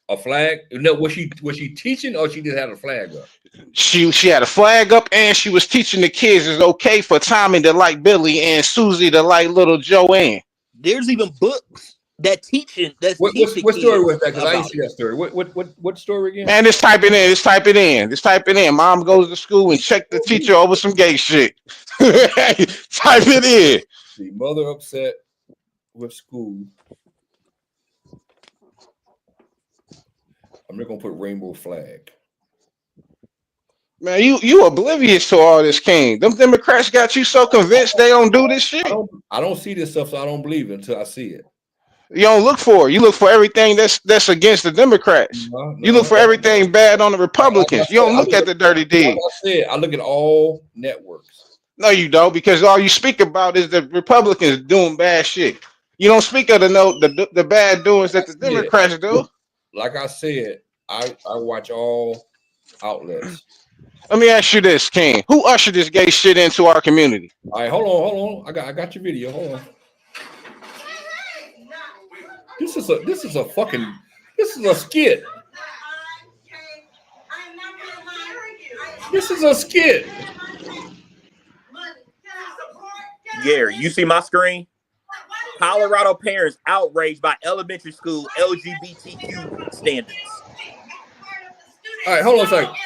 A flag? No, was she teaching or she just had a flag up? She had a flag up, and she was teaching the kids it's okay for Tommy to like Billy and Susie to like little Joanne. There's even books that teaching. What story was that? Because I didn't see that story. What story again? Man, just type it in. Mom goes to school and check the teacher over some gay shit. Type it in. The mother upset with school. I'm not gonna put rainbow flag. Man, you oblivious to all this, King. Them Democrats got you so convinced they don't do this shit. I don't see this stuff, so I don't believe it until I see it. You don't look for it. You look for everything that's against the Democrats. You look for everything bad on the Republicans. You don't look at the dirty deeds. Like I said, I look at all networks. No, you don't, because all you speak about is the Republicans doing bad shit. You don't speak of the bad doings that the Democrats do. Like I said, I watch all outlets. Let me ask you this, King. Who ushered this gay shit into our community? All right, hold on. I got your video. Hold on. This is a skit. This is a skit. Gary, you see my screen? Colorado parents outraged by elementary school LGBTQ standards. All right, hold on a second.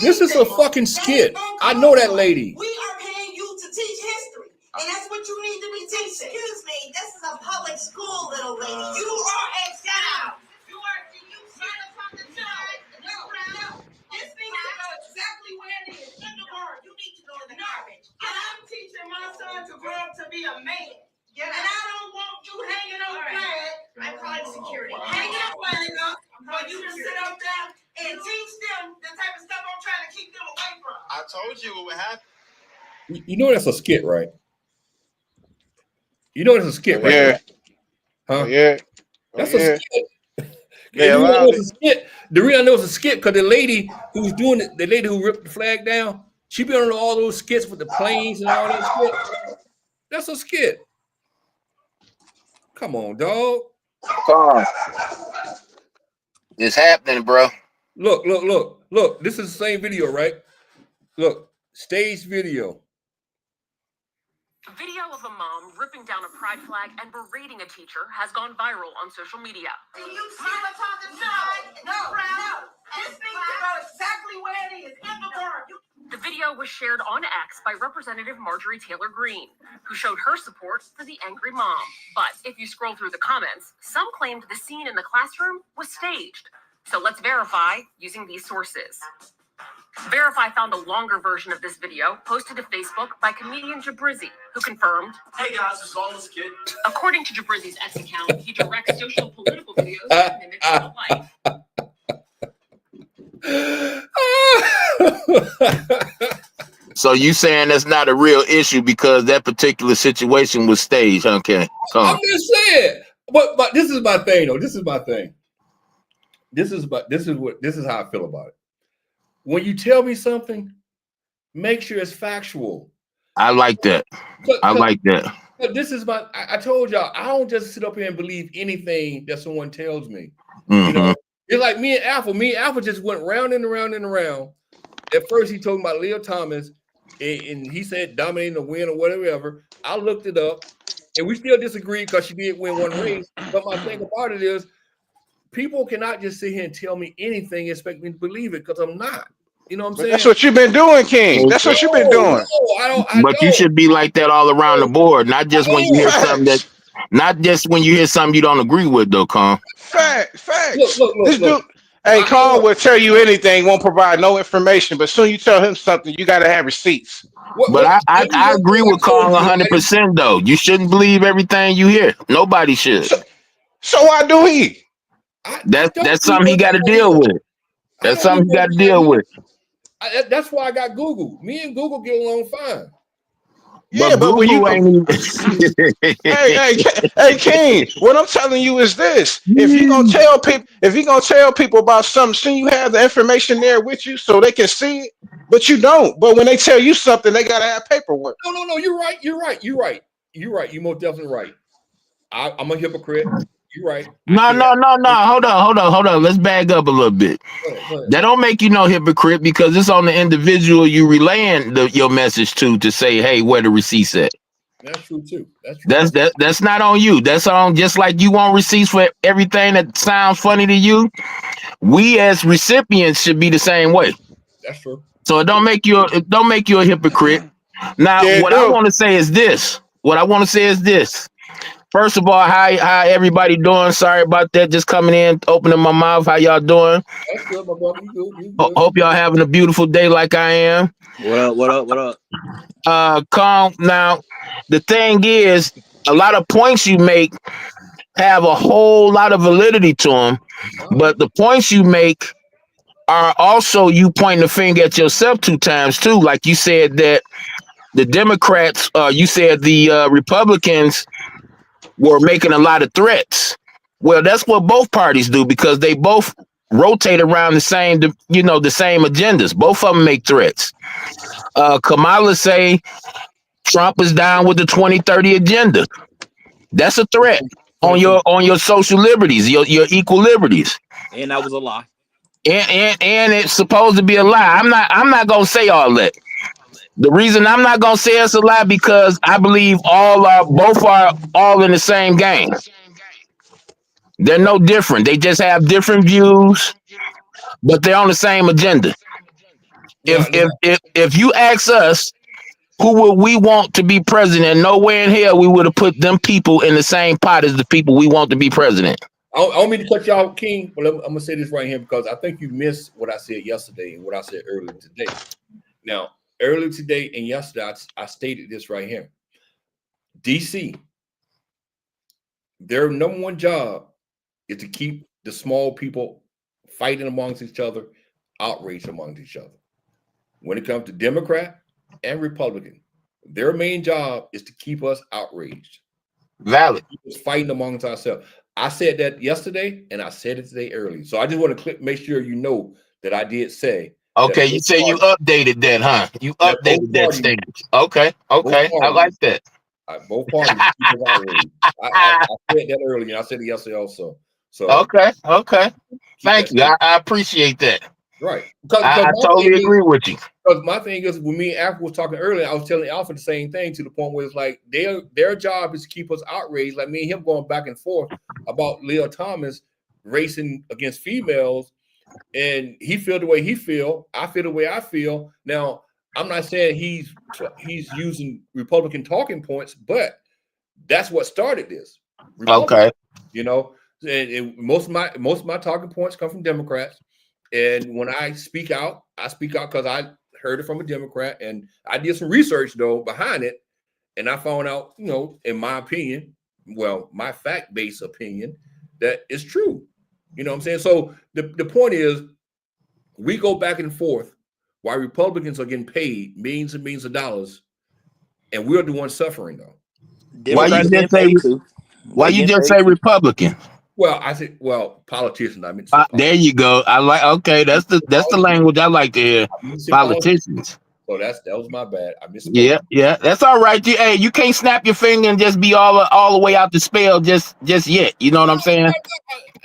This is a fucking skit. I know that lady. We are paying you to teach history, and that's what you need to be teaching. Excuse me, this is a public school, little lady. You are a child. You sign up on the child. No. This thing to go exactly where it is. In the garbage. You need to go in the garbage. And I'm teaching my son to grow up to be a man. And I don't want you hanging on flag. I'm calling security. Hanging on flag up, or you can sit up there and teach them the type of stuff I'm trying to keep them away from. I told you what would happen. You know that's a skit, right? You know it's a skit, right? Yeah. Huh? Yeah. That's a skit. Yeah, the reason I know it's a skit because the lady who's doing it, the lady who ripped the flag down, she been on all those skits with the planes and all that shit. That's a skit. Come on, dog. It's happening, bro. Look. This is the same video, right? Look, stage video. A video of a mom ripping down a pride flag and berating a teacher has gone viral on social media. Do you see what's on the side? No. This thing to go exactly where it is. In the garbage. The video was shared on X by Representative Marjorie Taylor Greene, who showed her support for the angry mom. But if you scroll through the comments, some claimed the scene in the classroom was staged. So let's verify using these sources. Verify found a longer version of this video posted to Facebook by comedian Jabrizzi, who confirmed, "Hey guys, it's Lawless Kid." According to Jabrizzi's X account, he directs social political videos that mimic real life. So you saying that's not a real issue because that particular situation was staged, huh, Ken? I'm just saying. But this is my thing, though. This is my thing. This is how I feel about it. When you tell me something, make sure it's factual. I like that. I like that. But this is I told y'all, I don't just sit up here and believe anything that someone tells me. Mm-hmm. You know, it's like me and Alpha. Me and Alpha just went round and around and around. At first, he told me about Leah Thomas, and he said dominating the win or whatever. I looked it up, and we still disagree because she did win one race. But my thing about it is, people cannot just sit here and tell me anything and expect me to believe it because I'm not. You know what I'm saying? That's what you've been doing, King. That's what you've been doing. But you should be like that all around the board, not just when you hear something that, not just when you hear something you don't agree with, though, Con. Facts. Look. Hey, Con will tell you anything, won't provide no information, but soon you tell him something, you got to have receipts. But I agree with Con 100%, though. You shouldn't believe everything you hear. Nobody should. So why do he? That's something he got to deal with. That's something he got to deal with. That's why I got Google. Me and Google get along fine. Yeah, but when you hey, King, what I'm telling you is this: if you gonna tell people about something, shouldn't you have the information there with you so they can see it? But you don't. But when they tell you something, they gotta have paperwork. No. You're right. You're most definitely right. I'm a hypocrite. You're right. No. Hold on. Let's back up a little bit. That don't make you no hypocrite because it's on the individual you relaying your message to say, hey, where the receipts at? That's true too. That's not on you. That's on just like you want receipts for everything that sounds funny to you. We as recipients should be the same way. That's true. So it don't make you a hypocrite. Now, what I want to say is this. First of all, how everybody doing? Sorry about that. Just coming in, opening my mouth. How y'all doing? That's good, my brother. You good. Hope y'all having a beautiful day like I am. What up? Calm. Now, the thing is, a lot of points you make have a whole lot of validity to them, but the points you make are also you pointing the finger at yourself 2 times too. Like you said that the Democrats, you said the Republicans were making a lot of threats. Well, that's what both parties do because they both rotate around the same agendas. Both of them make threats. Kamala say Trump is down with the 2030 agenda. That's a threat on your social liberties, your equal liberties. And that was a lie. And it's supposed to be a lie. I'm not gonna say all that. The reason I'm not gonna say it's a lie because I believe both are all in the same game. They're no different. They just have different views, but they're on the same agenda. If you ask us who would we want to be president, nowhere in hell we would have put them people in the same pot as the people we want to be president. I don't mean to cut y'all, King, but I'm gonna say this right here because I think you missed what I said yesterday and what I said earlier today. Now, earlier today and yesterday, I stated this right here. DC, their number one job is to keep the small people fighting amongst each other, outraged amongst each other. When it comes to Democrat and Republican, their main job is to keep us outraged. Valid. Fighting amongst ourselves. I said that yesterday, and I said it today early. So I just want to make sure you know that I did say. Okay, you say you updated that, huh? You updated that statement. Okay, I like that. Both parties. I said that earlier. I said it yesterday also. So okay. Thank you. I appreciate that. Right. I totally agree with you. Because my thing is, when me and Alpha was talking earlier, I was telling Alpha the same thing to the point where it's like their job is to keep us outraged. Like me and him going back and forth about Leah Thomas racing against females, and he feel the way he feel. I feel the way I feel. Now, I'm not saying he's using Republican talking points, but that's what started this. Okay. You know, and most of my talking points come from Democrats. And when I speak out because I heard it from a Democrat, and I did some research though behind it, and I found out, in my opinion, well, my fact-based opinion, that it's true. You know what I'm saying? So the point is, we go back and forth while Republicans are getting paid millions and millions of dollars, and we're the ones suffering though. Why you just say Republican? Well, I said, politicians. I mean, there you go. I like. Okay, that's the language I like to hear. Politicians. So that was my bad. I missed. Yeah, that's all right. You can't snap your finger and just be all the way out the spell just yet. You know what I'm saying?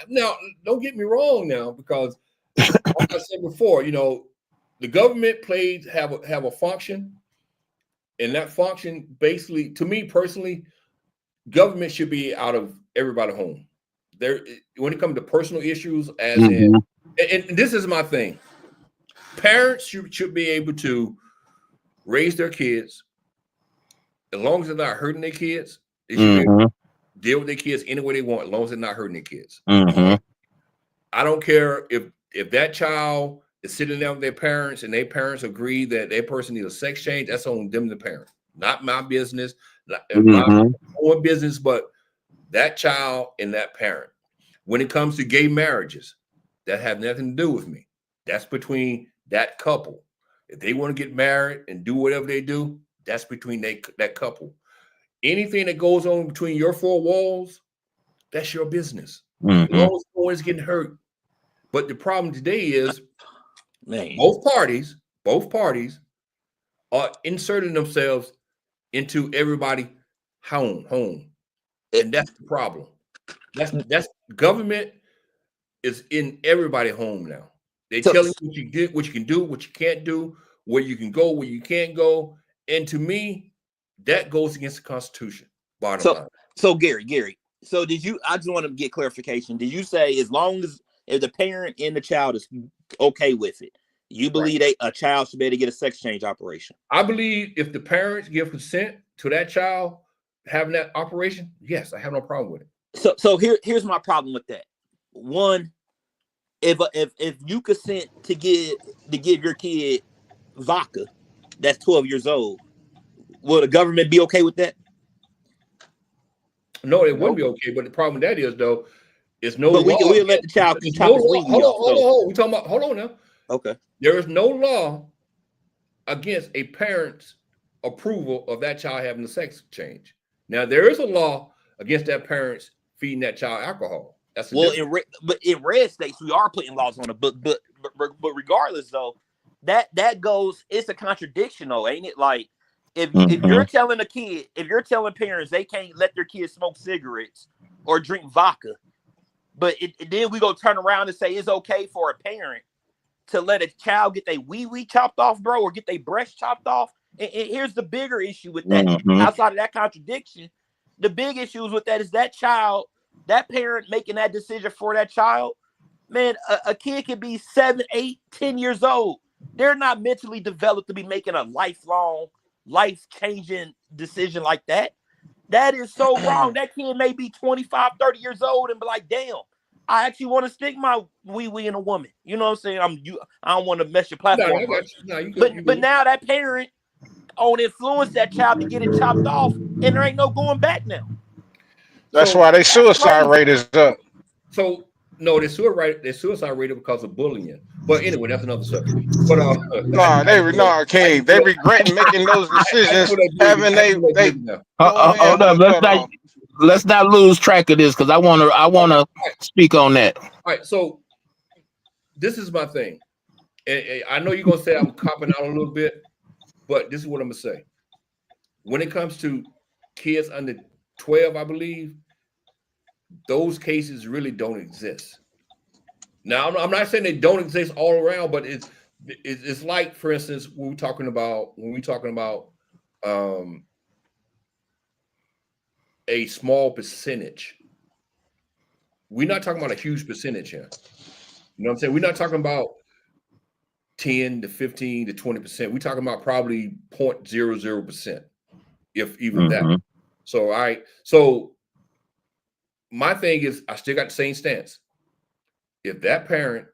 Now, don't get me wrong now, because like I said before, the government have a function, and that function basically, to me personally, government should be out of everybody's home. When it comes to personal issues, and this is my thing, parents should be able to raise their kids as long as they're not hurting their kids. They should be able to deal with their kids any way they want, as long as they're not hurting their kids. I don't care if that child is sitting down with their parents and their parents agree that their person needs a sex change. That's on them, the parent, not my business, not my own business, but that child and that parent. When it comes to gay marriages, that have nothing to do with me. That's between that couple. If they want to get married and do whatever they do, that's between that couple. Anything that goes on between your four walls, that's your business. As long as no one's getting hurt. But the problem today is, both parties are inserting themselves into everybody's home. And that's the problem. That's government is in everybody's home now. They tell you what you get, what you can do, what you can't do, where you can go, where you can't go. And to me, that goes against the Constitution. Bottom line. So Gary. So I just want to get clarification. Did you say as long as if the parent and the child is okay with it, you believe a child should be able to get a sex change operation? I believe if the parents give consent to that child having that operation, yes, I have no problem with it. So here's my problem with that. One, if you consent to give your kid vodka that's 12 years old, will the government be okay with that? No, it wouldn't be okay. But the problem with that is, though, it's no. But law. we'll let the child. Hold on. We talking about. Hold on now. Okay. There is no law against a parent's approval of that child having a sex change. Now, there is a law against that parents feeding that child alcohol. That's in red states we are putting laws on it. But regardless, though, that goes. It's a contradiction, though, ain't it? Like. If you're telling if you're telling parents they can't let their kids smoke cigarettes or drink vodka, but then we go turn around and say it's okay for a parent to let a child get their wee chopped off, bro, or get their breast chopped off. And here's the bigger issue with that. Outside of that contradiction, the big issues with that is that parent making that decision for that child. Man, a kid can be 7, 8, 10 years old. They're not mentally developed to be making a life-changing decision like that. That is so wrong. That kid may be 25, 30 years old and be like, damn, I actually want to stick my wee in a woman. You know what I'm saying? I don't want to mess your platform. But now that parent on influence that child to get it chopped off, and there ain't no going back now. That's why their suicide rate is up. So no, their suicide rate is because of bullying. But anyway, that's another subject. But King, they regret making those decisions. Hold up, let's not lose track of this because I wanna speak on that. All right, so this is my thing, and I know you're gonna say I'm copping out a little bit, but this is what I'm gonna say. When it comes to kids under 12, I believe those cases really don't exist. Now, I'm not saying they don't exist all around, but it's like, for instance, when we're talking about a small percentage. We're not talking about a huge percentage here. You know what I'm saying? We're not talking about 10 to 15 to 20%. We're talking about probably 0.00%, if even that. So, all right. So my thing is, I still got the same stance. If that parent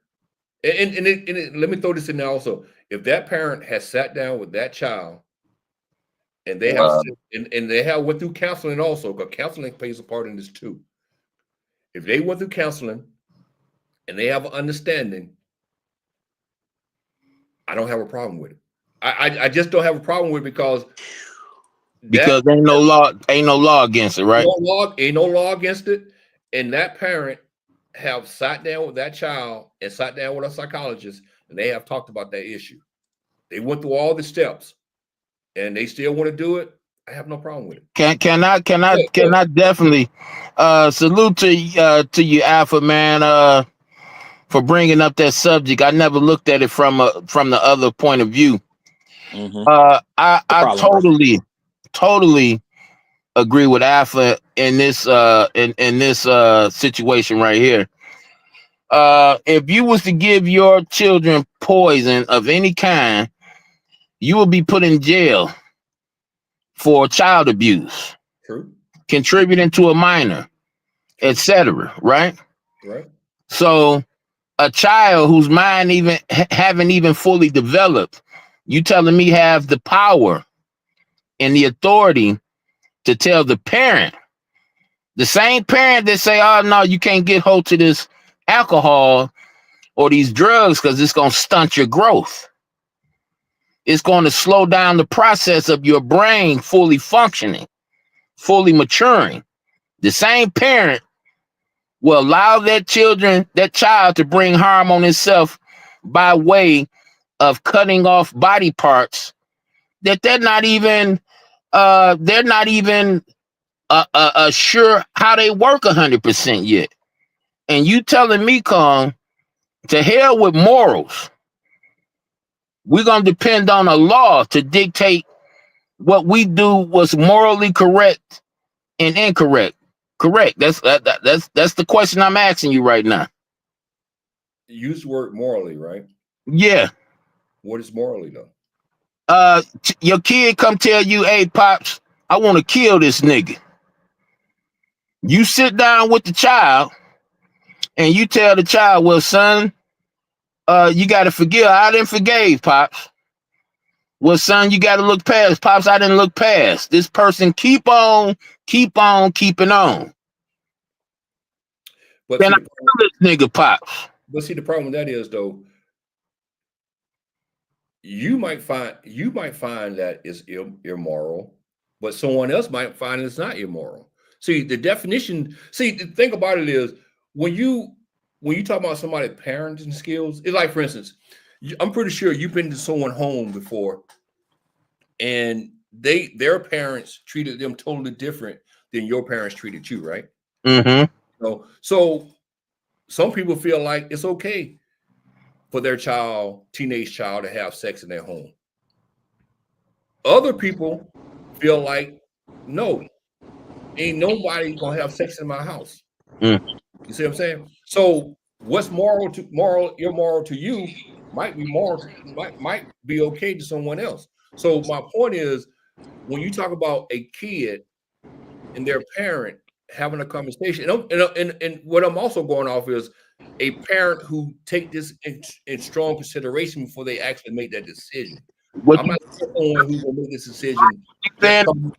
Let me throw this in there also. If that parent has sat down with that child and they have and they have went through counseling also, because counseling plays a part in this too. If they went through counseling and they have an understanding, I don't have a problem with it. I just don't have a problem with it because ain't no law against it, right? Ain't no law against it. And that parent have sat down with that child and sat down with a psychologist, and they have talked about that issue. They went through all the steps, and they still want to do it. I have no problem with it. Can I definitely salute to you, Alpha man, for bringing up that subject. I never looked at it from the other point of view. I totally agree with Alpha in this in this situation right here. If you was to give your children poison of any kind, you will be put in jail for child abuse, contributing to a minor, etc. Right? Right. So a child whose mind haven't even fully developed, you telling me have the power and the authority to tell the parent, the same parent that say, oh no, you can't get hold to this alcohol or these drugs because it's going to stunt your growth. It's going to slow down the process of your brain fully functioning, fully maturing. The same parent will allow that child to bring harm on itself by way of cutting off body parts that they're not even sure how they work 100% yet. And you telling me, Kong, to hell with morals. We're going to depend on a law to dictate what we do was morally correct and incorrect. Correct. That's the question I'm asking you right now. You use the word morally, right? Yeah. What is morally though? Your kid come tell you, hey, Pops, I want to kill this nigga. You sit down with the child and you tell the child, well, son, you got to forgive. I didn't forgive, Pops. Well, son, you got to look past. Pops, I didn't look past. This person keep on keeping on. But then I kill this nigga, Pops. But see, the problem with that is, though, you might find that it's immoral, but someone else might find it's not immoral. See, the definition. See, the thing about it is when you talk about somebody's parenting skills, it's like, for instance, I'm pretty sure you've been to someone's home before, and their parents treated them totally different than your parents treated you, right? Mm-hmm. So some people feel like it's okay for their teenage child to have sex in their home. Other people feel like, no, ain't nobody gonna have sex in my house. You see what I'm saying? So what's immoral to you might be might be okay to someone else. So my point is, when you talk about a kid and their parent having a conversation, and what I'm also going off is a parent who take this in strong consideration before they actually make that decision. I'm not someone who's gonna make this decision. I'm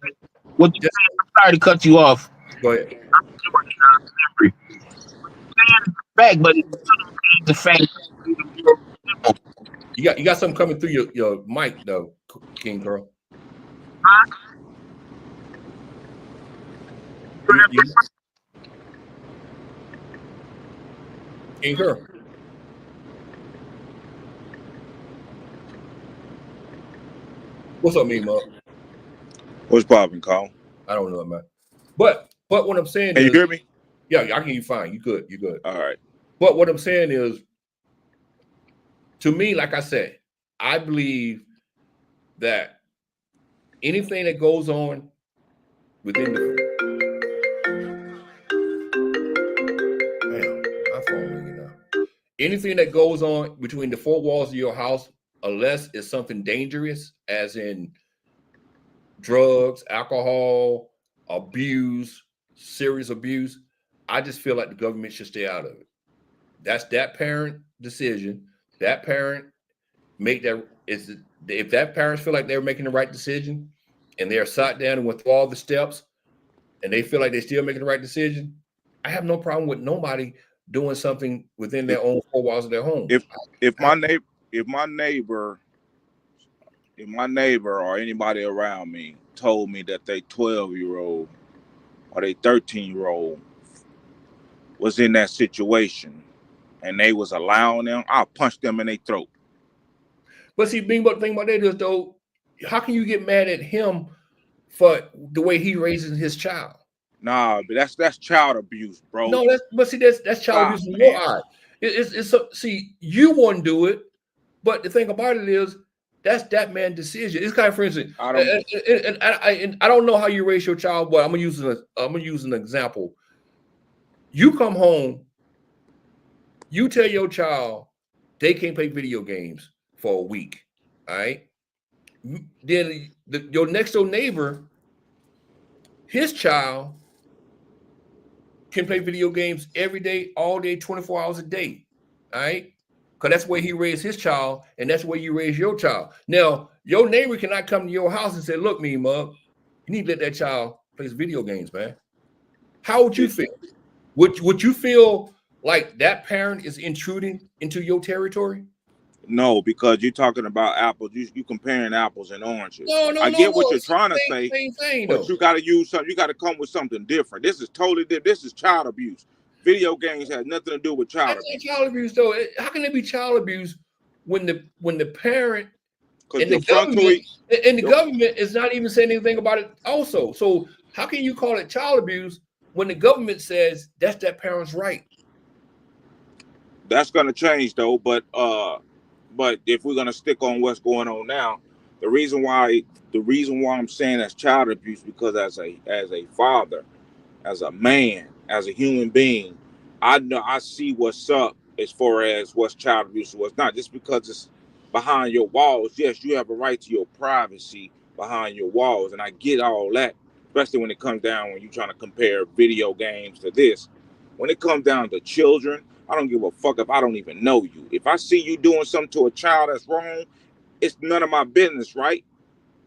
sorry to cut you off. Go ahead. Back, but it's the fact. You got something coming through your mic though, King Carl. King Carl. What's up, Mima? What's popping, Carl? I don't know, man. But what I'm saying is, you hear me? Yeah, I can hear you fine. You good. All right. But what I'm saying is, to me, like I said, I believe that anything that goes on within anything that goes on between the four walls of your house, unless it's something dangerous, as in drugs, alcohol, abuse, serious abuse, I just feel like the government should stay out of it. That's that parent decision. that parent make that is if that parents feel like they're making the right decision and they're sat down and went through all the steps and they feel like they're still making the right decision, I have no problem with nobody doing something within their own four walls of their home. If my neighbor or anybody around me told me that they 12-year-old or they 13-year-old was in that situation and they was allowing them, I'll punch them in their throat. But see, the thing about that is though, how can you get mad at him for the way he raises his child? Nah, but that's child abuse, bro. No, that's child abuse in your eye. See, you won't do it, but the thing about it is that's that man's decision. It's kind of, for instance, I don't know how you raise your child, but I'm gonna use an example. You come home, you tell your child they can't play video games for a week, all right? Then your next door neighbor, his child can play video games every day, all day, 24 hours a day, all right? Because that's the way he raised his child, and that's the way you raise your child. Now, your neighbor cannot come to your house and say, look, me, mug, you need to let that child play video games, man. How would you feel? Would you feel like that parent is intruding into your territory? No, because you're talking about apples. You comparing apples and oranges. No, I get what you're trying to say, same thing, but though. you got to use something. You got to come with something different. This is totally different. This is child abuse. Video games has nothing to do with child abuse. Child abuse, though. How can it be child abuse when the parent and the government is not even saying anything about it? Also, so how can you call it child abuse when the government says that's that parent's right? That's going to change, though. But if we're going to stick on what's going on now, the reason why I'm saying that's child abuse, because as a father, as a man, as a human being, I know I see what's up as far as what's child abuse, what's not. Just because it's behind your walls, yes, you have a right to your privacy behind your walls, and I get all that, especially when it comes down when you're trying to compare video games to this. When it comes down to children, I don't give a fuck if I don't even know you. If I see you doing something to a child that's wrong, it's none of my business, right?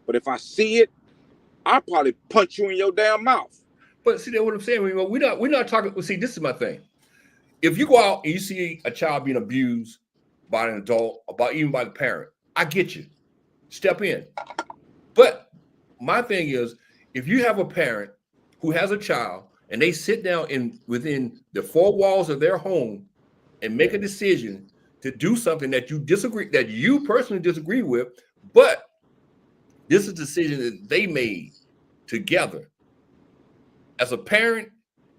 But if I see it, I'll probably punch you in your damn mouth. But see, that's what I'm saying. We're not talking. Well, see, this is my thing. If you go out and you see a child being abused by an adult, even by the parent, I get you. Step in. But my thing is, if you have a parent who has a child and they sit down within the four walls of their home and make a decision to do something that you personally disagree with, but this is a decision that they made together. As a parent,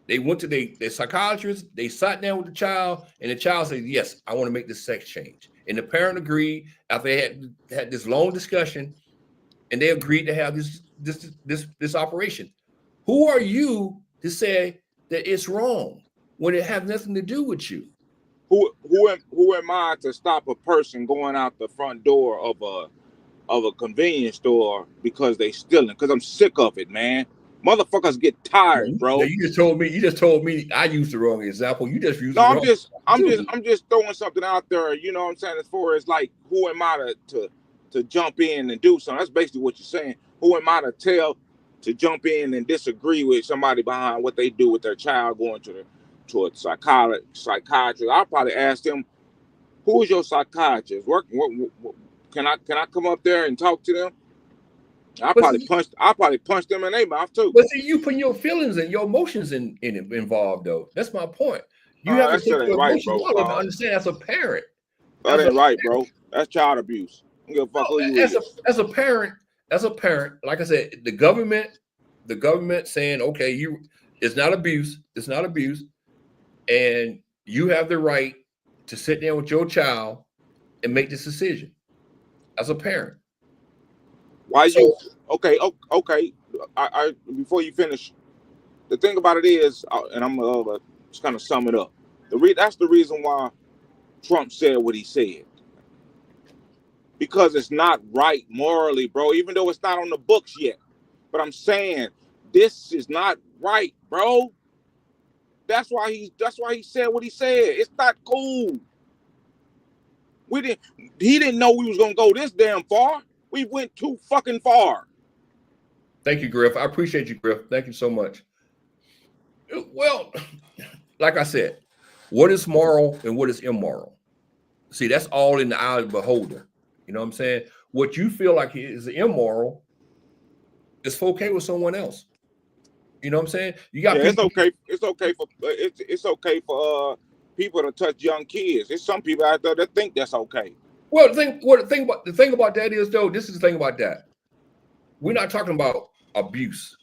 they went to their psychiatrist, they sat down with the child, and the child said, yes, I want to make this sex change. And the parent agreed after they had this long discussion, and they agreed to have this operation. Who are you to say that it's wrong when it has nothing to do with you? Who am I to stop a person going out the front door of a convenience store because they stealing? Because I'm sick of it, man. Motherfuckers get tired, bro. You just told me I used the wrong example. You just used the wrong. I'm just throwing something out there. You know what I'm saying? As far as like, who am I to jump in and do something? That's basically what you're saying. Who am I to tell to jump in and disagree with somebody behind what they do with their child going to a psychiatrist? I'll probably ask them, who is your psychiatrist? Can I come up there and talk to them? I'll probably punch them in their mouth too. But see, you putting your feelings and your emotions involved though. That's my point. You have to take your right, emotions out of it. Understand as a parent. That ain't right, bro. That's child abuse. I don't give a fuck who you is. As a parent, like I said, the government saying, okay, it's not abuse, and you have the right to sit down with your child and make this decision as a parent. Okay. I before you finish, the thing about it is, and I'm just kind of sum it up. That's the reason why Trump said what he said, because it's not right morally, bro. Even though it's not on the books yet, but I'm saying this is not right, bro. That's why he said what he said. It's not cool. He didn't know we was gonna go this damn far. We went too fucking far. Thank you, Griff. I appreciate you, Griff. Thank you so much. Well, like I said, what is moral and what is immoral? See, that's all in the eye of the beholder. You know what I'm saying? What you feel like is immoral is okay with someone else. You know what I'm saying? You got Yeah, people. it's okay for people to touch young kids. There's some people out there that think that's okay. Well, the thing about that is, though, this is the thing about that. We're not talking about abuse.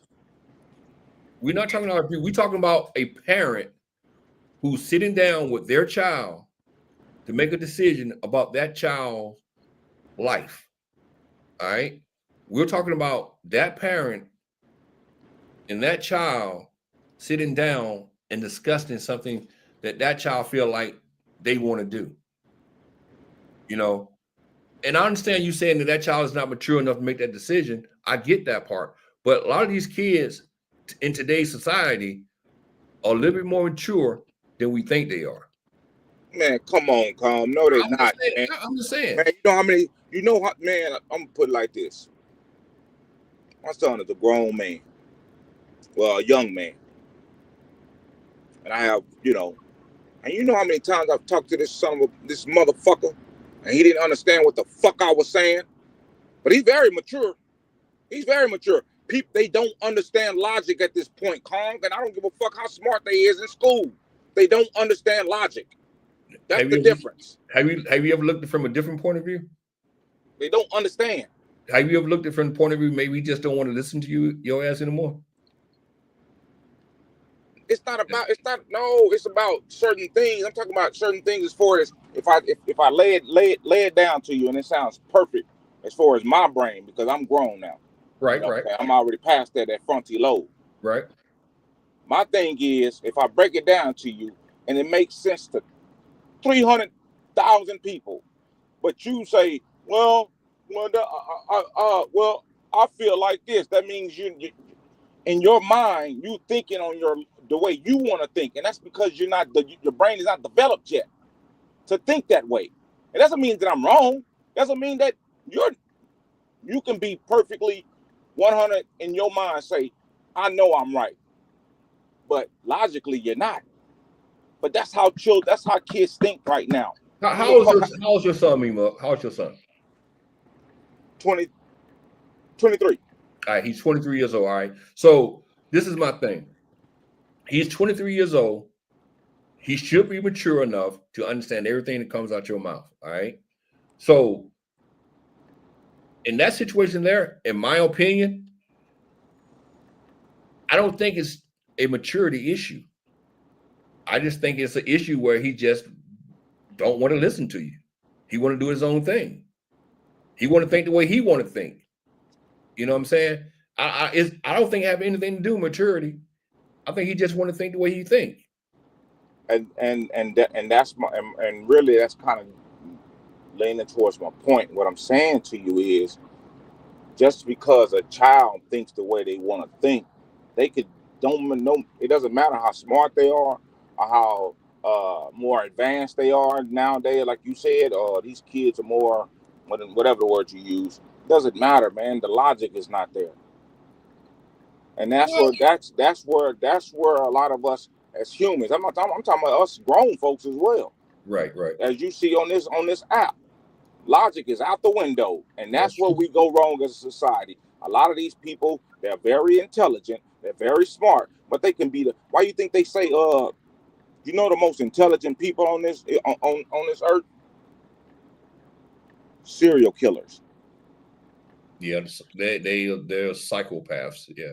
We're not talking about abuse. We're talking about a parent who's sitting down with their child to make a decision about that child's life. All right? We're talking about that parent and that child sitting down and discussing something that child feel like they want to do. You know, and I understand you saying that child is not mature enough to make that decision. I get that part. But a lot of these kids in today's society are a little bit more mature than we think they are. Man, come on, Calm. No, they're not, man. I'm just saying. Man, man, I'm gonna put it like this. My son is a grown man. Well, a young man. And I have, and you know how many times I've talked to this motherfucker, and he didn't understand what the fuck I was saying. But he's very mature. He's very mature. People, they don't understand logic at this point, Kong, and I don't give a fuck how smart they is in school. They don't understand logic. That's the difference. Have you ever looked at it from a different point of view? They don't understand. Have you ever looked at it from the point of view, maybe he just don't want to listen to your ass anymore? It's about certain things. I'm talking about certain things as far as if I lay it down to you, and it sounds perfect as far as my brain, because I'm grown now. Right. I'm already past that frontal lobe. Right. My thing is, if I break it down to you and it makes sense to 300,000 people, but you say, well, I feel like this. That means you in your mind, you thinking on the way you want to think, and that's because your brain is not developed yet to think that way. It doesn't mean that I'm wrong. It doesn't mean that you can be perfectly 100 in your mind, say, I know I'm right, but logically you're not. But that's how kids think right now. How's your son, Mimo? How's your son? 23. All right, he's 23 years old. All right. So this is my thing. He's 23 years old. He should be mature enough to understand everything that comes out your mouth. All right. So in that situation there, in my opinion, I don't think it's a maturity issue. I just think it's an issue where he just don't want to listen to you. He want to do his own thing. He want to think the way he want to think. You know what I'm saying? I don't think it have anything to do with maturity. I think he just want to think the way he think. And that's really that's kind of leaning towards my point. What I'm saying to you is, just because a child thinks the way they want to think, don't know. It doesn't matter how smart they are or how more advanced they are nowadays. Like you said, these kids are more, whatever the word you use. Doesn't matter, man. The logic is not there, and that's where a lot of us as humans. I'm talking about us grown folks as well. Right. As you see on this app, logic is out the window, and that's where we go wrong as a society. A lot of these people, they're very intelligent, they're very smart, but they can be why you think they say the most intelligent people on this earth? Serial killers. Yeah, they're psychopaths. Yeah.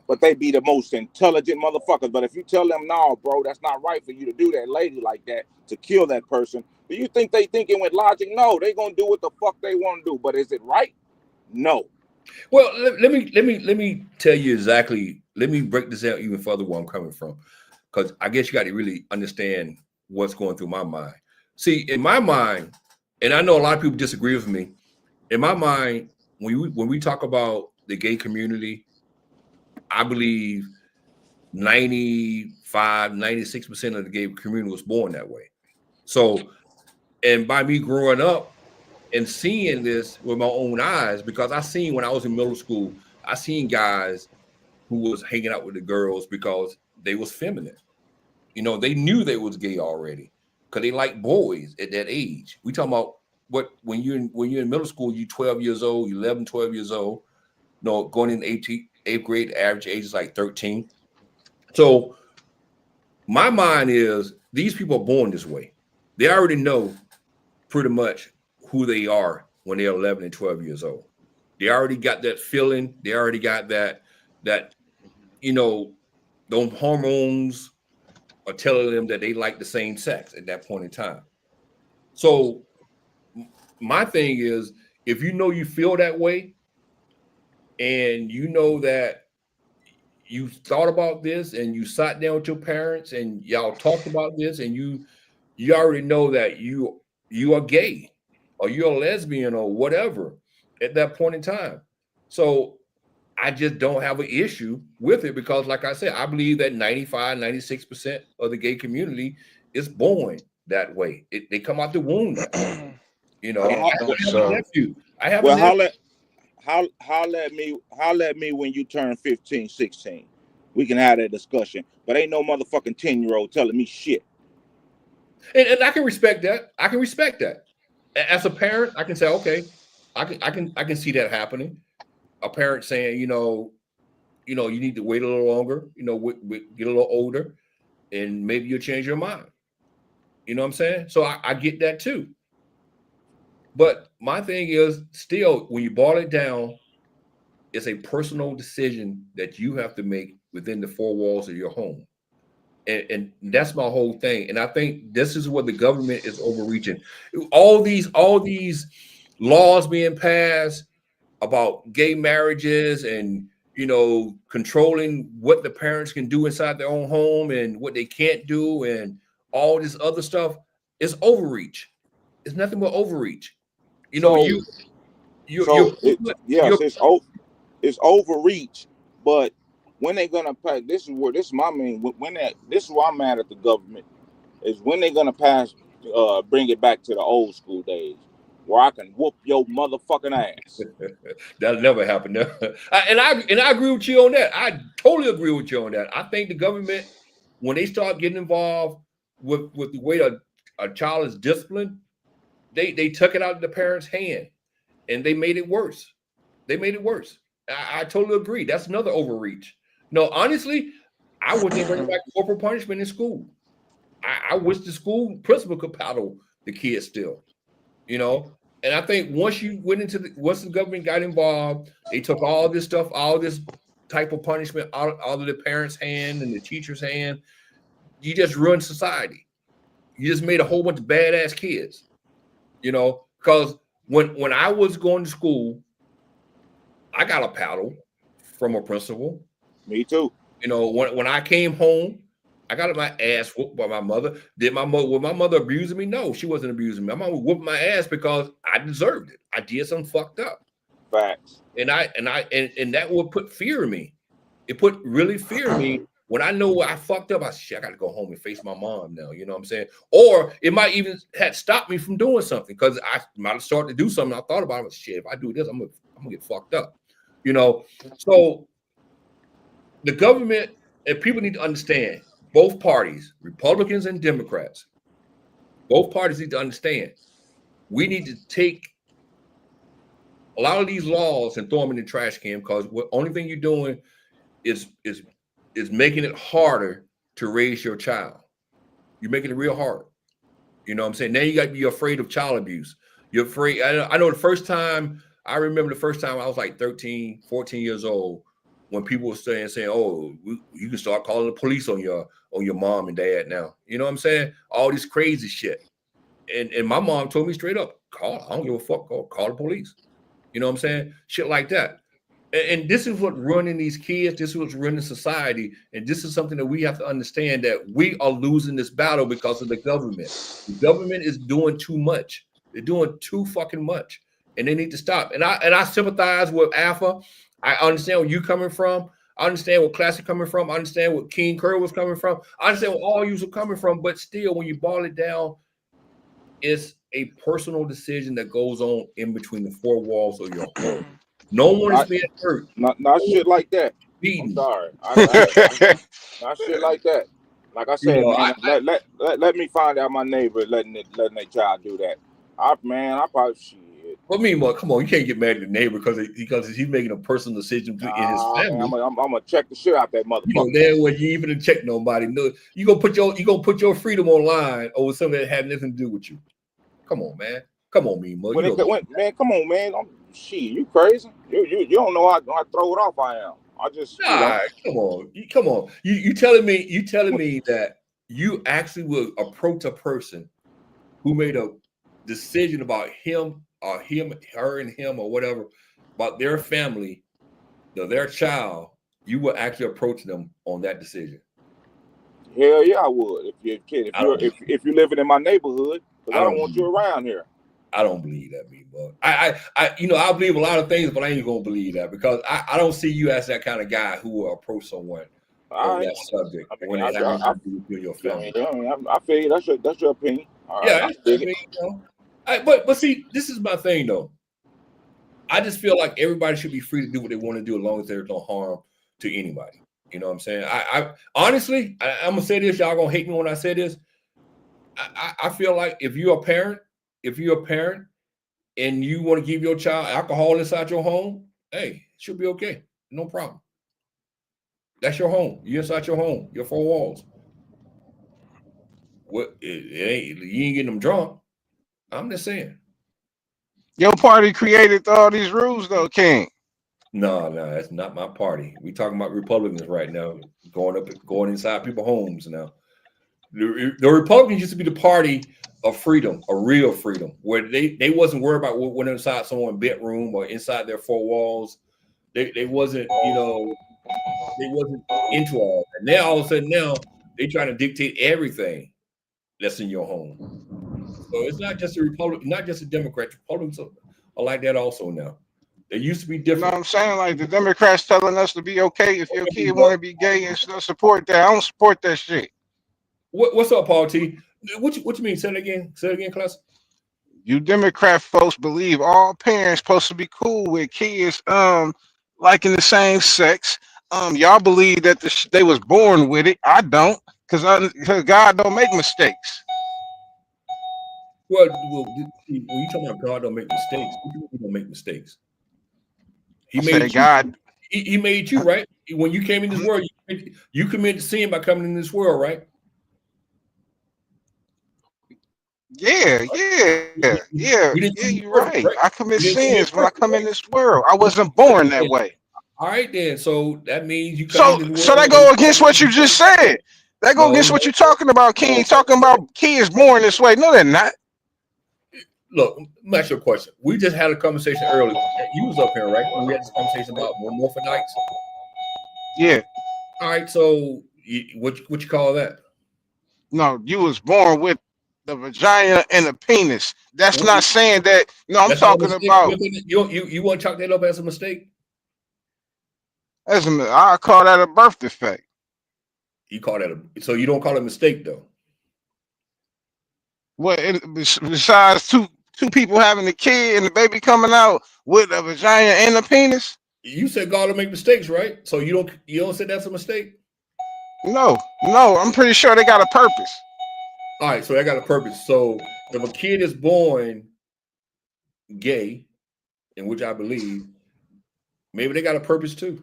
But they be the most intelligent motherfuckers. But if you tell them, no, bro, that's not right for you to do that lady like that, to kill that person, do you think they thinking with logic? No, they gonna do what the fuck they want to do. But is it right? No. Well, let me tell you exactly. Let me break this out even further where I'm coming from, because I guess you got to really understand what's going through my mind. See, in my mind, and I know a lot of people disagree with me. In my mind, when we talk about the gay community, I believe 95, 96% of the gay community was born that way. So And by me growing up and seeing this with my own eyes, because I seen when I was in middle school, I seen guys who was hanging out with the girls because they was feminine. You know, they knew they was gay already because they like boys at that age. We talking about what when you're in middle school, you 12 years old, 11, 12 years old. No, going in eighth grade, the average age is like 13. So my mind is these people are born this way. They already know pretty much who they are when they're 11 and 12 years old. They already got that feeling. They already got that, you know, those hormones are telling them that they like the same sex at that point in time. So my thing is, if you know you feel that way and you know that you thought about this and you sat down with your parents and y'all talked about this and you already know that you are gay or you're a lesbian or whatever at that point in time. So I just don't have an issue with it because, like I said, I believe that 95, 96% of the gay community is born that way. They come out the womb that way. You know, I have a nephew. I have a nephew. Holler at me when you turn 15, 16. We can have that discussion. But ain't no motherfucking 10-year-old telling me shit. And I can respect that. I can respect that. As a parent, I can say, okay, I can see that happening. A parent saying, you know, you need to wait a little longer, you know, get a little older, and maybe you'll change your mind. You know what I'm saying? So I get that too. But my thing is still, when you boil it down, it's a personal decision that you have to make within the four walls of your home. And that's my whole thing. And I think this is what the government is overreaching. All these laws being passed about gay marriages and, you know, controlling what the parents can do inside their own home and what they can't do and all this other stuff is overreach. It's nothing but overreach. You know, it's overreach, but when they're gonna pass, this is my main. This is why I'm mad at the government is when they're gonna pass, bring it back to the old school days where I can whoop your motherfucking ass. That'll never happen. And I agree with you on that. I totally agree with you on that. I think the government, when they start getting involved with the way a child is disciplined, they took it out of the parents' hand and they made it worse. They made it worse. I totally agree. That's another overreach. No, honestly, I wouldn't bring back corporal punishment in school. I wish the school principal could paddle the kids still, you know. And I think once the government got involved, they took all this stuff, all this type of punishment out of the parents' hand and the teacher's hand. You just ruined society. You just made a whole bunch of badass kids, you know. Because when I was going to school, I got a paddle from a principal. Me too. You know, when I came home, I got my ass whooped by my mother. Was my mother abusing me? No, she wasn't abusing me. My mom whooped my ass because I deserved it. I did something fucked up. Facts. And that would put fear in me. It put really fear in me when I know I fucked up. I said, shit, I got to go home and face my mom now. You know what I'm saying? Or it might even have stopped me from doing something because I might have started to do something. I thought about it. Shit, if I do this, I'm gonna get fucked up. You know, so the government and people need to understand, both parties, Republicans and Democrats, both parties need to understand we need to take a lot of these laws and throw them in the trash can because the only thing you're doing is making it harder to raise your child. You're making it real hard. You know what I'm saying? Now you got to be afraid of child abuse. You're afraid. I know I remember the first time I was like 13, 14 years old when people were saying, oh, you can start calling the police on your mom and dad now. You know what I'm saying? All this crazy shit. And my mom told me straight up, I don't give a fuck, call the police. You know what I'm saying? Shit like that. And this is what's running these kids. This is what's running society. And this is something that we have to understand, that we are losing this battle because of the government. The government is doing too much. They're doing too fucking much. And they need to stop. And I sympathize with Alpha. I understand where you're coming from. I understand where Classic coming from. I understand where King Curry was coming from. I understand where all you are coming from. But still, when you boil it down, it's a personal decision that goes on in between the four walls of your home. No one is being hurt. Not shit like that. I'm Beaten. sorry. Not shit like that. Like I said, You know, man, let me find out my neighbor letting their child do that. I probably shit. What mean, well, come on, you can't get mad at the neighbor because he's making a personal decision in his family. Man, I'm gonna check the shit out that motherfucker. You know, there when you even check nobody. No, you gonna put your freedom online over something that had nothing to do with you. Come on, man. Come on, me, man. Man, come on, man. Shit, you crazy? You don't know how throw it off I am. I just come on. You telling me that you actually will approach a person who made a decision about her and him or whatever, about their family, their child, you will actually approach them on that decision? Hell yeah, I would. If you're living in my neighborhood, because I don't want you around here. I don't believe that, me, but I believe a lot of things, but I ain't gonna believe that because I don't see you as that kind of guy who will approach someone on that subject when they have to do with your family. I feel you. That's your opinion. Yeah, but see, this is my thing though. I just feel like everybody should be free to do what they want to do as long as there's no harm to anybody. You know what I'm saying? I honestly, I'm gonna say this. Y'all gonna hate me when I say this. I feel like if you're a parent and you want to give your child alcohol inside your home, hey, it should be okay. No problem. That's your home. You're inside your home, your four walls. What you ain't getting them drunk. I'm just saying. Your party created all these rules, though, King. No, that's not my party. We talking about Republicans right now, going inside people's homes now. The Republicans used to be the party of freedom, a real freedom, where they wasn't worried about what went inside someone's bedroom or inside their four walls. They wasn't, they wasn't into all that. Now all of a sudden they trying to dictate everything that's in your home. So it's not just a Republican, not just a Democrat. Republicans are like that also now. They used to be different. You know what I'm saying? Like the Democrats telling us to be okay if your kid want to be gay and still support that. I don't support that shit. What's up, Paul T? What you mean? Say it again. Say it again, class. You Democrat folks believe all parents supposed to be cool with kids liking the same sex. Y'all believe that they was born with it. I don't, because God don't make mistakes. Well, when you talking about God don't make mistakes, He don't make mistakes. He made you. God. He made you, right? When you came in this world, you committed sin by coming in this world, right? Yeah, you're right. I commit sins when I come in this world. I wasn't born that way. All right, then. So that means you. So that go against what you just said. That go against what you're talking about, King. Talking about kids born this way. No, they're not. Look, let me ask you a question. We just had a conversation earlier. You was up here, right? When we had this conversation about morphonites. Yeah. All right. So what you call that? No, you was born with the vagina and the penis. That's not saying that. No, I'm talking about. You want to chalk that up as a mistake? I call that a birth defect. You call that so you don't call it a mistake though. What besides two people having a kid and the baby coming out with a vagina and a penis? You said God will make mistakes, right? So you don't say that's a mistake? No, I'm pretty sure they got a purpose. All right, so they got a purpose. So if a kid is born gay, in which I believe, maybe they got a purpose too.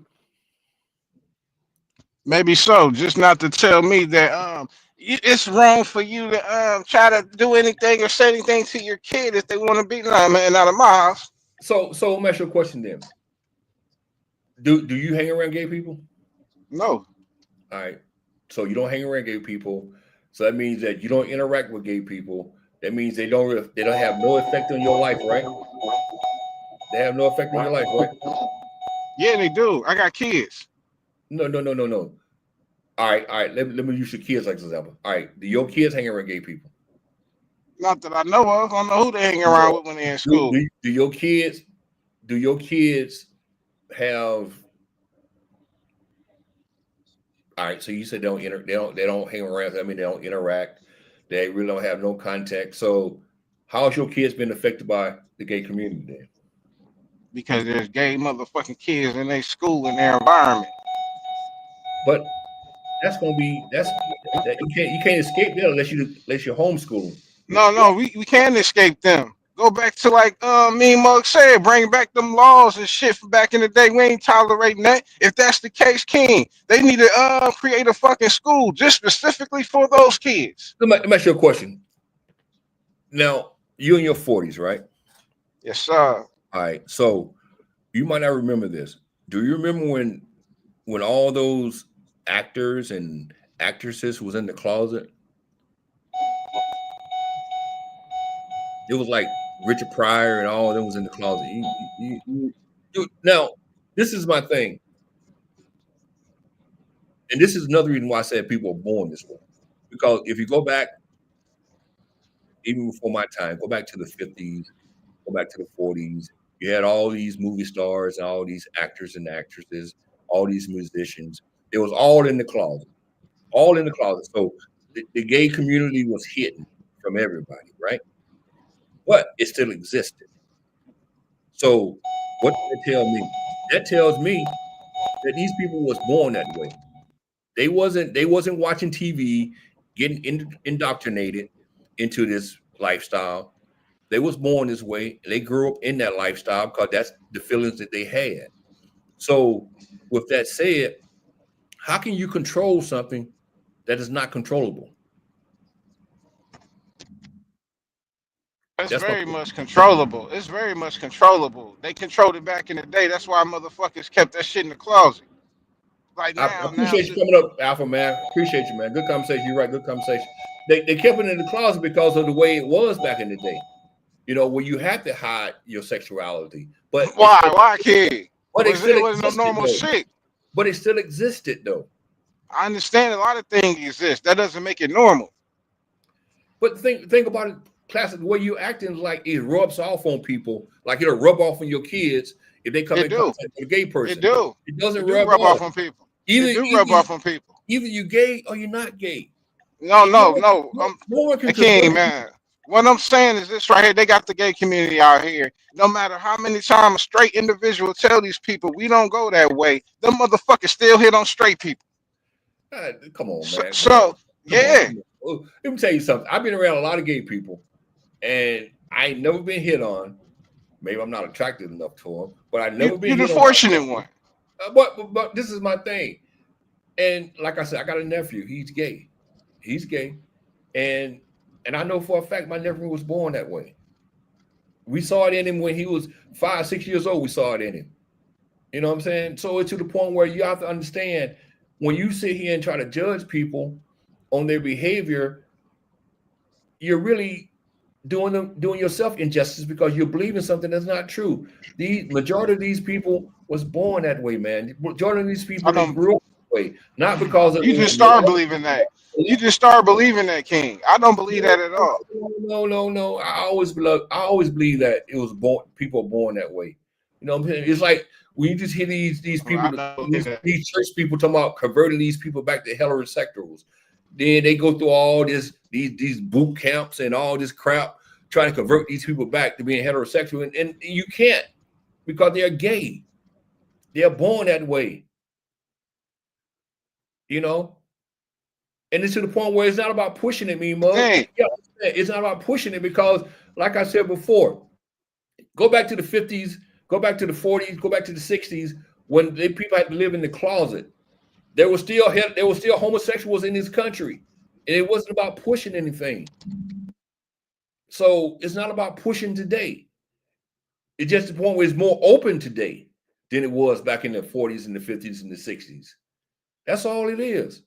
Maybe so. Just not to tell me that it's wrong for you to try to do anything or say anything to your kid if they want to be. Nah, man, out of my house. So let me ask you a question then. Do you hang around gay people? No. All right. So you don't hang around gay people. So that means that you don't interact with gay people. That means they don't have no effect on your life, right? They have no effect on your life, right? Yeah, they do. I got kids. No. All right. Let me use your kids like an example. All right. Do your kids hang around gay people? Not that I know of. I don't know who they hang around with when they're in school. Do your kids have? All right. So you said they don't hang around. I mean, they don't interact. They really don't have no contact. So how's your kids been affected by the gay community then? Because there's gay motherfucking kids in their school and their environment. But that's gonna be that you can't escape that unless you're homeschooling. No, we can't escape them. Go back to like Mean Mug said, bring back them laws and shit from back in the day. We ain't tolerating that. If that's the case, King, they need to create a fucking school just specifically for those kids. Let me ask you a question. Now, you in your 40s, right? Yes, sir. All right. So you might not remember this. Do you remember when all those actors and actresses was in the closet? It was like Richard Pryor and all of them was in the closet. Now, this is my thing. And this is another reason why I said people are born this way. Because if you go back, even before my time, go back to the 50s, go back to the 40s, you had all these movie stars and all these actors and actresses, all these musicians. It was all in the closet. All in the closet. So the gay community was hidden from everybody, right? But it still existed. So what does that tell me? That tells me that these people was born that way. They wasn't watching TV, getting indoctrinated into this lifestyle. They was born this way, and they grew up in that lifestyle because that's the feelings that they had. So with that said, how can you control something that is not controllable? It's very much controllable. It's very much controllable. They controlled it back in the day. That's why motherfuckers kept that shit in the closet. Like now, I appreciate you coming up, Alpha man. Appreciate you, man. Good conversation. You're right. Good conversation. They kept it in the closet because of the way it was back in the day. You know, where you had to hide your sexuality. But why, kid? But it still wasn't no normal shit. But it still existed, though. I understand a lot of things exist. That doesn't make it normal. But think about it. Classic, the way you acting like it rubs off on people, like it'll rub off on your kids if they come in contact with a gay person. It do. It doesn't rub off on people. Rub off on people. Either you gay or you're not gay. No. No one can King, man. What I'm saying is this right here. They got the gay community out here. No matter how many times a straight individual tell these people we don't go that way, them motherfuckers still hit on straight people. Come on, man. Yeah. Let me tell you something. I've been around a lot of gay people. And I ain't never been hit on. Maybe I'm not attractive enough to them, but I never been. You're the fortunate one. But this is my thing. And like I said, I got a nephew. He's gay. He's gay, and I know for a fact my nephew was born that way. We saw it in him when he was 5, 6 years old. We saw it in him. You know what I'm saying? So it's to the point where you have to understand when you sit here and try to judge people on their behavior, you're really doing yourself injustice because you're believing something that's not true. The majority of these people was born that way, man. The majority of these people grew up that way, not because of you just start believing that. You just start believing that, King. I don't believe that at all. No. I always believe that it was people born that way. You know what I'm saying? It's like when you just hear these people, these church people talking about converting these people back to heterosexuals. Then they go through all these boot camps and all this crap trying to convert these people back to being heterosexual. And you can't because they're gay. They're born that way. You know? And it's to the point where it's not about pushing it, Hey. Yeah, it's not about pushing it because, like I said before, go back to the 50s, go back to the 40s, go back to the 60s when people had to live in the closet. There were still homosexuals in this country, and it wasn't about pushing anything. So it's not about pushing today. It's just the point where it's more open today than it was back in the 40s and the 50s and the 60s. That's all it is.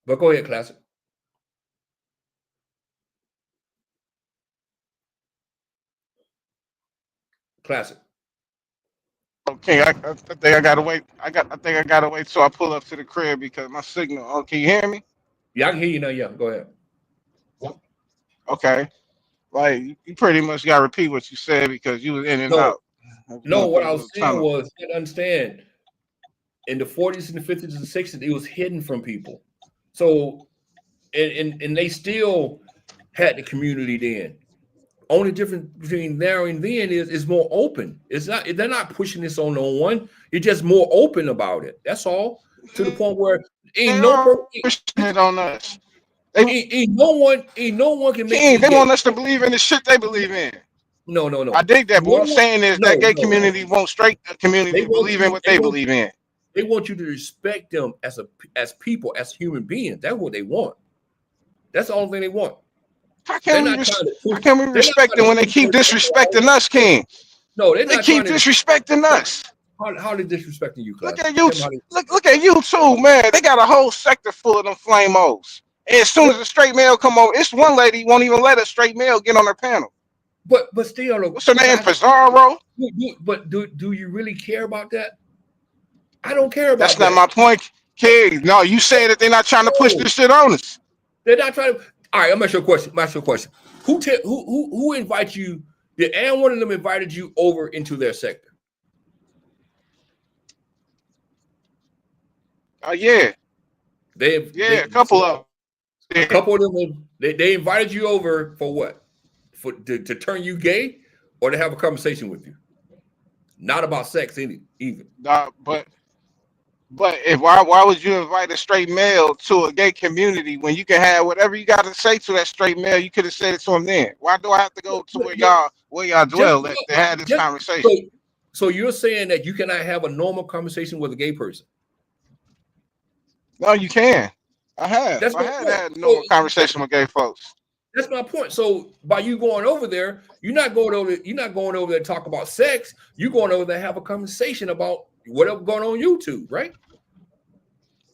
But go ahead, Classic. Classic. Okay, I think I gotta wait. I think I gotta wait till I pull up to the crib because my signal. Oh, can you hear me? Yeah, I can hear you now. Yeah, go ahead. Okay, like you pretty much gotta repeat what you said because you was in and out. No, what I was saying was, you gotta understand, in the 40s and the 50s and the 60s, it was hidden from people. So, and they still had the community then. Only difference between now and then is more open. It's not, they're not pushing this on no one. You're just more open about it. That's all. To the point where ain't no pushing it on us. Ain't no one can make King, it they gay. want us to believe in the shit they believe in. No. I dig that, but what I'm saying is that gay no. community won't straight community They want believe you- in what they they want- believe in. They want you to respect them as people, as human beings. That's what they want. That's the only thing they want. How can we they're not respect them trying when to they keep push- disrespecting us, King? No, they're They not keep trying to- disrespecting us. How they disrespecting you, Class? Look at you, look at you too, man. They got a whole sector full of them flamos. And as soon as a straight male come over, it's one lady won't even let a straight male get on her panel. But still, what's her name? Pizarro? But do you really care about that? I don't care about That's that. not my point, King. No, you say that they're not trying to push this shit on us. They're not trying to. All right, I'm gonna ask you a question. Who invites you? Did any one of them invited you over into their sector? Yeah. A couple of them. A couple of them. They invited you over for what? To turn you gay, or to have a conversation with you? Not about sex, even. But why would you invite a straight male to a gay community when you can have whatever you got to say to that straight male? You could have said it to him then. Why do I have to go to where y'all dwell to have this conversation? So you're saying that you cannot have a normal conversation with a gay person? No, you can. I have. That's I my had point. that normal conversation with gay folks. That's my point. So by you going over there, you're not going over there to talk about sex. You're going over there to have a conversation about whatever going on YouTube, right?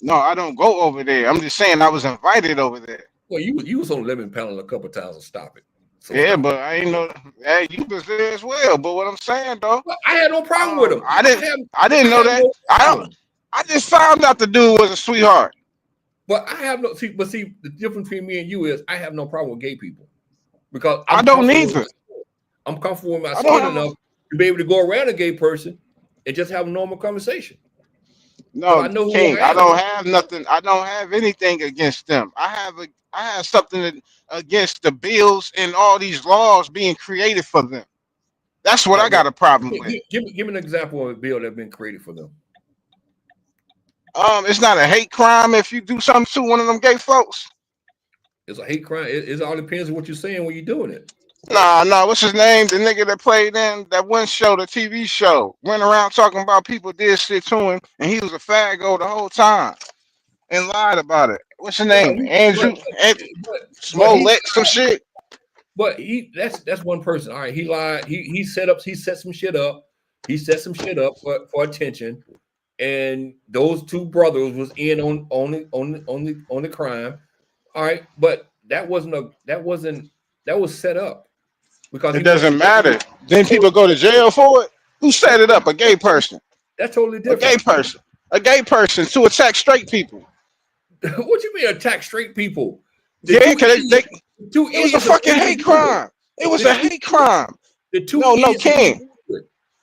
No, I don't go over there. I'm just saying I was invited over there. Well, you was on Lemon Panel a couple of times, so stop it. Yeah, but I ain't know. Hey, you was there as well. But what I'm saying though, I had no problem with him. I didn't know that. I just found out the dude was a sweetheart. But I have no see. But see, the difference between me and you is I have no problem with gay people because I don't either. I'm comfortable with my skin enough to be able to go around a gay person and just have a normal conversation. No, I know King, who I I am. don't have nothing. I don't have anything against them. I have something against the bills and all these laws being created for them. That's what I got a problem with. Give me an example of a bill that's been created for them. It's not a hate crime if you do something to one of them gay folks. It's a hate crime. It all depends on what you're saying when you're doing it. Nah, what's his name? The nigga that played in that one show, the TV show, went around talking about people did shit to him, and he was a faggo the whole time and lied about it. What's his name? Andrew Smollett, some shit. But that's one person. All right, he lied. He set some shit up. He set some shit up for attention, and those two brothers was in on the crime. All right, but that was set up because it doesn't matter. Then people go to jail for it. Who set it up? A gay person. That's totally different. A gay person to attack straight people. What you mean attack straight people? Yeah, because it was a fucking hate crime. It was a hate crime. No, King.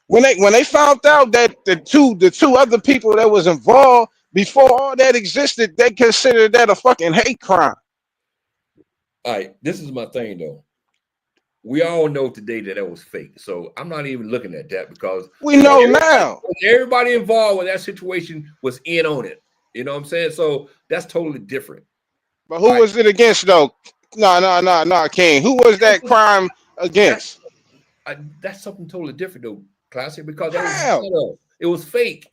When they found out that the two other people that was involved before all that existed, they considered that a fucking hate crime. All right, this is my thing though. We all know today that was fake, so I'm not even looking at that because we know now. Everybody involved with that situation was in on it. You know what I'm saying? So that's totally different. But who was it against though? No, King. Who was that crime against? That's something totally different though, Classic, because it was fake.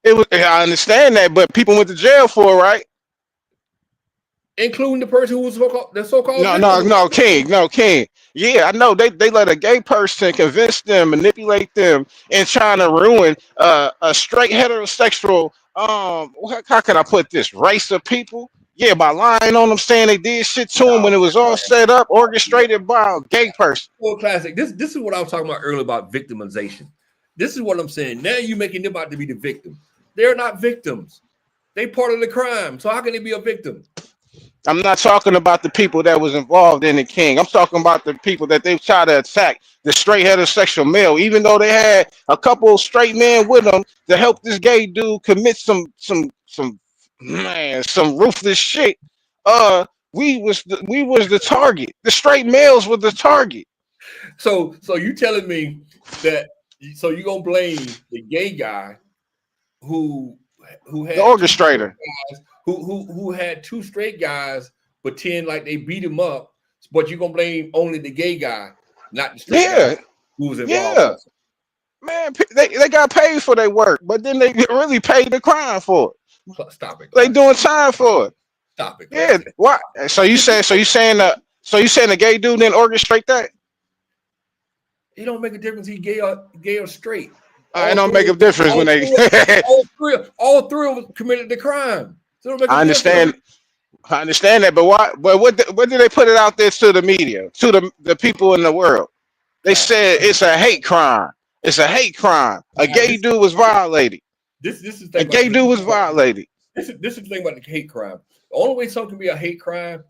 I understand that, but people went to jail for it, right? Including the person who was the so-called No, King. Yeah, I know they let a gay person convince them, manipulate them, and trying to ruin a straight heterosexual how can I put this, race of people? Yeah, by lying on them, saying they did shit to them when it was all set up, orchestrated by a gay person. Well, Classic, this is what I was talking about earlier about victimization. This is what I'm saying. Now you're making them out to be the victim. They're not victims. They part of the crime. So how can they be a victim? I'm not talking about the people that was involved in the King. I'm talking about the people that they try to attack, the straight heterosexual male, even though they had a couple of straight men with them to help this gay dude commit some ruthless shit. We was the target. The straight males were the target. So you telling me that so you gonna blame the gay guy who had The orchestrator. who had two straight guys pretend like they beat him up, but you're gonna blame only the gay guy, not the straight Yeah, guy who was involved. yeah. Man, they got paid for their work, but then they really paid the crime for it. Stop it. They doing time for it. Stop it. Yeah. Why? So you saying the gay dude didn't orchestrate that? It don't make a difference. He gay or straight. It don't make a difference when they. all three of them committed the crime. So it don't make a I understand. difference. I understand that, but why? But what do they put it out there to the media, to the people in the world? They said it's a hate crime. It's a hate crime. A gay dude was violated. This is the thing. A gay dude was violated. This is the thing about the hate crime. The only way something can be a hate crime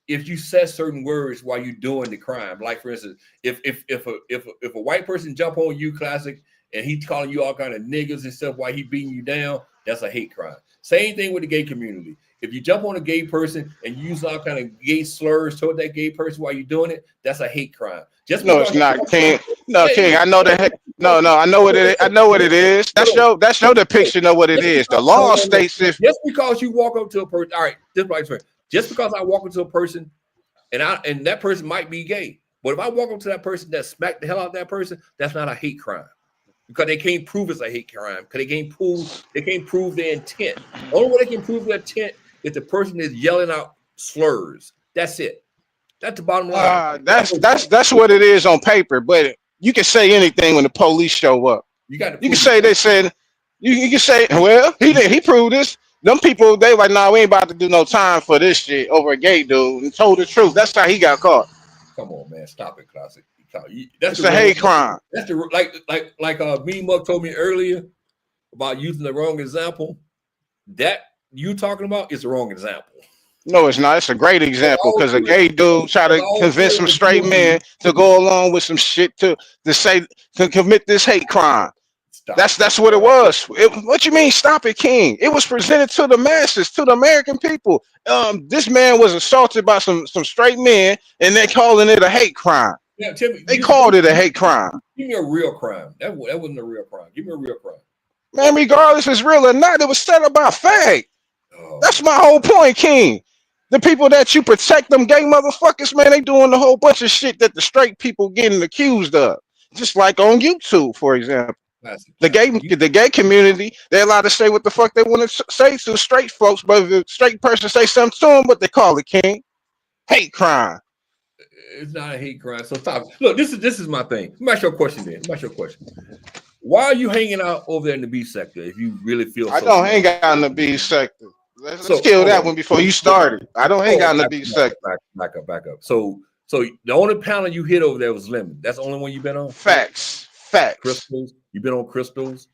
if you say certain words while you're doing the crime. Like for instance, if a white person jump on you, classic, and he's calling you all kind of niggas and stuff while he beating you down, that's a hate crime. Same thing with the gay community. If you jump on a gay person and you use all kind of gay slurs toward that gay person while you're doing it, that's a hate crime. Just No, it's not, King. No, King. I know that. No, I know what it is. I know what it is. That's your depiction of what it is. The law states if just because you walk up to a person, all right, just because I walk up to a person and that person might be gay, but if I walk up to that person that smack the hell out of that person, that's not a hate crime. Because they can't prove it's a hate crime. Because they can't prove their intent. Only way they can prove their intent if the person is yelling out slurs. That's it. That's the bottom line. That's what it is on paper. But you can say anything when the police show up. You can say they said you can say, well, he proved this. Them people, they like, nah, we ain't about to do no time for this shit over a gay dude, and told the truth. That's how he got caught. Come on, man, stop it, classic. That's a hate crime. That's the like Me Muck told me earlier about using the wrong example. That you talking about is the wrong example. No, it's not. It's a great example because a gay dude try to convince some straight men to go along with some shit to commit this hate crime. That's what it was. What you mean, stop it, King? It was presented to the masses, to the American people. This man was assaulted by some straight men, and they're calling it a hate crime. Yeah, tell me, they called it a hate crime. Give me a real crime. That wasn't a real crime. Give me a real crime. Man, regardless if it's real or not, it was set up by fact. That's my whole point, King. The people that you protect, them gay motherfuckers, man, they doing a whole bunch of shit that the straight people getting accused of. Just like on YouTube, for example. The gay community, they're allowed to say what the fuck they want to say to straight folks, but if a straight person say something to them, what they call it, King? Hate crime. It's not a hate crime. So stop. Look, this is my thing. Let me ask you a question then. Let me ask you a question. Why are you hanging out over there in the B sector if you really feel I don't hang out in the B sector. Let's kill that one before you started. I don't hang out in the B sector. Back up. So the only panel you hit over there was Lemon. That's the only one you've been on? Facts. Crystals. You've been on Crystals?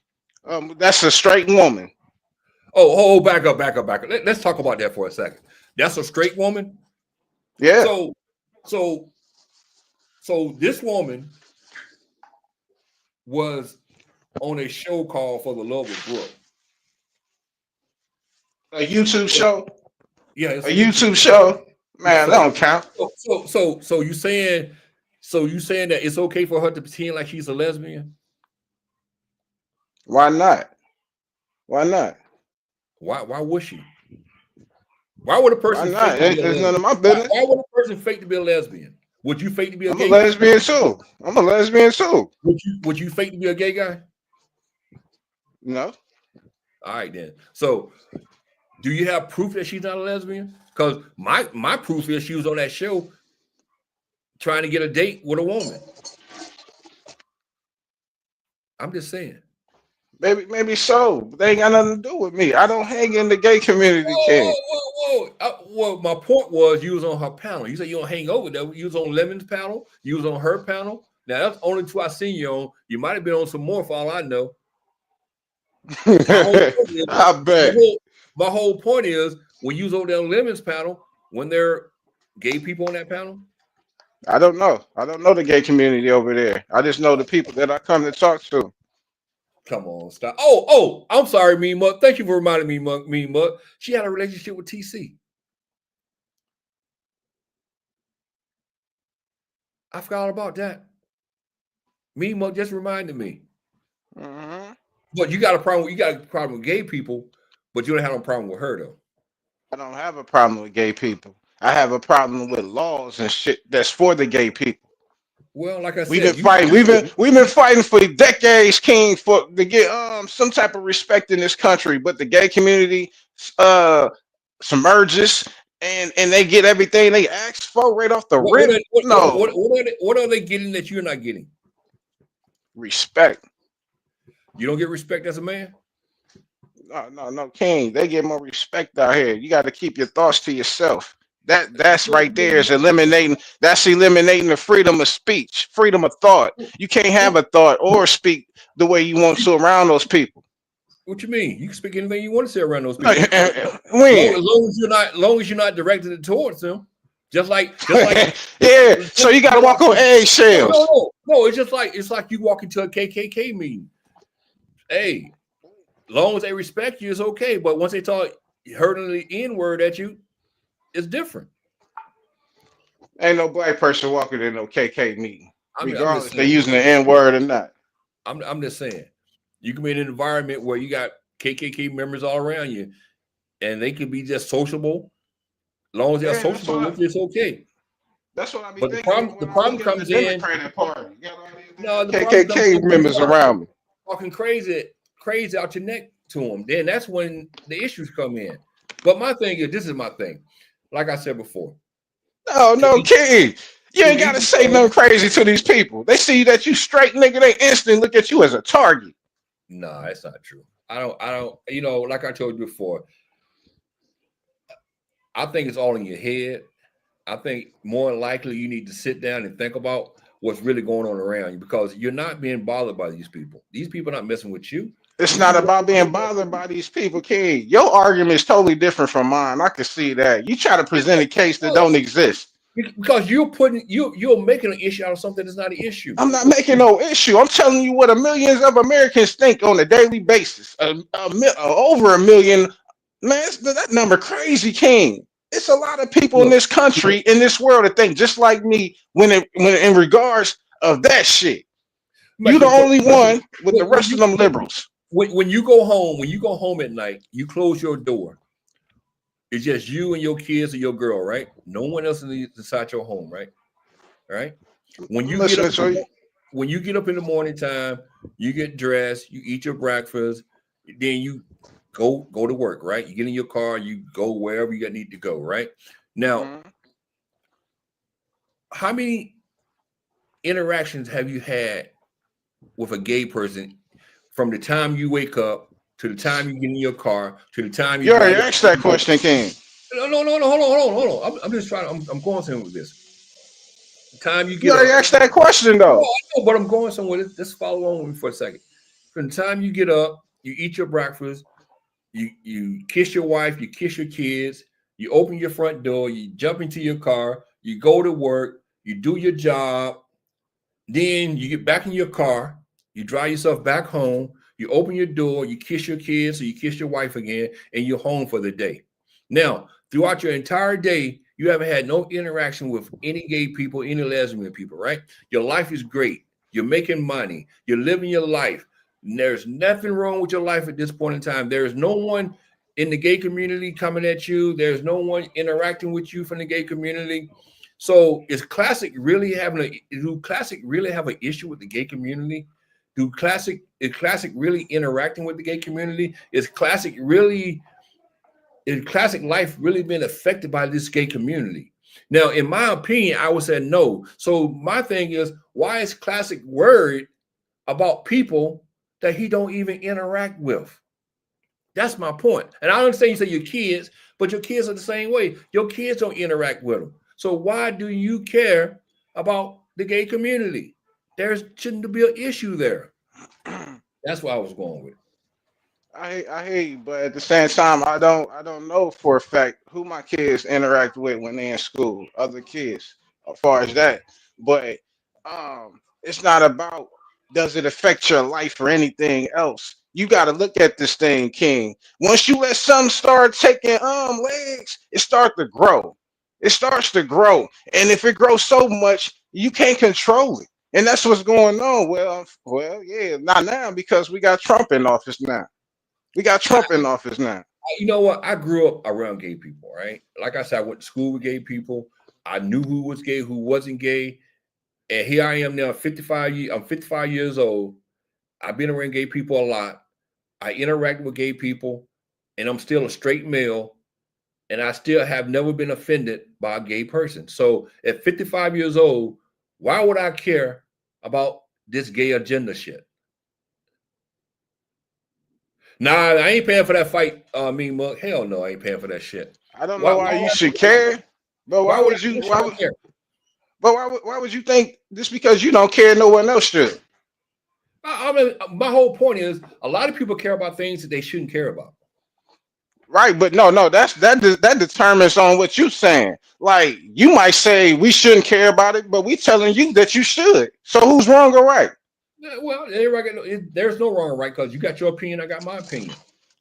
That's a straight woman. Oh, back up. Let's talk about that for a second. That's a straight woman? Yeah. So this woman was on a show called For the Love of Brooke. A YouTube show? Yeah, a YouTube show. Man, that don't count. So you saying that it's okay for her to pretend like she's a lesbian? Why not? Why not? Why would she? Why would a person? Why not? It's none of my business. Why would a person fake to be a lesbian? Would you fake to be a I'm gay a lesbian too. I'm a lesbian too. Would you fake to be a gay guy? No. All right then. So do you have proof that she's not a lesbian? Because my proof is she was on that show trying to get a date with a woman. I'm just saying. Maybe so. But they ain't got nothing to do with me. I don't hang in the gay community, King. Well, my point was you was on her panel. You said you don't hang over there. You was on Lemon's panel. You was on her panel. Now that's only two I seen you on. You might have been on some more for all I know. I bet. My whole point is when you was over there on Lemon's panel, when there are gay people on that panel. I don't know. I don't know the gay community over there. I just know the people that I come to talk to. Come on, stop. Oh, I'm sorry, Me Muck. Thank you for reminding me, Me Muck. She had a relationship with TC. I forgot all about that. Mimo just reminded me. Mm-hmm. But you got a problem with gay people, but you don't have no problem with her though. I don't have a problem with gay people. I have a problem with laws and shit that's for the gay people. Well, like I We've said, been fighting. We've been fighting for decades, King, to get some type of respect in this country. But the gay community submerges and they get everything they ask for right off the rip. What are they getting that you're not getting? Respect. You don't get respect as a man? No, King. They get more respect out here. You got to keep your thoughts to yourself. That's right there is eliminating. That's eliminating the freedom of speech, freedom of thought. You can't have a thought or speak the way you want to around those people. What you mean? You can speak anything you want to say around those people. When? As long as you're not directed it towards them. Just like yeah. So you got to walk on eggshells. No. It's like you walk into a KKK meeting. Hey, as long as they respect you, it's okay. But once they talk hurting the N-word at you, it's different. Ain't no black person walking in no KK meeting, regardless saying, they using the N-word or not. I'm just saying, you can be in an environment where you got KKK members all around you, and they can be just sociable. As long as they're sociable, it's okay. That's what I mean. But the problem comes in. No, the KKK members around me talking crazy out your neck to them. Then that's when the issues come in. But my thing is, this is my thing. Like I said before. No, King. You ain't got to say nothing crazy to these people. They see that you straight nigga, they instantly look at you as a target. Nah, that's not true. I don't, you know, like I told you before, I think it's all in your head. I think more than likely you need to sit down and think about what's really going on around you, because you're not being bothered by these people. These people are not messing with you. It's not about being bothered by these people, King. Your argument is totally different from mine. I can see that. You try to present a case that don't exist. Because you're making an issue out of something that's not an issue. I'm not making no issue. I'm telling you what millions of Americans think on a daily basis. Over 1 million. Man, that number crazy, King. It's a lot of people in this country, in this world, that think just like me when in regards of that shit. You the only one with the rest of them liberals. When you go home at night, you close your door. It's just you and your kids and your girl, right? No one else inside your home, right? Right? When you get up in the morning time, you get dressed, you eat your breakfast, then you go to work, right? You get in your car, you go wherever you need to go, right? Now, how many interactions have you had with a gay person from the time you wake up to the time you get in your car to the time you already asked that question, King? No, hold on. I'm just trying. I'm going somewhere with this. The time you already asked that question though. No, I know, but I'm going somewhere. Let's follow along with me for a second. From the time you get up, you eat your breakfast, you kiss your wife, you kiss your kids, you open your front door, you jump into your car, you go to work, you do your job, then you get back in your car, you drive yourself back home, you open your door, you kiss your kids, or you kiss your wife again, and you're home for the day. Now, throughout your entire day, you haven't had no interaction with any gay people, any lesbian people, right? Your life is great. You're making money. You're living your life. There's nothing wrong with your life at this point in time. There is no one in the gay community coming at you. There's no one interacting with you from the gay community. So is Classic really have an issue with the gay community? Is Classic really interacting with the gay community? Is Classic life really been affected by this gay community? Now, in my opinion, I would say no. So my thing is, why is Classic worried about people that he don't even interact with? That's my point. And I understand you say your kids, but your kids are the same way. Your kids don't interact with them. So why do you care about the gay community? There shouldn't be an issue there. That's what I was going with. I hear you, but at the same time, I don't know for a fact who my kids interact with when they're in school, other kids, as far as that. But it's not about does it affect your life or anything else. You got to look at this thing, King. Once you let something start taking legs, it starts to grow. It starts to grow, and if it grows so much, you can't control it. And that's what's going on. Well, yeah, not now because we got Trump in office now. We got Trump in office now. You know what? I grew up around gay people, right? Like I said, I went to school with gay people. I knew who was gay, who wasn't gay. And here I am now, 55 years. I'm 55 years old. I've been around gay people a lot. I interact with gay people, and I'm still a straight male, and I still have never been offended by a gay person. So at 55 years old, why would I care about this gay agenda shit? Nah, I ain't paying for that fight, Mean Mug. Hell no, I ain't paying for that shit. I don't know why you should care, but why would you? Care? But why would you think just because you don't care, no one else should? I mean, my whole point is a lot of people care about things that they shouldn't care about. Right, but no, that determines on what you're saying. Like you might say we shouldn't care about it, but we telling you that you should. So who's wrong or right? Yeah, well, there's no wrong or right because you got your opinion, I got my opinion.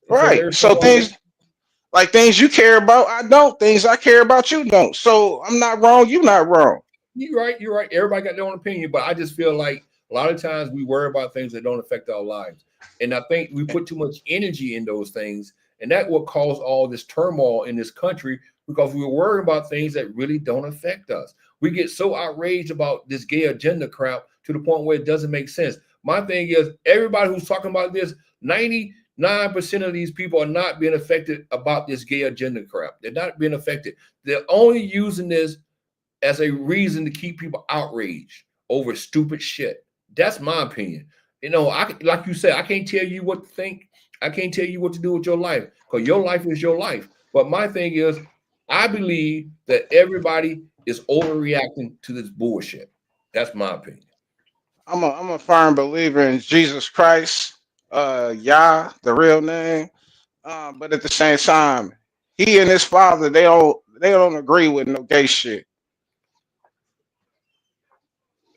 Right. So things you care about, I don't. Things I care about, you don't. So I'm not wrong. You're not wrong. You're right. You're right. Everybody got their own opinion, but I just feel like a lot of times we worry about things that don't affect our lives, and I think we put too much energy in those things. And that's what caused all this turmoil in this country because we were worried about things that really don't affect us. We get so outraged about this gay agenda crap to the point where it doesn't make sense. My thing is, everybody who's talking about this, 99% of these people are not being affected about this gay agenda crap. They're not being affected. They're only using this as a reason to keep people outraged over stupid shit. That's my opinion. You know, like you said, I can't tell you what to think. I can't tell you what to do with your life because your life is your life. But my thing is, I believe that everybody is overreacting to this bullshit. That's my opinion. I'm a firm believer in Jesus Christ, Yah, the real name. But at the same time, he and his father, they don't agree with no gay shit.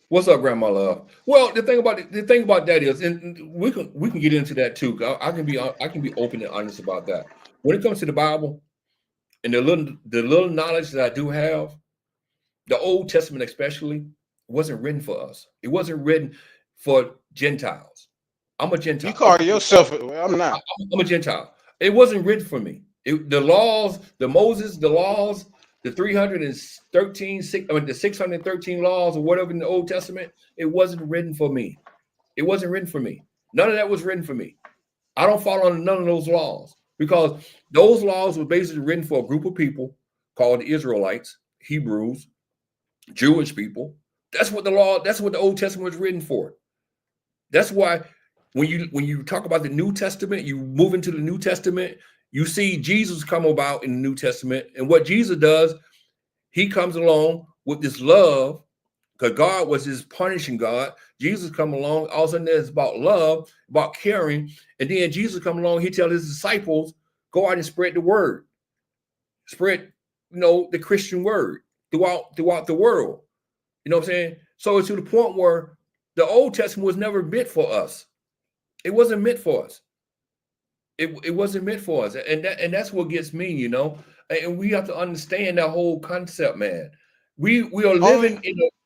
What's up, Grandma Love? Well, the thing about that is, and we can get into that too. I can be open and honest about that. When it comes to the Bible and the little knowledge that I do have, the Old Testament especially wasn't written for us. It wasn't written for Gentiles. I'm a Gentile. You call yourself? Well, I'm not. I'm a Gentile. It wasn't written for me. The laws, the Moses, the laws. The 613 laws or whatever in the Old Testament, it wasn't written for me. It wasn't written for me. None of that was written for me. I don't follow under none of those laws because those laws were basically written for a group of people called the Israelites, Hebrews, Jewish people. That's what the Old Testament was written for. That's why when you talk about the New Testament, you move into the New Testament, you see Jesus come about in the New Testament. And what Jesus does, he comes along with this love, because God was his punishing God. Jesus come along, all of a sudden it's about love, about caring. And then Jesus come along, he tells his disciples, go out and spread the word. Spread, the Christian word throughout the world. You know what I'm saying? So it's to the point where the Old Testament was never meant for us. It wasn't meant for us. It wasn't meant for us, and that's what gets me, And we have to understand that whole concept, man. We are living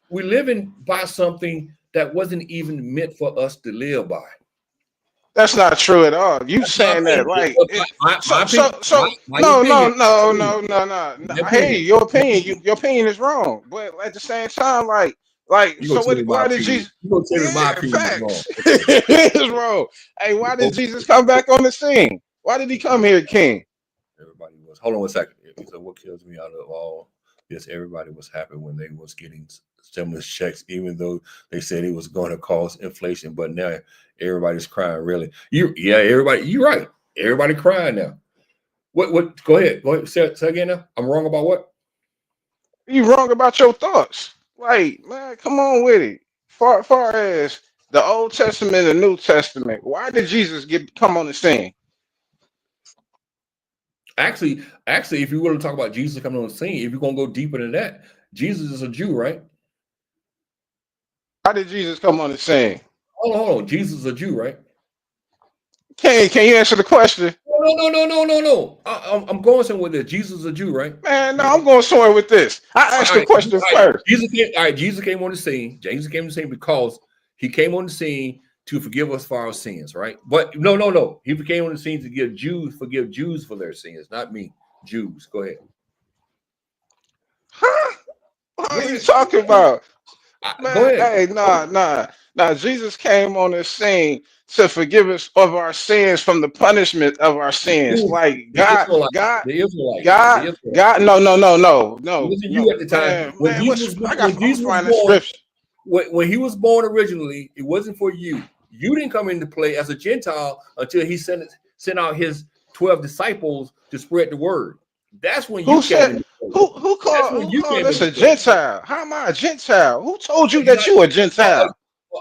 we're living by something that wasn't even meant for us to live by. That's not true at all. You saying that right? No. Hey, your opinion. Your opinion is wrong, but at the same time, why did Jesus? Facts. It's wrong. Hey, why did Jesus come back on the scene? Why did he come here, King? Everybody was. Hold on 1 second. So what kills me out of all this? Everybody was happy when they was getting stimulus checks, even though they said it was going to cause inflation. But now everybody's crying. Really? Everybody. You're right. Everybody crying now. What? Go ahead. Say again. Now I'm wrong about what? You wrong about your thoughts. Like, man, come on with it. Far as the Old Testament and the New Testament, why did Jesus come on the scene? Actually, if you want to talk about Jesus coming on the scene, if you're gonna go deeper than that, Jesus is a Jew, right? How did Jesus come on the scene? Hold on. Jesus is a Jew, right? Can you answer the question? No. I'm going somewhere with this. Jesus is a Jew, right? Man, no, I'm going somewhere with this. I asked the question first. Jesus came on the scene. Jesus came on the scene because he came on the scene to forgive us for our sins, right? But no. He came on the scene to forgive Jews for their sins, not me. Jews. Go ahead. Huh? What are you talking about? Man, Go ahead. hey, nah. Jesus came on the scene to forgive us of our sins from the punishment of our sins. Like God. The Israelites. No. It wasn't you at the time. When Jesus was born originally, it wasn't for you. You didn't come into play as a Gentile until he sent out his 12 disciples to spread the word. That's when you came. Who called us a Gentile? How am I a Gentile? Who told you that you a Gentile?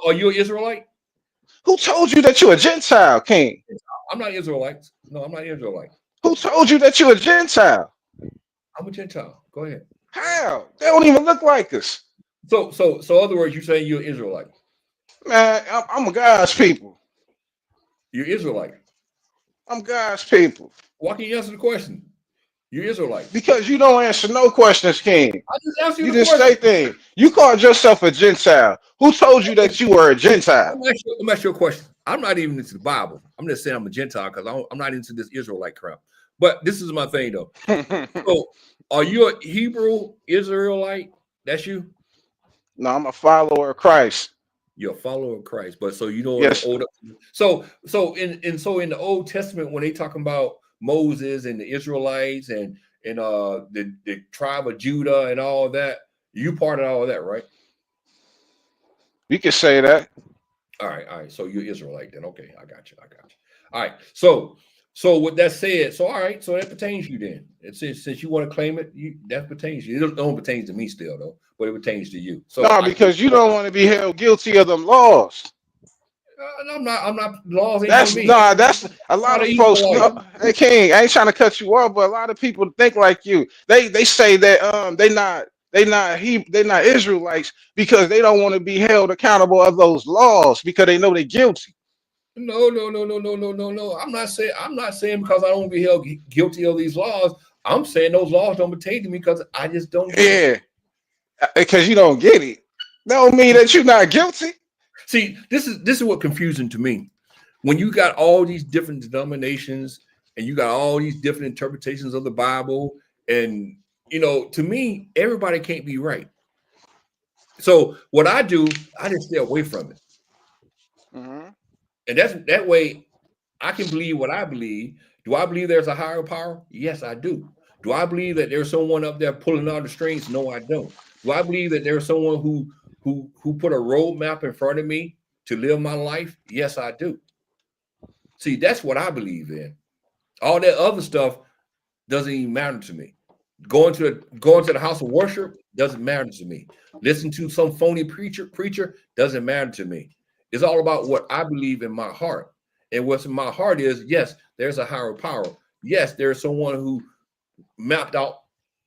Are you an Israelite? Who told you that you a Gentile, King? I'm not Israelite. No, I'm not Israelite. Who told you that you a Gentile? I'm a Gentile. Go ahead. How? They don't even look like us. So other words, you're saying you're Israelite. Man, I'm God's people. You're Israelite. I'm God's people. Why can't you answer the question? You're Israelite. Because you don't answer no questions, King. I just asked you the question. Say things. You called yourself a Gentile. Who told you that you were a Gentile? Let me ask you a question. I'm not even into the Bible. I'm just saying I'm a Gentile because I'm not into this Israelite crap. But this is my thing, though. So, are you a Hebrew Israelite? That's you? No, I'm a follower of Christ. You're a follower of Christ, but so you know. Yes. So in the Old Testament, when they talking about Moses and the Israelites and the tribe of Judah and all that, you part of all that, right? You can say that. All right. So you're Israelite then. Okay, I got you. All right. So with that said, all right, so that pertains to you then. It's since you want to claim it, that pertains to you. It don't pertain to me still though, but it pertains to you. So no, because you don't want to be held guilty of them laws. I'm not. Laws ain't that's me. That's a lot of folks. Hey, King, I ain't trying to cut you off, but a lot of people think like you. They say that they not Israelites because they don't want to be held accountable of those laws because they know they're guilty. No. I'm not saying because I don't be held guilty of these laws. I'm saying those laws don't pertain to me because I just don't get it. Because you don't get it. That don't mean that you're not guilty. See, this is what confusing to me. When you got all these different denominations and you got all these different interpretations of the Bible, and to me, everybody can't be right. So what I do, I just stay away from it. Mm-hmm. And that way I can believe what I believe. Do I believe there's a higher power? Yes, I do. Do I believe that there's someone up there pulling all the strings? No, I don't. Do I believe that there's someone who put a roadmap in front of me to live my life? Yes, I do. See, that's what I believe in. All that other stuff doesn't even matter to me. Going to the house of worship doesn't matter to me. Listen to some phony preacher doesn't matter to me. It's all about what I believe in my heart. And what's in my heart is, yes, there's a higher power. Yes, there's someone who mapped out,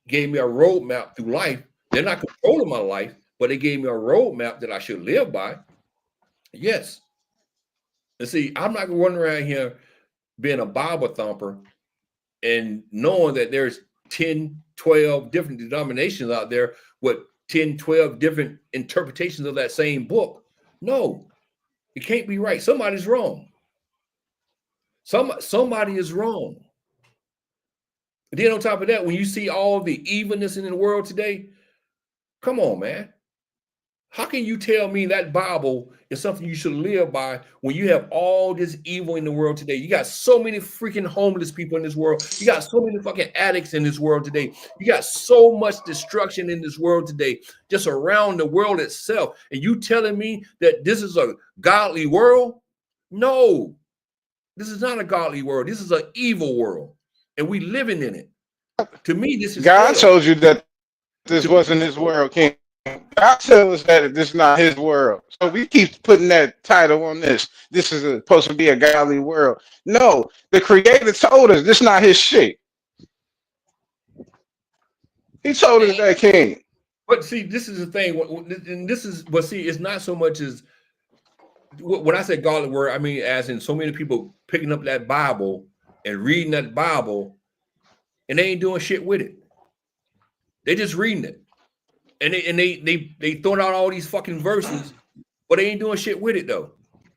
gave me a roadmap through life. They're not controlling my life, but they gave me a roadmap that I should live by. Yes. And see, I'm not going to run around here being a Bible thumper and knowing that there's 10, 12 different denominations out there with 10, 12 different interpretations of that same book. No, it can't be right. Somebody's wrong. Somebody is wrong. And then on top of that, when you see all the evilness in the world today, come on, man. How can you tell me that Bible is something you should live by when you have all this evil in the world today? You got so many freaking homeless people in this world. You got so many fucking addicts in this world today. You got so much destruction in this world today, just around the world itself. And you telling me that this is a godly world? No, this is not a godly world. This is an evil world. And we living in it. To me, this is God told you that this wasn't his world, King. God tells us that this is not his world. So we keep putting that title on this. This is supposed to be a godly world. No, the creator told us this is not his shit. He told us that, King. But see, this is the thing. And this is, but see, it's not so much as, when I say godly word, I mean, as in so many people picking up that Bible and reading that Bible, and they ain't doing shit with it. They just reading it, and they throwing out all these fucking verses, but they ain't doing shit with it though.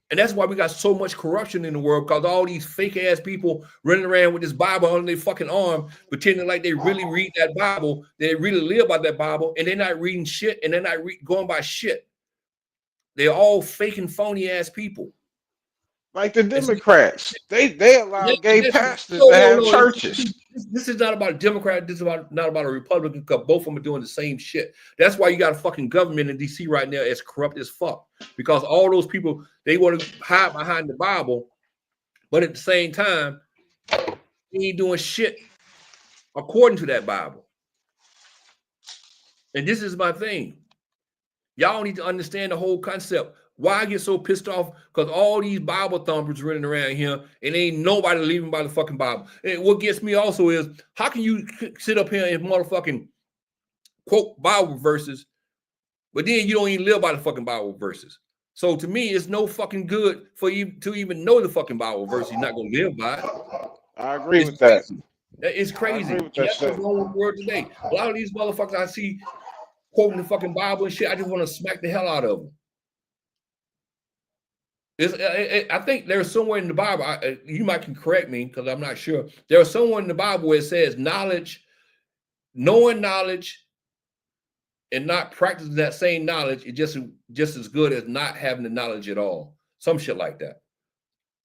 And that's why we got so much corruption in the world, because all these fake ass people running around with this Bible on their fucking arm, pretending like they really read that Bible, they really live by that Bible, and they're not reading shit, and they're not going by shit. They're all fake and phony ass people. Like the Democrats, they allow gay pastors to have churches. This is not about a Democrat. This is not about a Republican, because both of them are doing the same shit. That's why you got a fucking government in DC right now as corrupt as fuck, because all those people, they want to hide behind the Bible, but at the same time, they ain't doing shit according to that Bible. And this is my thing. Y'all need to understand the whole concept. Why I get so pissed off? Because all these Bible thumpers running around here, and ain't nobody leaving by the fucking Bible. And what gets me also is, how can you sit up here and motherfucking quote Bible verses, but then you don't even live by the fucking Bible verses? So to me, it's no fucking good for you to even know the fucking Bible verse. You're not gonna live by it. I agree with that. It's crazy. That's what's wrong with the world today. A lot of these motherfuckers I see quoting the fucking Bible and shit, I just want to smack the hell out of them. I think there's somewhere in the Bible, you might can correct me because I'm not sure. There's somewhere in the Bible where it says knowledge, knowing knowledge and not practicing that same knowledge is just as good as not having the knowledge at all. Some shit like that.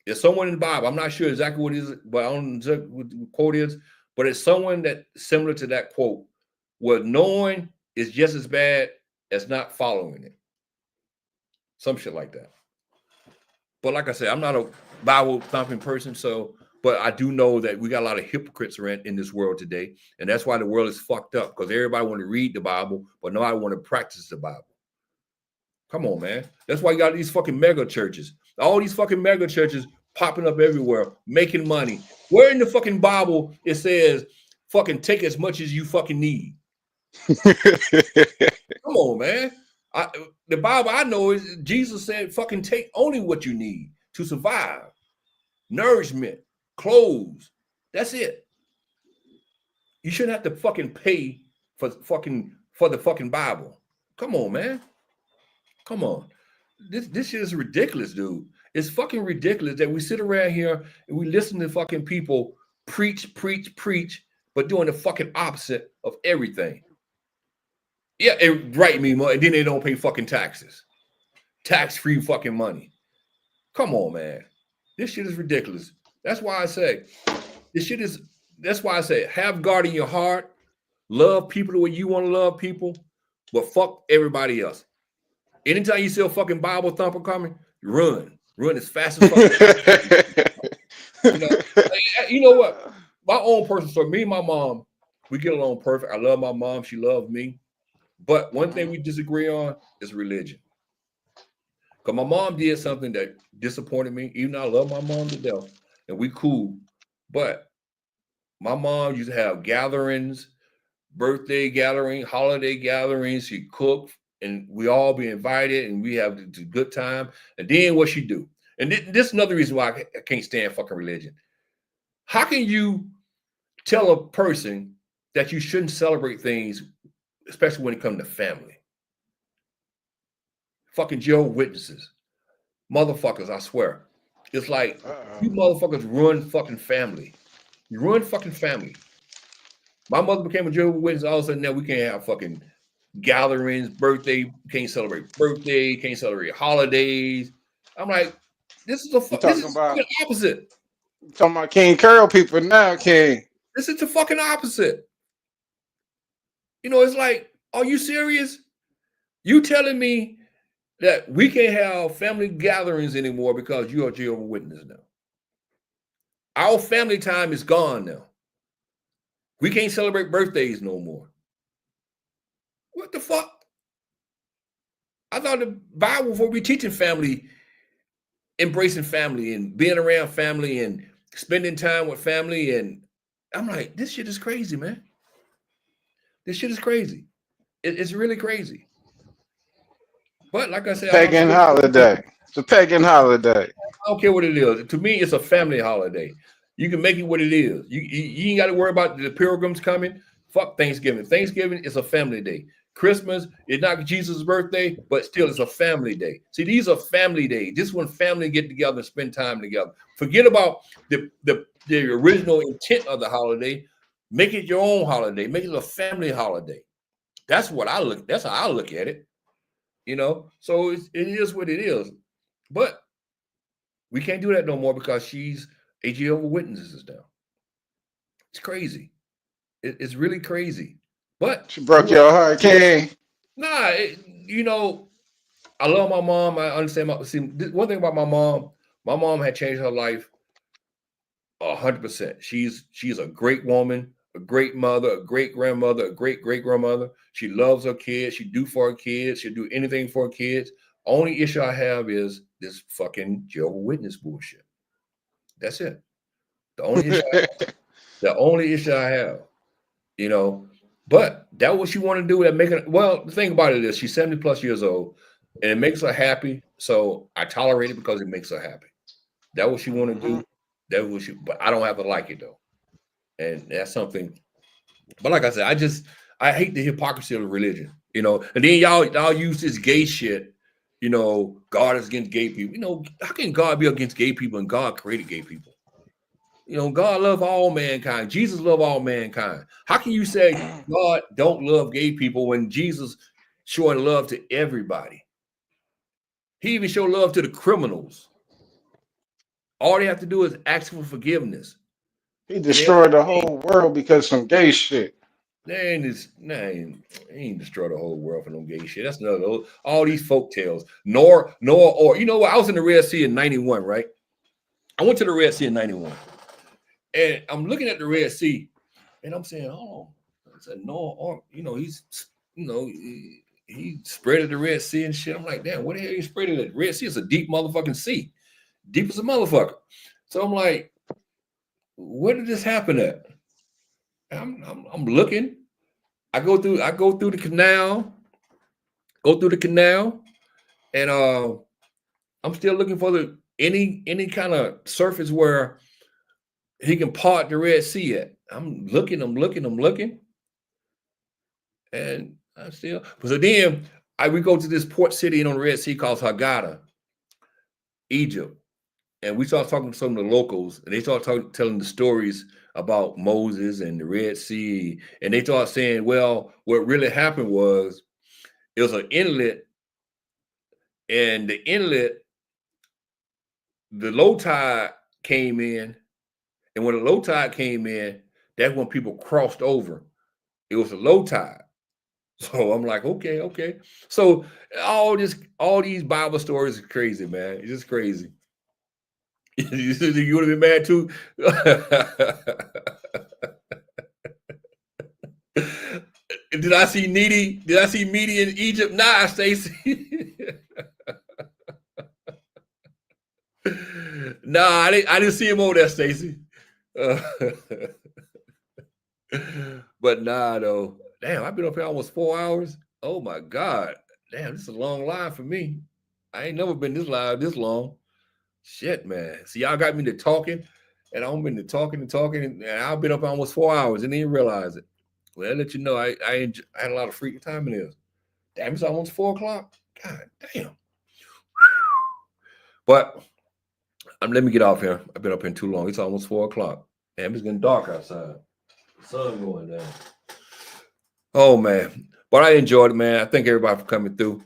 There's someone in the Bible. I'm not sure exactly what it is, but I don't know what the quote is, but it's someone that similar to that quote, where knowing is just as bad as not following it. Some shit like that. But like I said, I'm not a Bible thumping person, but I do know that we got a lot of hypocrites around in this world today, and that's why the world is fucked up, because everybody want to read the Bible, but nobody want to practice the Bible. Come on, man. That's why you got these fucking mega churches. All these fucking mega churches popping up everywhere, making money. Where in the fucking Bible it says fucking take as much as you fucking need? Come on, man. The Bible I know is Jesus said fucking take only what you need to survive. Nourishment, clothes. That's it. You shouldn't have to fucking pay for the fucking Bible. Come on, man. Come on. This shit is ridiculous, dude. It's fucking ridiculous that we sit around here and we listen to fucking people preach, but doing the fucking opposite of everything. Yeah, it right me money, and then they don't pay fucking taxes. Tax-free fucking money. Come on, man. This shit is ridiculous. That's why I say have God in your heart, love people the way you want to love people, but fuck everybody else. Anytime you see a fucking Bible thumper coming, run as fast as fucking. You know what? My own personal story, me and my mom, we get along perfect. I love my mom. She loves me. But one thing we disagree on is religion. Because my mom did something that disappointed me, even though I love my mom to death, and we cool. But my mom used to have gatherings, birthday gatherings, holiday gatherings. She cooked, and we all be invited, and we have a good time. And then what she do? And this is another reason why I can't stand fucking religion. How can you tell a person that you shouldn't celebrate things, especially when it comes to family? Fucking Jehovah's Witnesses. Motherfuckers, I swear. It's like, you motherfuckers ruin fucking family. You ruin fucking family. My mother became a Jehovah's Witness, all of a sudden now we can't have fucking gatherings, birthday, can't celebrate birthday, can't celebrate holidays. I'm like, this is fucking opposite. You're talking about King Curl people now, King. This is the fucking opposite. You know, it's like, are you serious? You telling me that we can't have family gatherings anymore because you are Jehovah's Witness now? Our family time is gone now. We can't celebrate birthdays no more. What the fuck? I thought the Bible before we teaching family, embracing family and being around family and spending time with family. And I'm like, this shit is crazy, man. This shit is crazy. It's really crazy. But like I said, pagan holiday. It's a pagan holiday. I don't care what it is. To me, it's a family holiday. You can make it what it is. You ain't got to worry about the pilgrims coming. Fuck Thanksgiving. Thanksgiving is a family day. Christmas is not Jesus' birthday, but still it's a family day. See, these are family days. This when family get together and spend time together. Forget about the original intent of the holiday. Make it your own holiday. Make it a family holiday. That's what I look. That's how I look at it. You know, so it is what it is. But we can't do that no more because she's a Jehovah's Witnesses now. It's crazy. It's really crazy. But She broke your heart, King. nah, you know, I love my mom. I understand one thing about my mom had changed her life 100%. She's a great woman, a great mother, a great grandmother, a great great grandmother. She loves her kids. She do for her kids. She'll do anything for her kids. Only issue I have is this fucking Jehovah's Witness bullshit. That's it. The only issue I have, you know. But that what she want to do. That make it. Well, the thing about it is she's 70 plus years old, and it makes her happy. So I tolerate it because it makes her happy. That what she want to do. That what she. But I don't have to like it though, and that's something. But like I said, I hate the hypocrisy of religion, you know. And then y'all use this gay shit. You know, God is against gay people. You know, how can God be against gay people and God created gay people? You know, God love all mankind. Jesus love all mankind. How can you say God don't love gay people when Jesus showing love to everybody? He even showed love to the criminals. All they have to do is ask for forgiveness. He destroyed the whole world because of some gay shit. He ain't destroyed the whole world for no gay shit. That's another all these folk tales. Nor or you know what? I was in the Red Sea in 91, right? I went to the Red Sea in 91. And I'm looking at the Red Sea, and I'm saying, "Oh, I said Noah, or you know, he spreaded the Red Sea and shit." I'm like, "Damn, what the hell you spreading it? Red Sea is a deep motherfucking sea, deep as a motherfucker." So I'm like, "Where did this happen at?" I'm looking. I go through the canal, and I'm still looking for any kind of surface where he can part the Red Sea at. I'm looking, and I still. So then we go to this port city on the Red Sea called Haggadah, Egypt, and we start talking to some of the locals, and they start telling the stories about Moses and the Red Sea, and they start saying, "Well, what really happened was it was an inlet, and the inlet, the low tide came in, and when the low tide came in, that's when people crossed over. It was a low tide." So I'm like, okay. So all these Bible stories are crazy, man. It's just crazy. You would have been mad too. Did I see Needy? Did I see Meaty in Egypt? Nah, Stacy. Nah, I didn't see him over there, Stacy. But nah, though. Damn, I've been up here almost 4 hours. Oh my God. Damn, this is a long line for me. I ain't never been this live this long. Shit, man. See, y'all got me to talking, and I've been to talking, and I've been up almost 4 hours and didn't realize it. Well, I'll let you know I had a lot of free time in this. Damn, it's almost 4 o'clock. God damn. But let me get off here. I've been up here too long. It's almost 4 o'clock. Damn, it's getting dark outside. The sun going down. Oh man. But I enjoyed it, man. I thank everybody for coming through.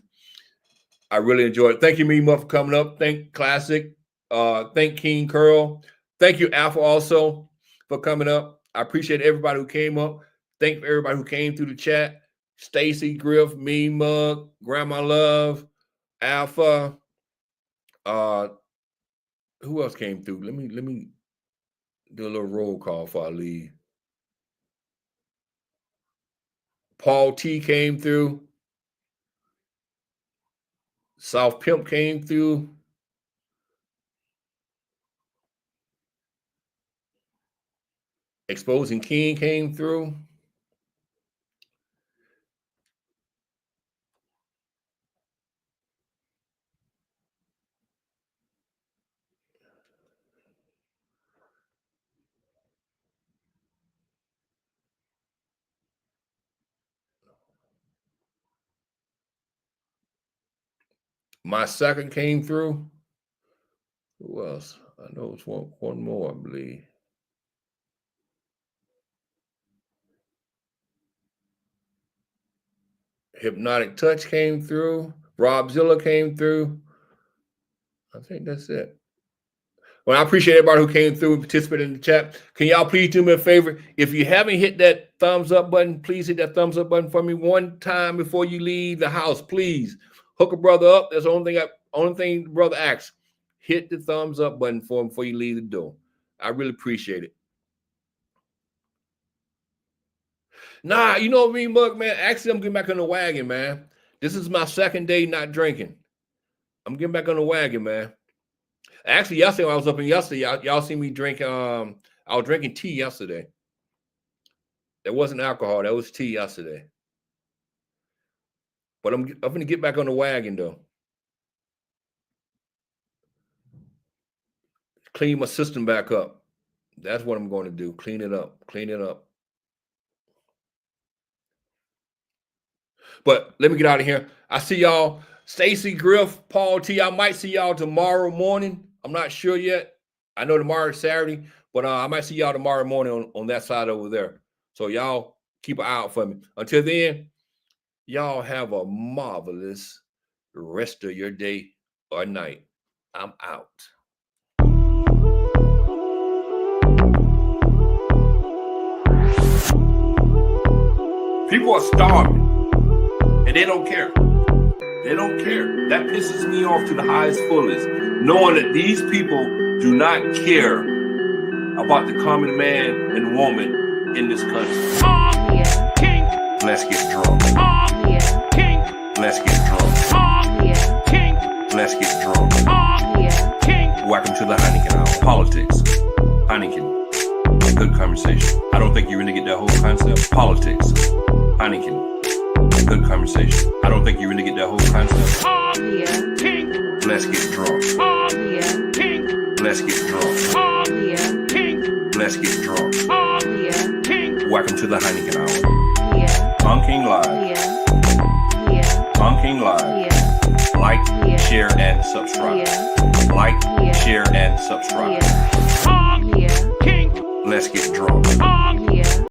I really enjoyed it. Thank you, Me Muff, for coming up. Thank Classic. Thank King Curl. Thank you, Alpha, also for coming up. I appreciate everybody who came up. Thank everybody who came through the chat. Stacy, Griff, Me Mug, Grandma Love, Alpha. Who else came through? Let me do a little roll call before I leave. Paul T came through. South Pimp came through. Exposing King came through. My second came through. Who else? I know it's one more, I believe. Hypnotic Touch came through. Rob Zilla came through. I think that's it. Well, I appreciate everybody who came through and participated in the chat. Can y'all please do me a favor? If you haven't hit that thumbs up button, please hit that thumbs up button for me one time before you leave the house. Please hook a brother up. That's the only thing the brother asks. Hit the thumbs up button for him before you leave the door. I really appreciate it. Nah, you know what I mean, Mug, man? Actually, I'm getting back on the wagon, man. This is my second day not drinking. I'm getting back on the wagon, man. Actually, yesterday when I was up in yesterday, y'all see me drink. I was drinking tea yesterday. That wasn't alcohol. That was tea yesterday. But I'm going to get back on the wagon, though. Clean my system back up. That's what I'm going to do. Clean it up. Clean it up. But let me get out of here. I see y'all. Stacy Griff, Paul T. I might see y'all tomorrow morning. I'm not sure yet. I know tomorrow is Saturday, but I might see y'all tomorrow morning on that side over there. So y'all keep an eye out for me. Until then, y'all have a marvelous rest of your day or night. I'm out. People are starving, and they don't care. They don't care. That pisses me off to the highest fullest, knowing that these people do not care about the common man and woman in this country. Let's get drunk. Let's get drunk. Let's get drunk. Welcome to the Heineken Hour. Politics. Heineken. Good conversation. I don't think you really get that whole concept. Politics. Heineken. Good conversation. I don't think you really get that whole concept. Let's get drunk. Let's get drunk. Let's get drunk. Welcome to the Heineken Hour. Punking Live. Punking Live. Like, share, and subscribe. Like, share, and subscribe. Let's get drunk.